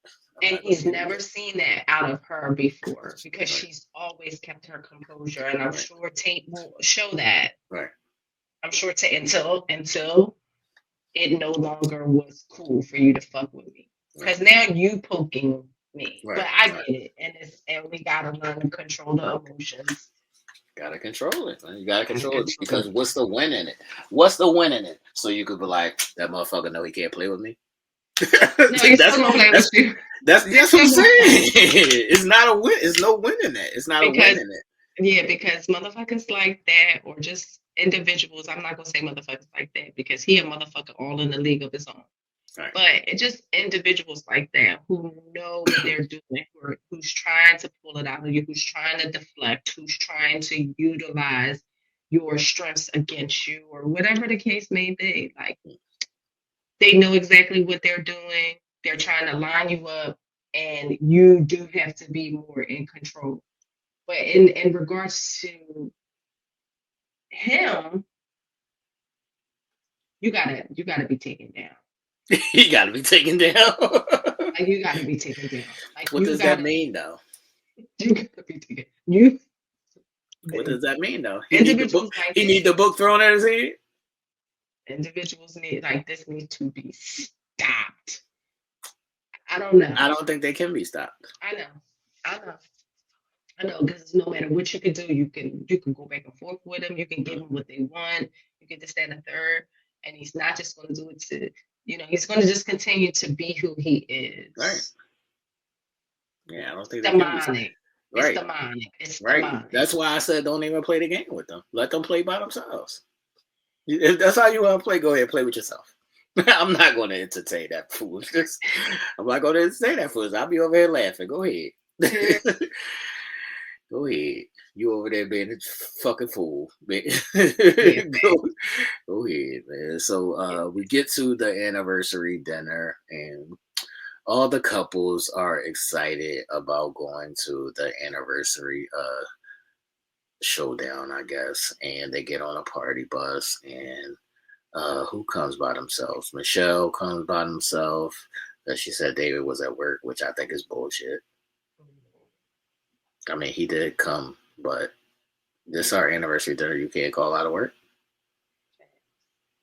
Speaker 8: And he's never seen that out of her before because she's always kept her composure, and I'm sure Tate will show that.
Speaker 7: Right.
Speaker 8: I'm sure until it no longer was cool for you to fuck with me because now you poking me. Right. But I get it, and we gotta learn to control the emotions.
Speaker 7: Gotta control it, man. You gotta control it because what's the win in it? What's the win in it? So you could be like, that motherfucker know he can't play with me.
Speaker 8: No, he's still gonna play with you.
Speaker 7: That's what I'm saying. It's not a win. It's no win in that. It's not a win in it.
Speaker 8: Yeah, because motherfuckers like that, or just individuals. I'm not gonna say motherfuckers like that because he a motherfucker all in the league of his own. Right. But it's just individuals like that who know what they're doing, who's trying to pull it out of you, who's trying to deflect, who's trying to utilize your strengths against you, or whatever the case may be. Like they know exactly what they're doing. They're trying to line you up, and you do have to be more in control. But in regards to him, you gotta be taken down.
Speaker 7: You gotta be taken down.
Speaker 8: Like you gotta be taken down. Like
Speaker 7: what does that mean, though?
Speaker 8: You gotta be taken.
Speaker 7: What does that mean, though? He need the book thrown at his head.
Speaker 8: Individuals this need to be stopped. I don't know.
Speaker 7: I don't think they can be stopped.
Speaker 8: I know, because no matter what you can do, you can go back and forth with them. You can give them what they want. You can just stand a third, and he's not just going to do it to, he's going to just continue to be who he is.
Speaker 7: Right. Yeah, I don't think
Speaker 8: demonic.
Speaker 7: Right.
Speaker 8: It's demonic. It's
Speaker 7: right.
Speaker 8: Demonic.
Speaker 7: That's why I said don't even play the game with them. Let them play by themselves. If that's how you want to play, go ahead and play with yourself. I'm not going to entertain that foolishness. I'm not going to entertain that foolishness. I'll be over here laughing. Go ahead. Go ahead. You over there being a fucking fool. Man. Go ahead, man. So we get to the anniversary dinner, and all the couples are excited about going to the anniversary showdown, I guess. And they get on a party bus, and who comes by themselves? Michelle comes by themselves. She said David was at work, which I think is bullshit. I mean, he did come, but this is our anniversary dinner. You can't call out of work.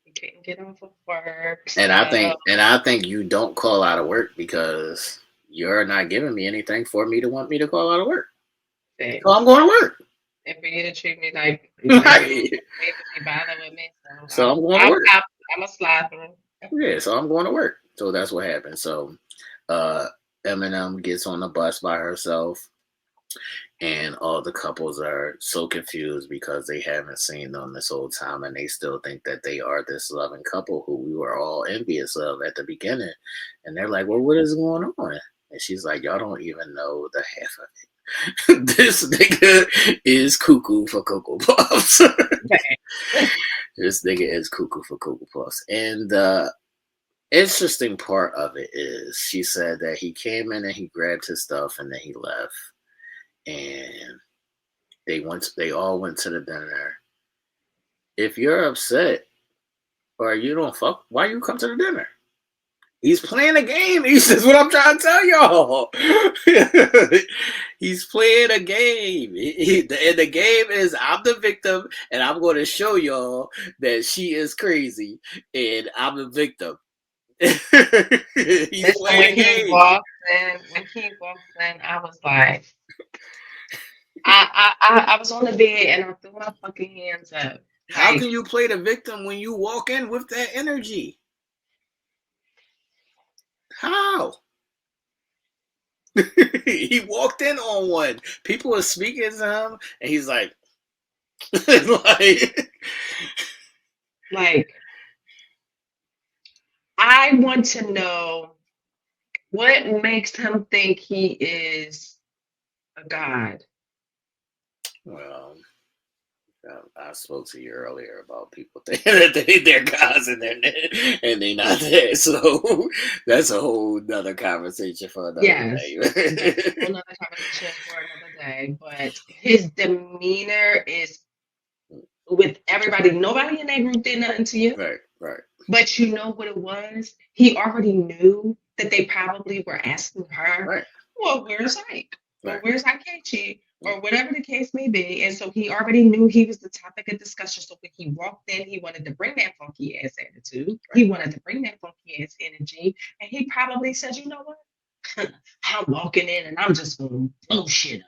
Speaker 8: You can't get off of work.
Speaker 7: And I think you don't call out of work because you're not giving me anything for me to want me to call out of work.
Speaker 8: Same.
Speaker 7: So I'm going to work.
Speaker 8: And for you to treat me like you be bothered with me,
Speaker 7: so I'm going to work.
Speaker 8: I'm a slide through.
Speaker 7: Yeah, so I'm going to work. So that's what happened. So Eminem gets on the bus by herself, and all the couples are so confused because they haven't seen them this whole time, and they still think that they are this loving couple who we were all envious of at the beginning. And they're like, well, what is going on? And she's like, y'all don't even know the half of it. This nigga is cuckoo for Cocoa Puffs. This nigga is cuckoo for Cocoa Puffs. And the interesting part of it is she said that he came in and he grabbed his stuff and then he left. And they all went to the dinner. If you're upset or you don't fuck, why you come to the dinner? He's playing a game. That's what I'm trying to tell y'all. He's playing a game. And the game is I'm the victim, and I'm going to show y'all that she is crazy, and I'm the victim. He's playing a game.
Speaker 8: When he walked in, I was like, I was on the bed, and I threw my fucking hands up.
Speaker 7: How can you play the victim when you walk in with that energy? How? He walked in on one. People were speaking to him, and he's like,
Speaker 8: like, I want to know what makes him think he is a god.
Speaker 7: Well, I spoke to you earlier about people thinking that they're gods and they're not there. So that's a whole nother conversation for another day.
Speaker 8: Another conversation for another day. But his demeanor is with everybody. Nobody in that group did nothing to you.
Speaker 7: Right.
Speaker 8: But you know what it was? He already knew that they probably were asking her,
Speaker 7: right.
Speaker 8: Well, where's Ike? Right. Or where's Ikechi? Or whatever the case may be. And so he already knew he was the topic of discussion. So when he walked in, he wanted to bring that funky ass attitude. Right. He wanted to bring that funky ass energy. And he probably said, you know what? I'm walking in and I'm just going to blow shit up.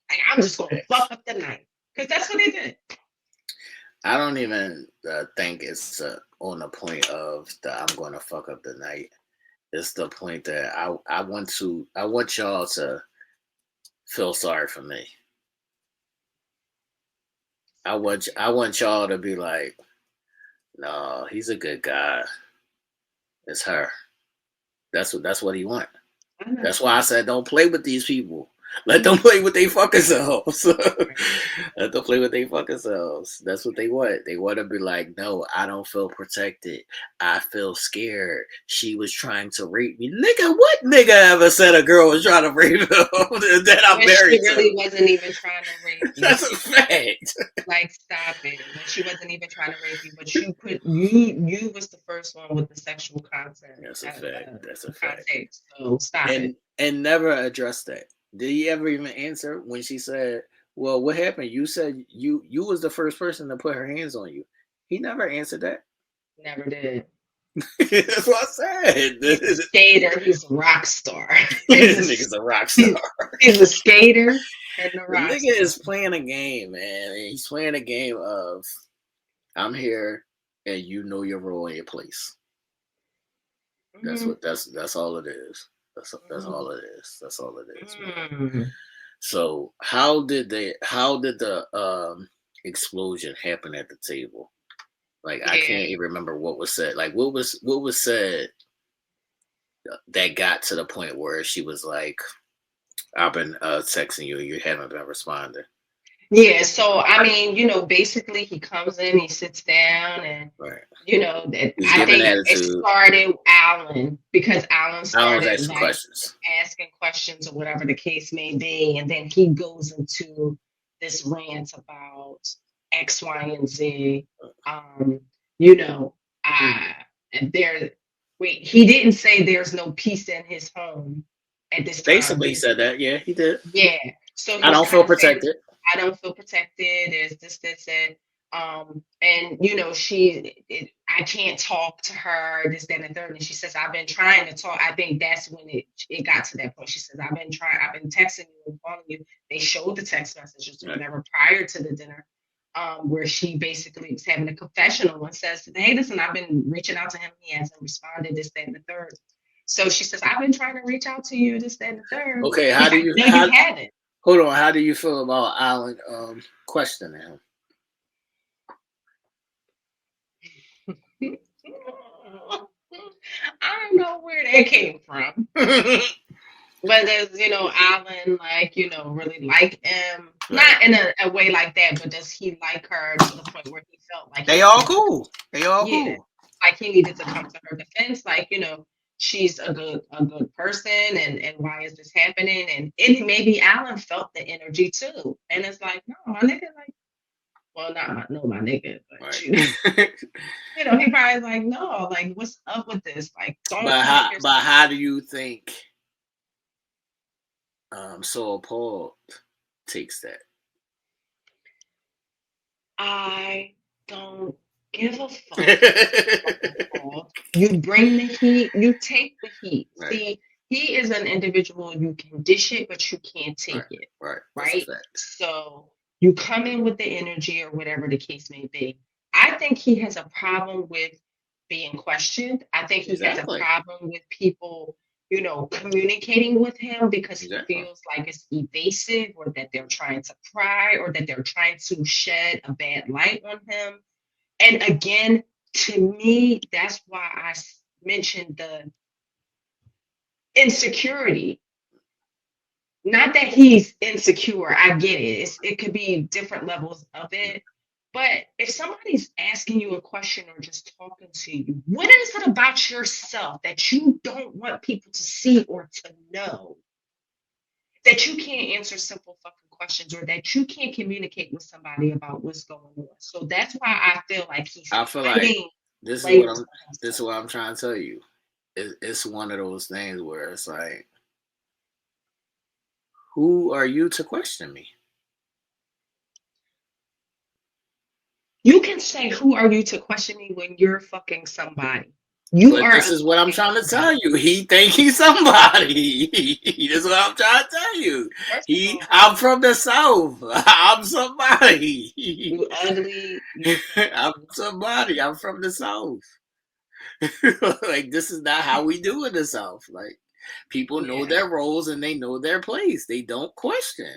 Speaker 8: Like, I'm just going to fuck up the night. Because that's what he did.
Speaker 7: I don't even think it's on the point of the I'm going to fuck up the night. It's the point that I want y'all to feel sorry for me. I want y'all to be like, no, he's a good guy. It's her. That's what he want. That's why I said don't play with these people. Let them play with their fucking selves. Let them play with their fucking selves. That's what they want. They want to be like, no, I don't feel protected. I feel scared. She was trying to rape me. Nigga, what nigga ever said a girl was trying to rape him? That I'm married to.
Speaker 8: She really wasn't even trying to rape you.
Speaker 7: That's a fact.
Speaker 8: Like, stop it. When she wasn't even trying to rape you, but you was the first one with the sexual content.
Speaker 7: That's a fact. That's a fact.
Speaker 8: Context. So stop it.
Speaker 7: And never address that. Did he ever even answer when she said, well, what happened? You said you was the first person to put her hands on you. He never answered that.
Speaker 8: Never did.
Speaker 7: That's what I said.
Speaker 8: He's a skater. He's a rock star.
Speaker 7: This nigga's a rock star.
Speaker 8: He's a skater and a rock
Speaker 7: star. The nigga is playing a game, man. He's playing a game of I'm here and you know your role and your place. Mm-hmm. That's all it is. That's all it is. That's all it is. Mm-hmm. So how did the explosion happen at the table? Like I can't even remember what was said. Like what was said that got to the point where she was like, "I've been texting you, you haven't been responding."
Speaker 8: Yeah, so I mean, basically he comes in, he sits down, and
Speaker 7: Right.
Speaker 8: that
Speaker 7: He's
Speaker 8: I
Speaker 7: giving
Speaker 8: think it
Speaker 7: attitude.
Speaker 8: started Alan because Alan started
Speaker 7: asking questions.
Speaker 8: asking questions or whatever the case may be, and then he goes into this rant about X, Y, and Z. You know, and he didn't say there's no peace in his home at this time.
Speaker 7: Basically, he said that. Yeah, he did.
Speaker 8: Yeah. So
Speaker 7: I don't feel protected.
Speaker 8: I don't feel protected. There's this, and and I can't talk to her, this, that, and the third. And she says, I've been trying to talk. I think that's when it got to that point. She says, I've been texting you and calling you. They showed the text messages or whatever prior to the dinner, where she basically was having a confessional and says, hey, listen, I've been reaching out to him. He hasn't responded, this, that, and the third. So she says, I've been trying to reach out to you, this, that, and the third.
Speaker 7: Okay, how do you
Speaker 8: haven't?
Speaker 7: Hold on, how do you feel about Alan questioning him?
Speaker 8: I don't know where that came from. But does, Alan, really like him? Not in a way like that, but does he like her to the point where he felt like
Speaker 7: they all cool? They all cool.
Speaker 8: Like he needed to come to her defense, like, she's a good person, and why is this happening? And maybe Alan felt the energy too. And it's like, no, my nigga, like, well, not my nigga, but
Speaker 7: right.
Speaker 8: he probably like, no, like, what's up with this? Like, don't.
Speaker 7: But how do you think Saul Paul takes that?
Speaker 8: I don't give a fuck. You bring the heat, you take the heat. Right. See, he is an individual, you can dish it, but you can't take it. Right. So you come in with the energy or whatever the case may be. I think he has a problem with being questioned. I think he has a problem with people, communicating with him because he feels like it's evasive, or that they're trying to pry, or that they're trying to shed a bad light on him. And again, to me, that's why I mentioned the insecurity. Not that he's insecure. I get it. It could be different levels of it. But if somebody's asking you a question or just talking to you, what is it about yourself that you don't want people to see or to know? That you can't answer simple fucking questions, or that you can't communicate with somebody about what's going on. So that's why I feel like
Speaker 7: this is what I'm trying to tell you. It's one of those things where it's like, who are you to question me?
Speaker 8: You can say, who are you to question me when you're fucking somebody? This
Speaker 7: is what I'm trying to tell you. He think he's somebody. This is what I'm trying to tell you. I'm from the South. I'm somebody.
Speaker 8: You ugly.
Speaker 7: I'm somebody. I'm from the South. Like, this is not how we do in the South. Like, people know their roles and they know their place. They don't question.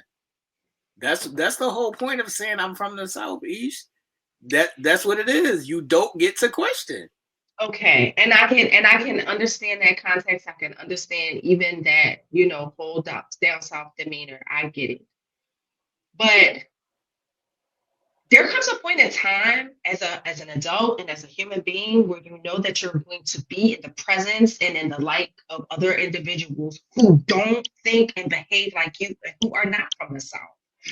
Speaker 7: That's the whole point of saying I'm from the South, East. That's what it is. You don't get to question.
Speaker 8: Okay, and I can understand that context. I can understand even that, whole down south demeanor. I get it, but there comes a point in time as an adult and as a human being where you know that you're going to be in the presence and in the light of other individuals who don't think and behave like you, and who are not from the South.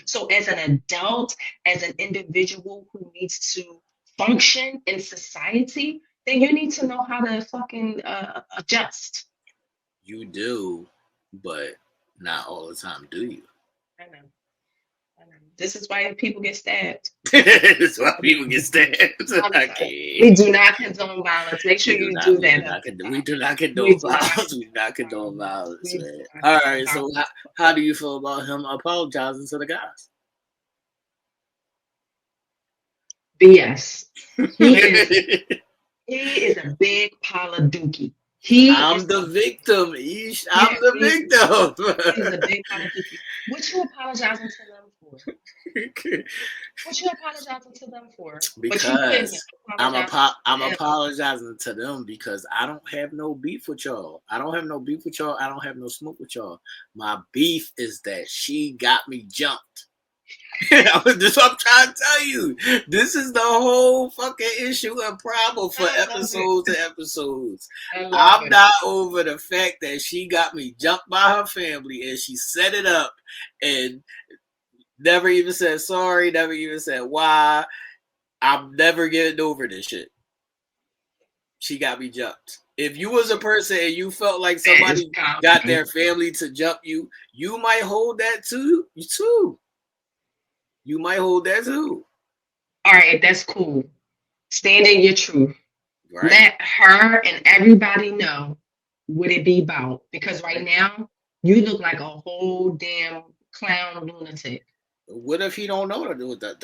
Speaker 8: So as an adult, as an individual who needs to function in society, then you need to know how to fucking adjust.
Speaker 7: You do, but not all the time, do you?
Speaker 8: I know. This is why people get stabbed.
Speaker 7: This is why people get stabbed.
Speaker 8: We do not condone violence. Make sure you do that.
Speaker 7: We do not condone violence. We do not condone violence, man. All right, so how do you feel about him apologizing to the guys?
Speaker 8: BS. He is a big pile of dookie.
Speaker 7: I'm the victim, Ish. I'm the victim.
Speaker 8: He's a big pile of dookie. What you apologizing to them for? What you apologizing to them for?
Speaker 7: Because I'm
Speaker 8: them.
Speaker 7: apologizing to them because I don't have no beef with y'all. I don't have no beef with y'all. I don't have no smoke with y'all. My beef is that she got me jumped. This what I'm trying to tell you. This is the whole fucking issue and problem for episodes and episodes. I'm not over the fact that she got me jumped by her family and she set it up and never even said sorry, never even said why. I'm never getting over this shit. She got me jumped. If you was a person and you felt like somebody got their family to jump you, you might hold that too. You might hold that too.
Speaker 8: All right, that's cool. Stand in your truth.
Speaker 7: Right.
Speaker 8: Let her and everybody know what it be about. Because right now, you look like a whole damn clown lunatic.
Speaker 7: What if he don't know to do that?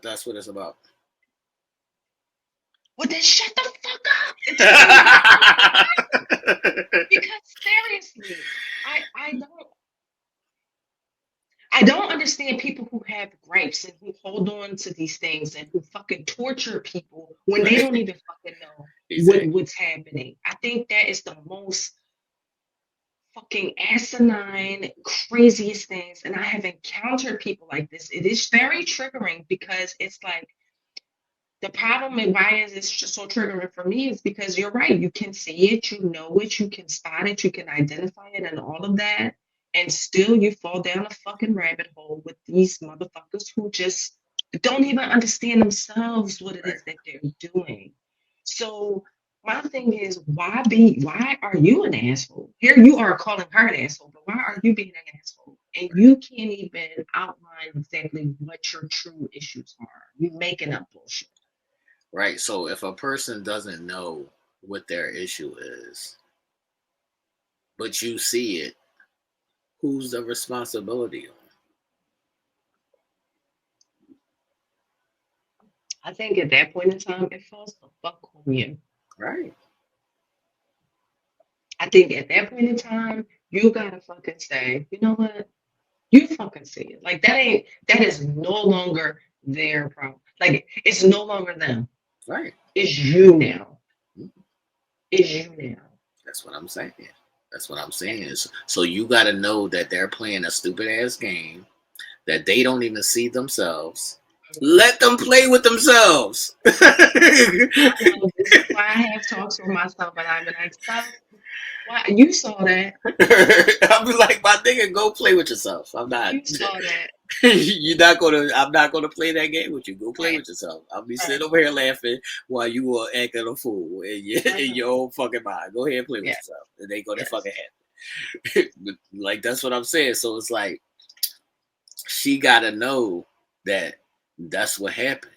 Speaker 7: That's what it's about.
Speaker 8: Well, then shut the fuck up. Because seriously, I don't understand people who have gripes and who hold on to these things and who fucking torture people when they don't even fucking know what's happening. I think that is the most fucking asinine, craziest things. And I have encountered people like this. It is very triggering because it's like, the problem and why is this just so triggering for me is because you're right. You can see it, you know it, you can spot it, you can identify it and all of that. And still you fall down a fucking rabbit hole with these motherfuckers who just don't even understand themselves what it is that they're doing. So my thing is, why are you an asshole? Here you are calling her an asshole, but why are you being an asshole? And you can't even outline exactly what your true issues are. You're making up bullshit.
Speaker 7: Right. So if a person doesn't know what their issue is, but you see it, who's the responsibility on?
Speaker 8: I think at that point in time, it falls the fuck on you.
Speaker 7: Right.
Speaker 8: I think at that point in time, you gotta fucking say, you know what? You fucking see it. Like that is no longer their problem. Like it's no longer them.
Speaker 7: Right.
Speaker 8: It's you now. It's you now.
Speaker 7: That's what I'm saying. That's what I'm saying. So you got to know that they're playing a stupid ass game that they don't even see themselves. Let them play with themselves.
Speaker 8: This is why I have talks with myself, and I'm like, stop. Why you saw that?
Speaker 7: I'll be like, my nigga, go play with yourself. I'm not.
Speaker 8: You saw that.
Speaker 7: I'm not gonna play that game with you. Go play with yourself. I'll be sitting over here laughing while you are acting a fool in your own fucking mind. Go ahead and play with yourself. It ain't gonna fucking happen. Like that's what I'm saying. So it's like she gotta know that that's what happened.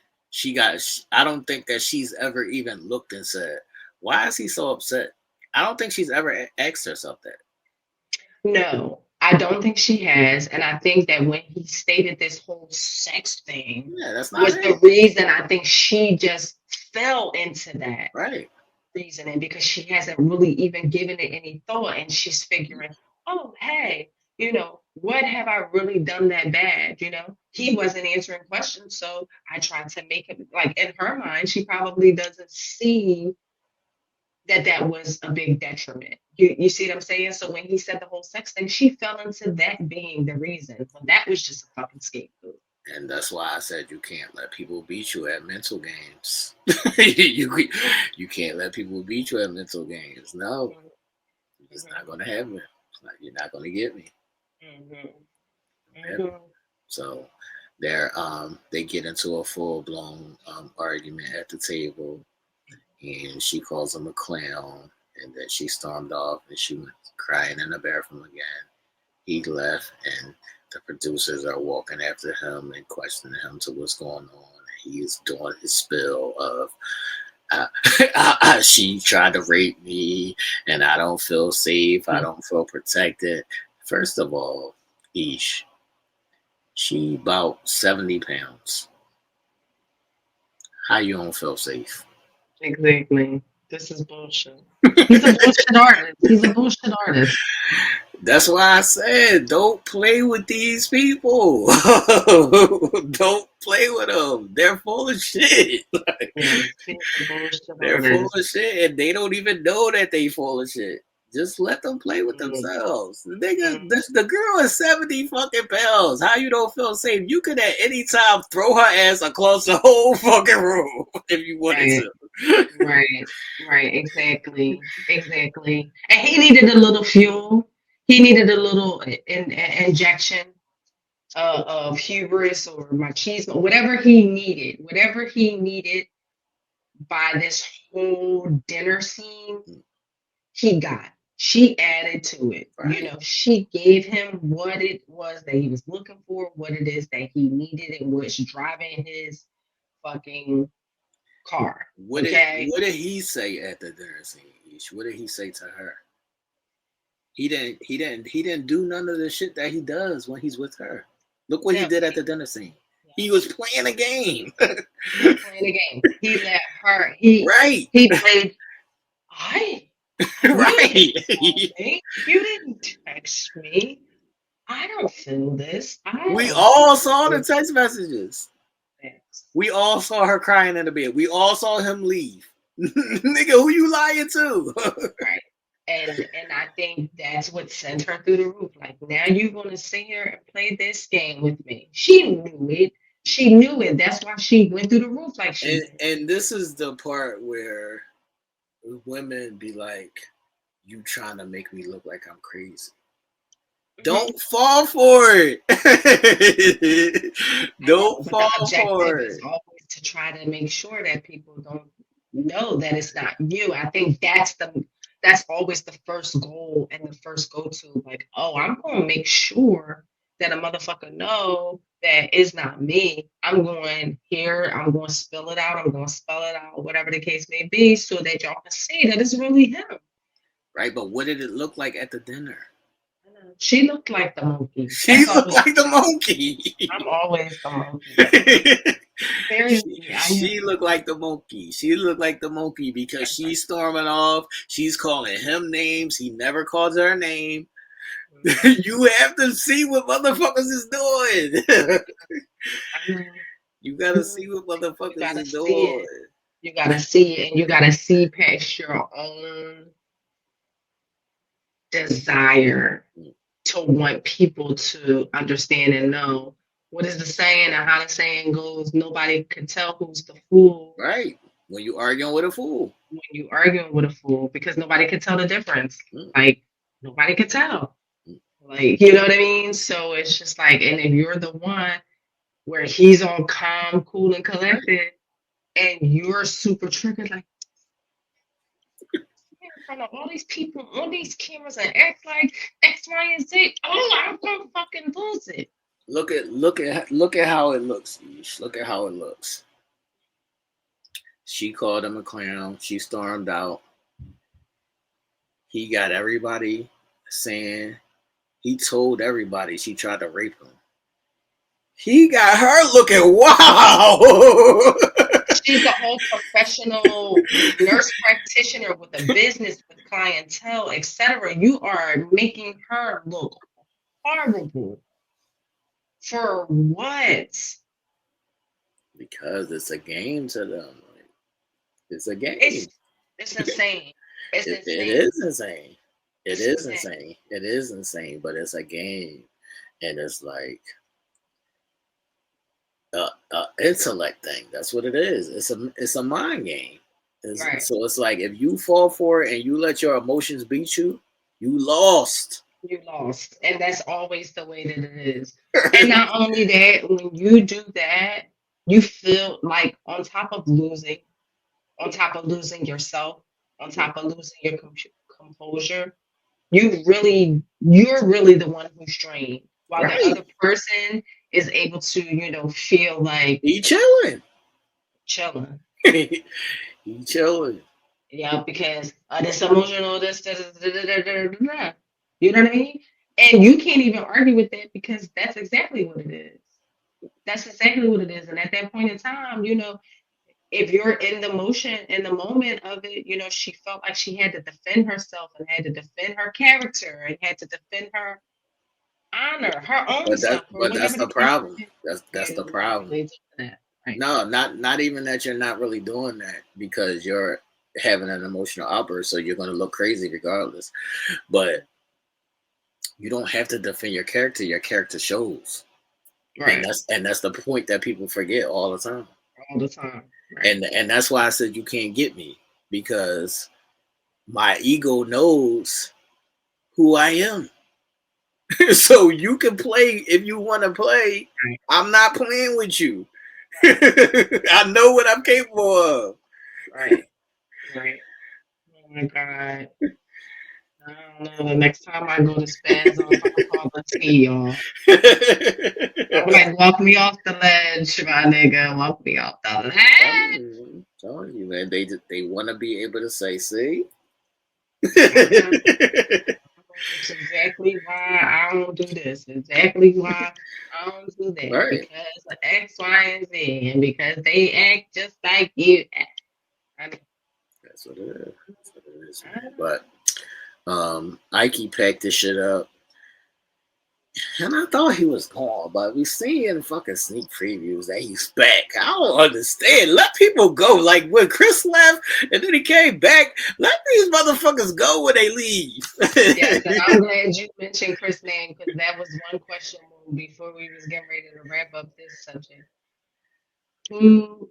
Speaker 7: I don't think that she's ever even looked and said, why is he so upset? I don't think she's ever asked herself that.
Speaker 8: No, I don't think she has. And I think that when he stated this whole sex thing
Speaker 7: that's not
Speaker 8: was the reason I think she just fell into that reasoning because she hasn't really even given it any thought. And she's figuring, oh, hey, what have I really done that bad? He wasn't answering questions. So I tried to make him, like in her mind, she probably doesn't see that was a big detriment. You see what I'm saying? So when he said the whole sex thing, she fell into that being the reason. So that was just a fucking scapegoat.
Speaker 7: And that's why I said you can't let people beat you at mental games. you can't let people beat you at mental games. No. It's not going to happen. You're not going to get me. So they get into a full-blown argument at the table. And she calls him a clown, and then she stormed off, and she went crying in the bathroom again. He left, and the producers are walking after him and questioning him to what's going on. And he's doing his spill of, she tried to rape me, and I don't feel safe. I don't feel protected. First of all, Ish, she about 70 pounds. How you don't feel safe?
Speaker 8: Exactly. This is bullshit. He's a bullshit artist.
Speaker 7: That's why I said don't play with these people. Don't play with them. They're full of shit.
Speaker 8: Yeah, speaking of bullshit
Speaker 7: They're full
Speaker 8: artists.
Speaker 7: of shit, and they don't even know that they full of shit. Just let them play with
Speaker 8: Mm.
Speaker 7: themselves. The nigga, the girl is 70 fucking pounds. How you don't feel safe? You could at any time throw her ass across the whole fucking room if you wanted
Speaker 8: Right,
Speaker 7: to.
Speaker 8: right, exactly. And he needed a little fuel. He needed a little injection of hubris or machismo, whatever he needed by this whole dinner scene, he got. She added to it. You know, she gave him what it was that he was looking for, what it is that he needed, and what's driving his fucking car.
Speaker 7: What did he say at the dinner scene? What did he say to her? He didn't do none of the shit that he does when he's with her. Look what he did at the dinner scene. He was playing a game.
Speaker 8: He let her. He played.
Speaker 7: Right.
Speaker 8: You didn't text me. I don't feel this.
Speaker 7: We all saw the text messages. We all saw her crying in the bed. We all saw him leave. Nigga, who you lying to?
Speaker 8: Right. And I think that's what sent her through the roof. Like, now you're gonna sit here and play this game with me. She knew it. She knew it. That's why she went through the roof like she did.
Speaker 7: And this is the part where women be like, you trying to make me look like I'm crazy. Don't fall for it. Don't fall for it.
Speaker 8: Is always to try to make sure that people don't know that it's not you. I think that's always the first goal and the first go-to. Like, oh, I'm gonna make sure that a motherfucker know that it's not me. I'm going here, I'm gonna spill it out, I'm gonna spell it out, whatever the case may be, so that y'all can see that it's really him.
Speaker 7: Right, but what did it look like at the dinner?
Speaker 8: She looked like the monkey.
Speaker 7: She looked like the monkey.
Speaker 8: I'm always the monkey.
Speaker 7: She looked like the monkey. She looked like the monkey because she's storming off. She's calling him names. He never calls her name. You have to see what motherfuckers is doing. You gotta see what motherfuckers is doing.
Speaker 8: You gotta see it, and you gotta see past your own desire to want people to understand and know what is the saying and how the saying goes. Nobody can tell who's the fool.
Speaker 7: Right. When you arguing with a fool.
Speaker 8: When you arguing with a fool, because nobody can tell the difference. Like, nobody can tell. Like, you know what I mean? So it's just like, and if you're the one where he's on calm, cool, and collected, and you're super triggered, like, in front of all these people on these cameras and act like X, Y, and Z. Oh, I'm gonna fucking lose it.
Speaker 7: Look at how it looks, Ish. Look at how it looks. She called him a clown. She stormed out. He got everybody saying he told everybody she tried to rape him. He got her looking wow.
Speaker 8: She's a whole professional nurse practitioner with a business, with clientele, etc. You are making her look horrible. For what?
Speaker 7: Because it's a game to them. It's a game.
Speaker 8: It's insane. It's insane.
Speaker 7: It is insane. It is insane. It is insane, but it's a game. And it's like intellect thing. That's what it is. It's a mind game.
Speaker 8: Right.
Speaker 7: So it's like if you fall for it and you let your emotions beat you, you lost.
Speaker 8: You lost. And that's always the way that it is. And not only that, when you do that, you feel like on top of losing yourself, on top of losing your composure, you're really the one who's drained. While the other person is able to, feel like
Speaker 7: he chilling.
Speaker 8: He
Speaker 7: chilling.
Speaker 8: Yeah, because this emotional, this, you know what I mean? And you can't even argue with that because that's exactly what it is. That's exactly what it is. And at that point in time, if you're in the motion, in the moment of it, you know, she felt like she had to defend herself and had to defend her character and had to defend her honor, her own self, or
Speaker 7: but that's
Speaker 8: whatever the
Speaker 7: the
Speaker 8: case
Speaker 7: problem.
Speaker 8: may be.
Speaker 7: That's the
Speaker 8: You're not
Speaker 7: problem.
Speaker 8: really doing that. Right.
Speaker 7: No, not even that you're not really doing that because you're having an emotional outburst, so you're gonna look crazy regardless. But you don't have to defend your character. Your character shows.
Speaker 8: Right.
Speaker 7: And that's the point that people forget all the time.
Speaker 8: All the time. Right.
Speaker 7: And that's why I said you can't get me because my ego knows who I am. So you can play if you want to play.
Speaker 8: Right.
Speaker 7: I'm not playing with you. I know what I'm capable of.
Speaker 8: Right. Right. Oh my God. I don't know. The next time I go to Spaz off, I'm gonna call the T, y'all. I'm like, walk me off the ledge, my nigga. Walk me off the ledge.
Speaker 7: Telling you, man. They want to be able to say, see.
Speaker 8: That's exactly why I don't do this. Exactly why I don't do that.
Speaker 7: Right.
Speaker 8: Because of X, Y, and Z, and because they act just like you act.
Speaker 7: That's what it is. That's what it is, man. But Ike packed this shit up. And I thought he was gone, but we see in fucking sneak previews that he's back. I don't understand. Let people go. Like when Chris left and then he came back, let these motherfuckers go when they leave.
Speaker 8: Yes, and I'm glad you mentioned Chris' name because that was one question before we was getting ready to wrap up this subject. Who,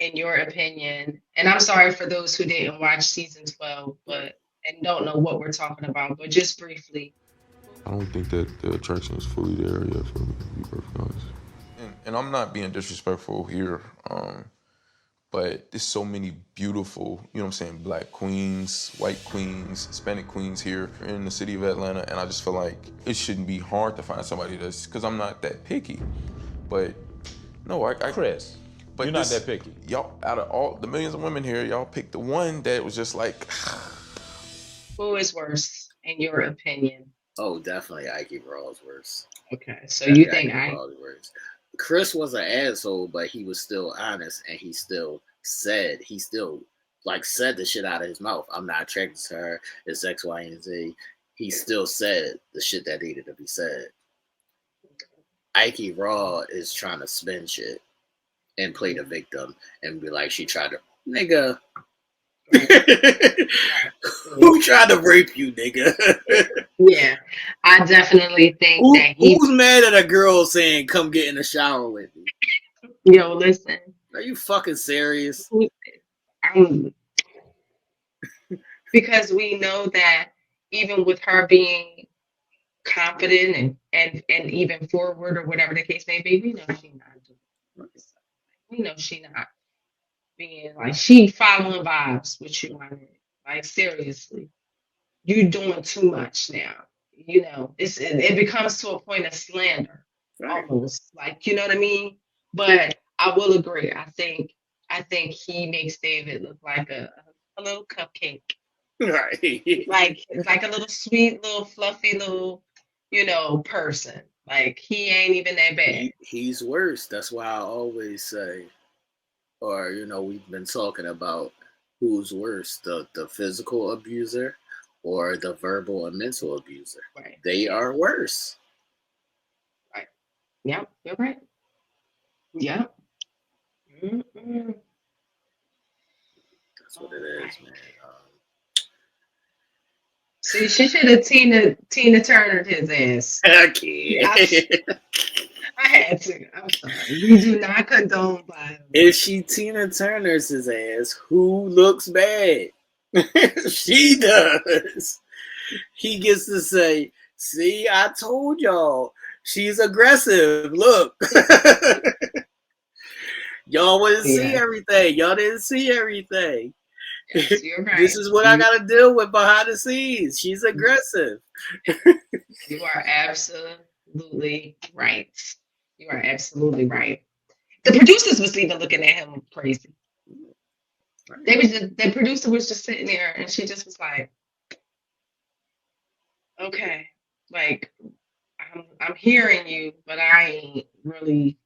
Speaker 8: in your opinion, and I'm sorry for those who didn't watch season 12, but and don't know what we're talking about, but just briefly.
Speaker 10: I don't think that the attraction is fully there yet for me, to be perfectly honest. And I'm not being disrespectful here, but there's so many beautiful, you know what I'm saying, black queens, white queens, Hispanic queens here in the city of Atlanta, and I just feel like it shouldn't be hard to find somebody that's, because I'm not that picky. But no,
Speaker 6: Chris,
Speaker 10: but
Speaker 6: you're not that picky.
Speaker 10: Y'all, out of all the millions of women here, y'all picked the one that was just like.
Speaker 8: Who is worse, in your opinion?
Speaker 7: Oh, definitely Ike Raw is worse.
Speaker 8: Okay, so you think
Speaker 7: Ike Raw is worse. Chris was an asshole, but he was still honest, and he still said the shit out of his mouth. I'm not attracted to her. It's X, Y, and Z. He still said the shit that needed to be said. Ike Raw is trying to spin shit and play the victim and be like, she tried to, nigga. Who tried to rape you, nigga?
Speaker 8: Yeah, I definitely think that
Speaker 7: who's mad at a girl saying, come get in the shower with me?
Speaker 8: Yo, listen.
Speaker 7: Are you fucking serious?
Speaker 8: Because we know that even with her being confident and even forward or whatever the case may be, we know she's not doing it. We know she's not being like, she following vibes with you, my nigga. Like, seriously. You're doing too much now. You know, it becomes to a point of slander, almost. Like, you know what I mean? But I will agree. I think he makes David look like a little cupcake.
Speaker 7: Right.
Speaker 8: Like a little sweet, little fluffy, little, you know, person. Like, he ain't even that bad.
Speaker 7: He's worse. That's why I always say, or, you know, we've been talking about who's worse, the physical abuser or the verbal and mental abuser.
Speaker 8: Right.
Speaker 7: They are worse.
Speaker 8: Right. Yep, you're right. Yep. Mm-mm.
Speaker 7: That's what it is, man.
Speaker 8: See, she should have Tina Turnered his ass.
Speaker 7: I can't.
Speaker 8: I had to. I'm sorry. We do not condone violence.
Speaker 7: If she Tina Turner's his ass, who looks bad? She does. He gets to say, see, I told y'all, she's aggressive. Look. Y'all wouldn't see everything. Y'all didn't see everything.
Speaker 8: Yes, you're right.
Speaker 7: This is what I got to deal with behind the scenes. She's aggressive.
Speaker 8: You are absolutely right. You are absolutely right. The producers was even looking at him crazy. The producer was just sitting there, and she just was like, "Okay, like I'm hearing you, but I ain't really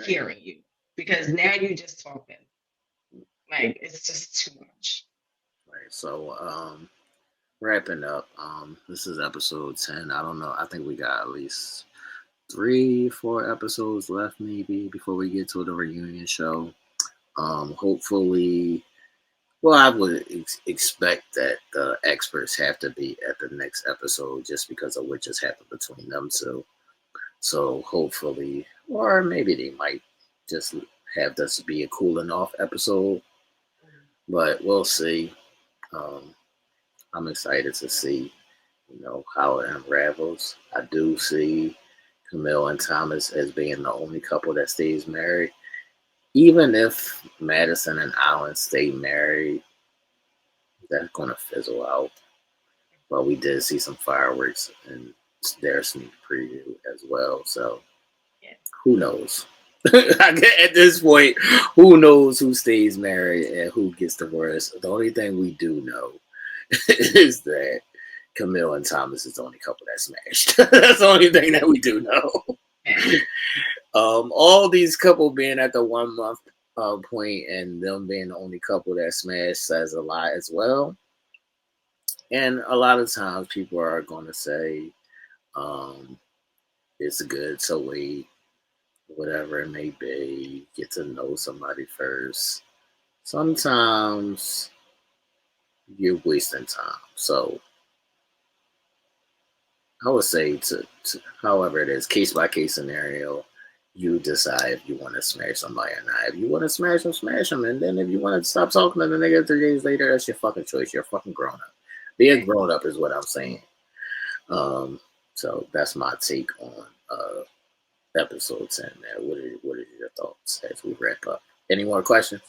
Speaker 8: hearing you because now you just talking. Like, it's just too much.
Speaker 7: Right. So, wrapping up, this is episode 10. I don't know. I think we got at least 3, 4 episodes left, maybe, before we get to the reunion show. Hopefully, well, I would expect that the experts have to be at the next episode just because of what just happened between them two. So hopefully, or maybe they might just have this be a cooling off episode, but we'll see. I'm excited to see, how it unravels. I do see Camille and Thomas as being the only couple that stays married. Even if Madison and Alan stay married, that's going to fizzle out. But we did see some fireworks in their sneak preview as well. So who knows? At this point, who knows who stays married and who gets divorced? The only thing we do know is that Camille and Thomas is the only couple that smashed. That's the only thing that we do know. All these couple being at the 1 month point and them being the only couple that smashed says a lot as well. And a lot of times people are going to say it's good to wait, whatever it may be, get to know somebody first. Sometimes you're wasting time. So I would say to however it is, case by case scenario, you decide if you want to smash somebody or not. If you want to smash them, smash them. And then if you want to stop talking to the nigga 3 days later, that's your fucking choice. You're a fucking grown up. Be a grown up is what I'm saying. So that's my take on episode 10. Man, what are your thoughts as we wrap up? Any more questions?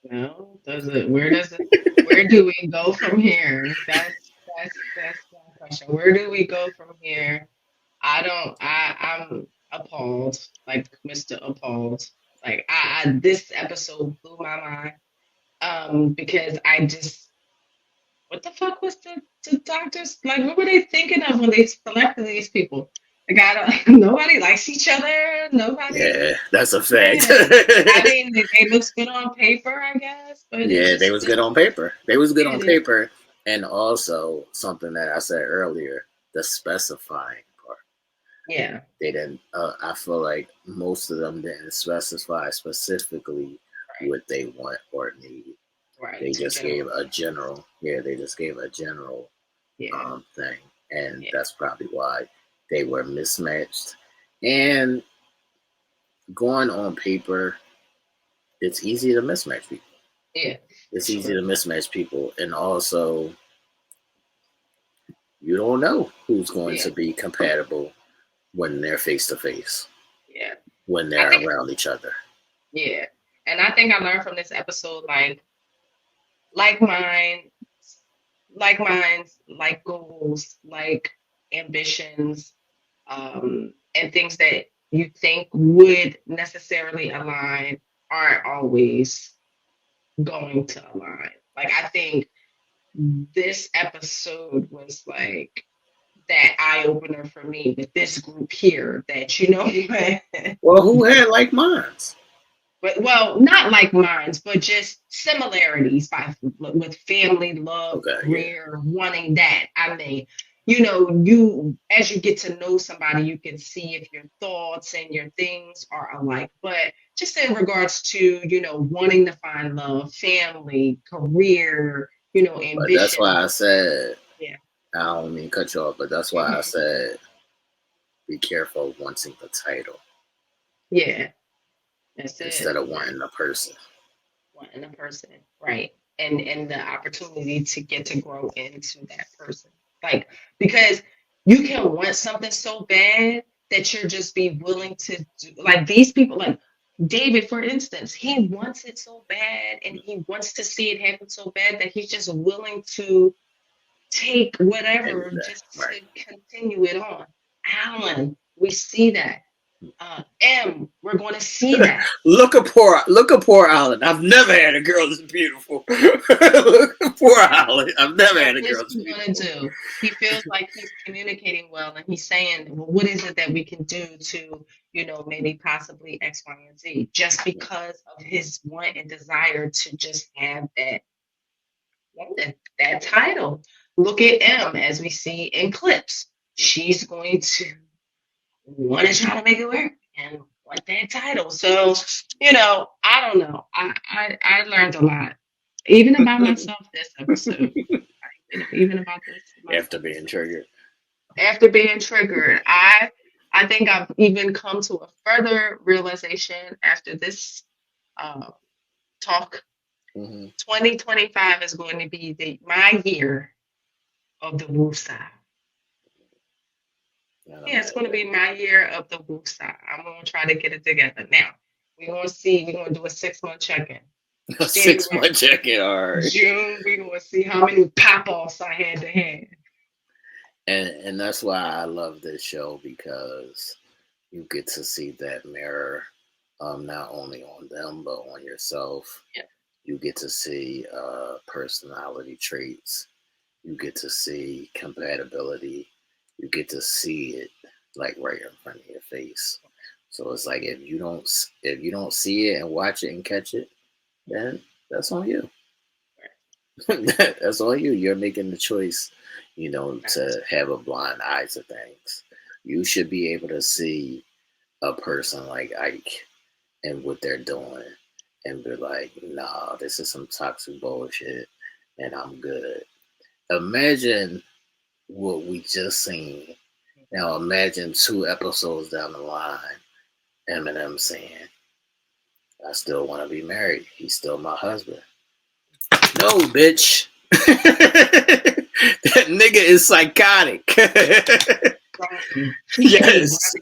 Speaker 8: No. Where do we go from here? That's my question. Where do we go from here? I'm appalled, like Mr. Appalled. Like this episode blew my mind. Because I just, what the fuck was the doctors, like, what were they thinking of when they selected these people? Like, nobody likes each other. Nobody.
Speaker 7: Yeah, that's a fact.
Speaker 8: I mean, they look good on paper, I guess. But
Speaker 7: yeah, they was good on paper. They was good on paper. And also, something that I said earlier, the specifying part.
Speaker 8: Yeah.
Speaker 7: They didn't, I feel like most of them didn't specify specifically what they want or need.
Speaker 8: Right.
Speaker 7: They just gave a general, thing. And that's probably why they were mismatched. And going on paper, it's easy to mismatch people.
Speaker 8: Yeah.
Speaker 7: It's easy to mismatch people. And also, you don't know who's going to be compatible when they're face to face.
Speaker 8: Yeah.
Speaker 7: When they're around each other.
Speaker 8: Yeah. And I think I learned from this episode, like minds, like goals, like ambitions, and things that you think would necessarily align aren't always going to align. Like, I think this episode was like that eye opener for me with this group here that,
Speaker 7: well, who had like minds?
Speaker 8: But, well, not like minds, but just similarities with family, love, career, wanting that. I mean, you as you get to know somebody, you can see if your thoughts and your things are alike. But just in regards to, wanting to find love, family, career, ambition.
Speaker 7: But that's why I said,
Speaker 8: yeah.
Speaker 7: I don't mean to cut you off, but that's why I said, be careful of wanting the title.
Speaker 8: Yeah.
Speaker 7: Instead of wanting a person.
Speaker 8: Wanting a person, right. And the opportunity to get to grow into that person. Like, because you can want something so bad that you're just be willing to do, like these people, like David, for instance, he wants it so bad and he wants to see it happen so bad that he's just willing to take whatever just to continue it on. Alan, we see that. We're going to see that.
Speaker 7: Look at poor Alan. I've never had a girl that's beautiful. Look at poor Alan. I've never had a girl that's beautiful.
Speaker 8: What is he gonna do? He feels like he's communicating well, and he's saying, "Well, what is it that we can do to, maybe possibly X, Y, and Z?" Just because of his want and desire to just have that title. Look at Em, as we see in clips. She's going to want to try to make it work and want that title. So, I don't know. I learned a lot, even about myself this episode. Even about this.
Speaker 7: After being triggered.
Speaker 8: I think I've even come to a further realization after this talk. 2025 is going to be my year of the woosah. Yeah, it's going to be my year of the woosah. I'm going to try to get it together. Now, we're going to do a 6-month check-in.
Speaker 7: A 6-month check-in, all right.
Speaker 8: June, we're going to see how many pop-offs I had to have.
Speaker 7: And that's why I love this show, because you get to see that mirror, not only on them, but on yourself.
Speaker 8: Yeah.
Speaker 7: You get to see personality traits. You get to see compatibility. You get to see it like right in front of your face. So it's like if you don't see it and watch it and catch it, then that's on you. That's on you. You're making the choice, to have a blind eye to things. You should be able to see a person like Ike and what they're doing and be like, nah, this is some toxic bullshit and I'm good. Imagine what we just seen. Now imagine 2 episodes down the line, Eminem saying, I still want to be married. He's still my husband. No, bitch. That nigga is psychotic. Yes.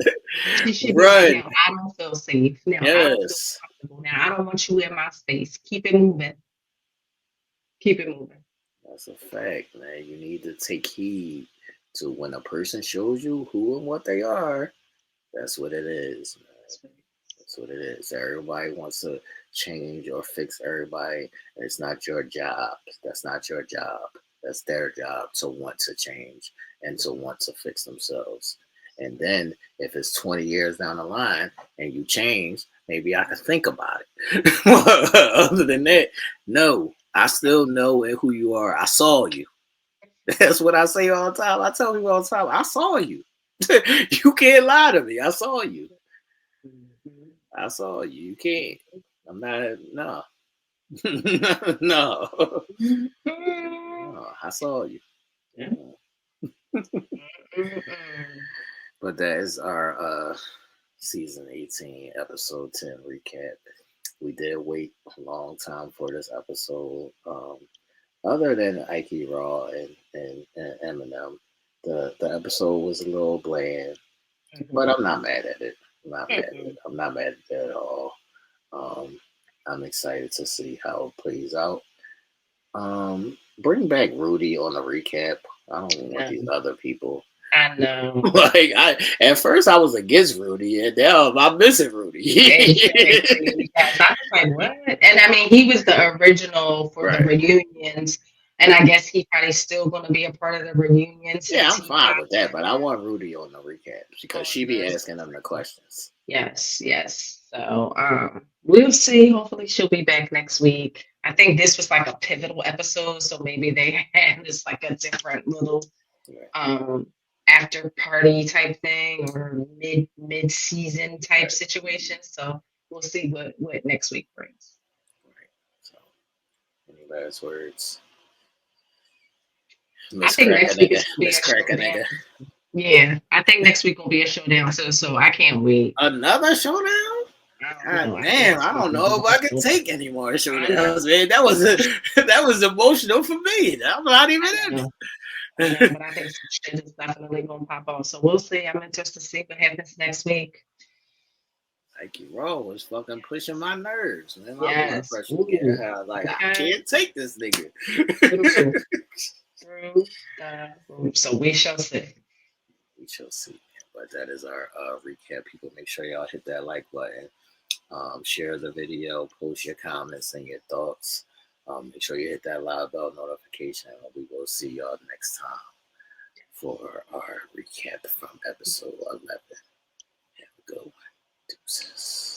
Speaker 8: Right. I don't feel safe. Now,
Speaker 7: yes.
Speaker 8: I don't feel comfortable. Now, I don't want you in my space. Keep it moving.
Speaker 7: That's a fact, man. You need to take heed to when a person shows you who and what they are. That's what it is, man. That's what it is. Everybody wants to change or fix everybody. It's not your job. That's not your job. That's their job to want to change and to want to fix themselves. And then if it's 20 years down the line and you change, maybe I can think about it. Other than that, no, I still know who you are. I saw you. That's what I say all the time. I tell you all the time, I saw you. You can't lie to me. I saw you. I saw you. You can't. I'm not, no. No. No, I saw you. Yeah. But that is our season 18, episode 10 recap. We did wait a long time for this episode. Other than Ike Raw and Eminem, the episode was a little bland, but I'm not mad at it. I'm not mad at it at all. I'm excited to see how it plays out. Bring back Rudy on the recap. I don't want these other people.
Speaker 8: I know.
Speaker 7: At first I was against Rudy, and now I'm missing Rudy.
Speaker 8: I was like, what? And I mean, he was the original for the reunions, and I guess he's probably still going to be a part of the reunions.
Speaker 7: Yeah, I'm fine with that, but I want Rudy on the recap because she be asking them the questions.
Speaker 8: Yes. So we'll see. Hopefully she'll be back next week. I think this was like a pivotal episode, so maybe they had this like a different little after party type thing or mid season type situation. So we'll see what next week brings.
Speaker 7: Right. So any last words?
Speaker 8: I think next week is gonna be a showdown. Yeah, I think next week will be a showdown. So I can't wait.
Speaker 7: Another showdown? God damn, I don't know if I can take any more showdowns, man. That was emotional for me. I'm not even in it.
Speaker 8: But I think some shit is definitely gonna pop off. So we'll see. I'm interested to see what happens next week.
Speaker 7: Ike Raw was fucking pushing my nerves, man.
Speaker 8: Yes.
Speaker 7: I can't take this nigga.
Speaker 8: So we shall see.
Speaker 7: We shall see. But that is our recap. People, make sure y'all hit that like button. Share the video, post your comments and your thoughts. Make sure you hit that live bell notification. We will see y'all next time for our recap from episode 11. Have a good one. Deuces.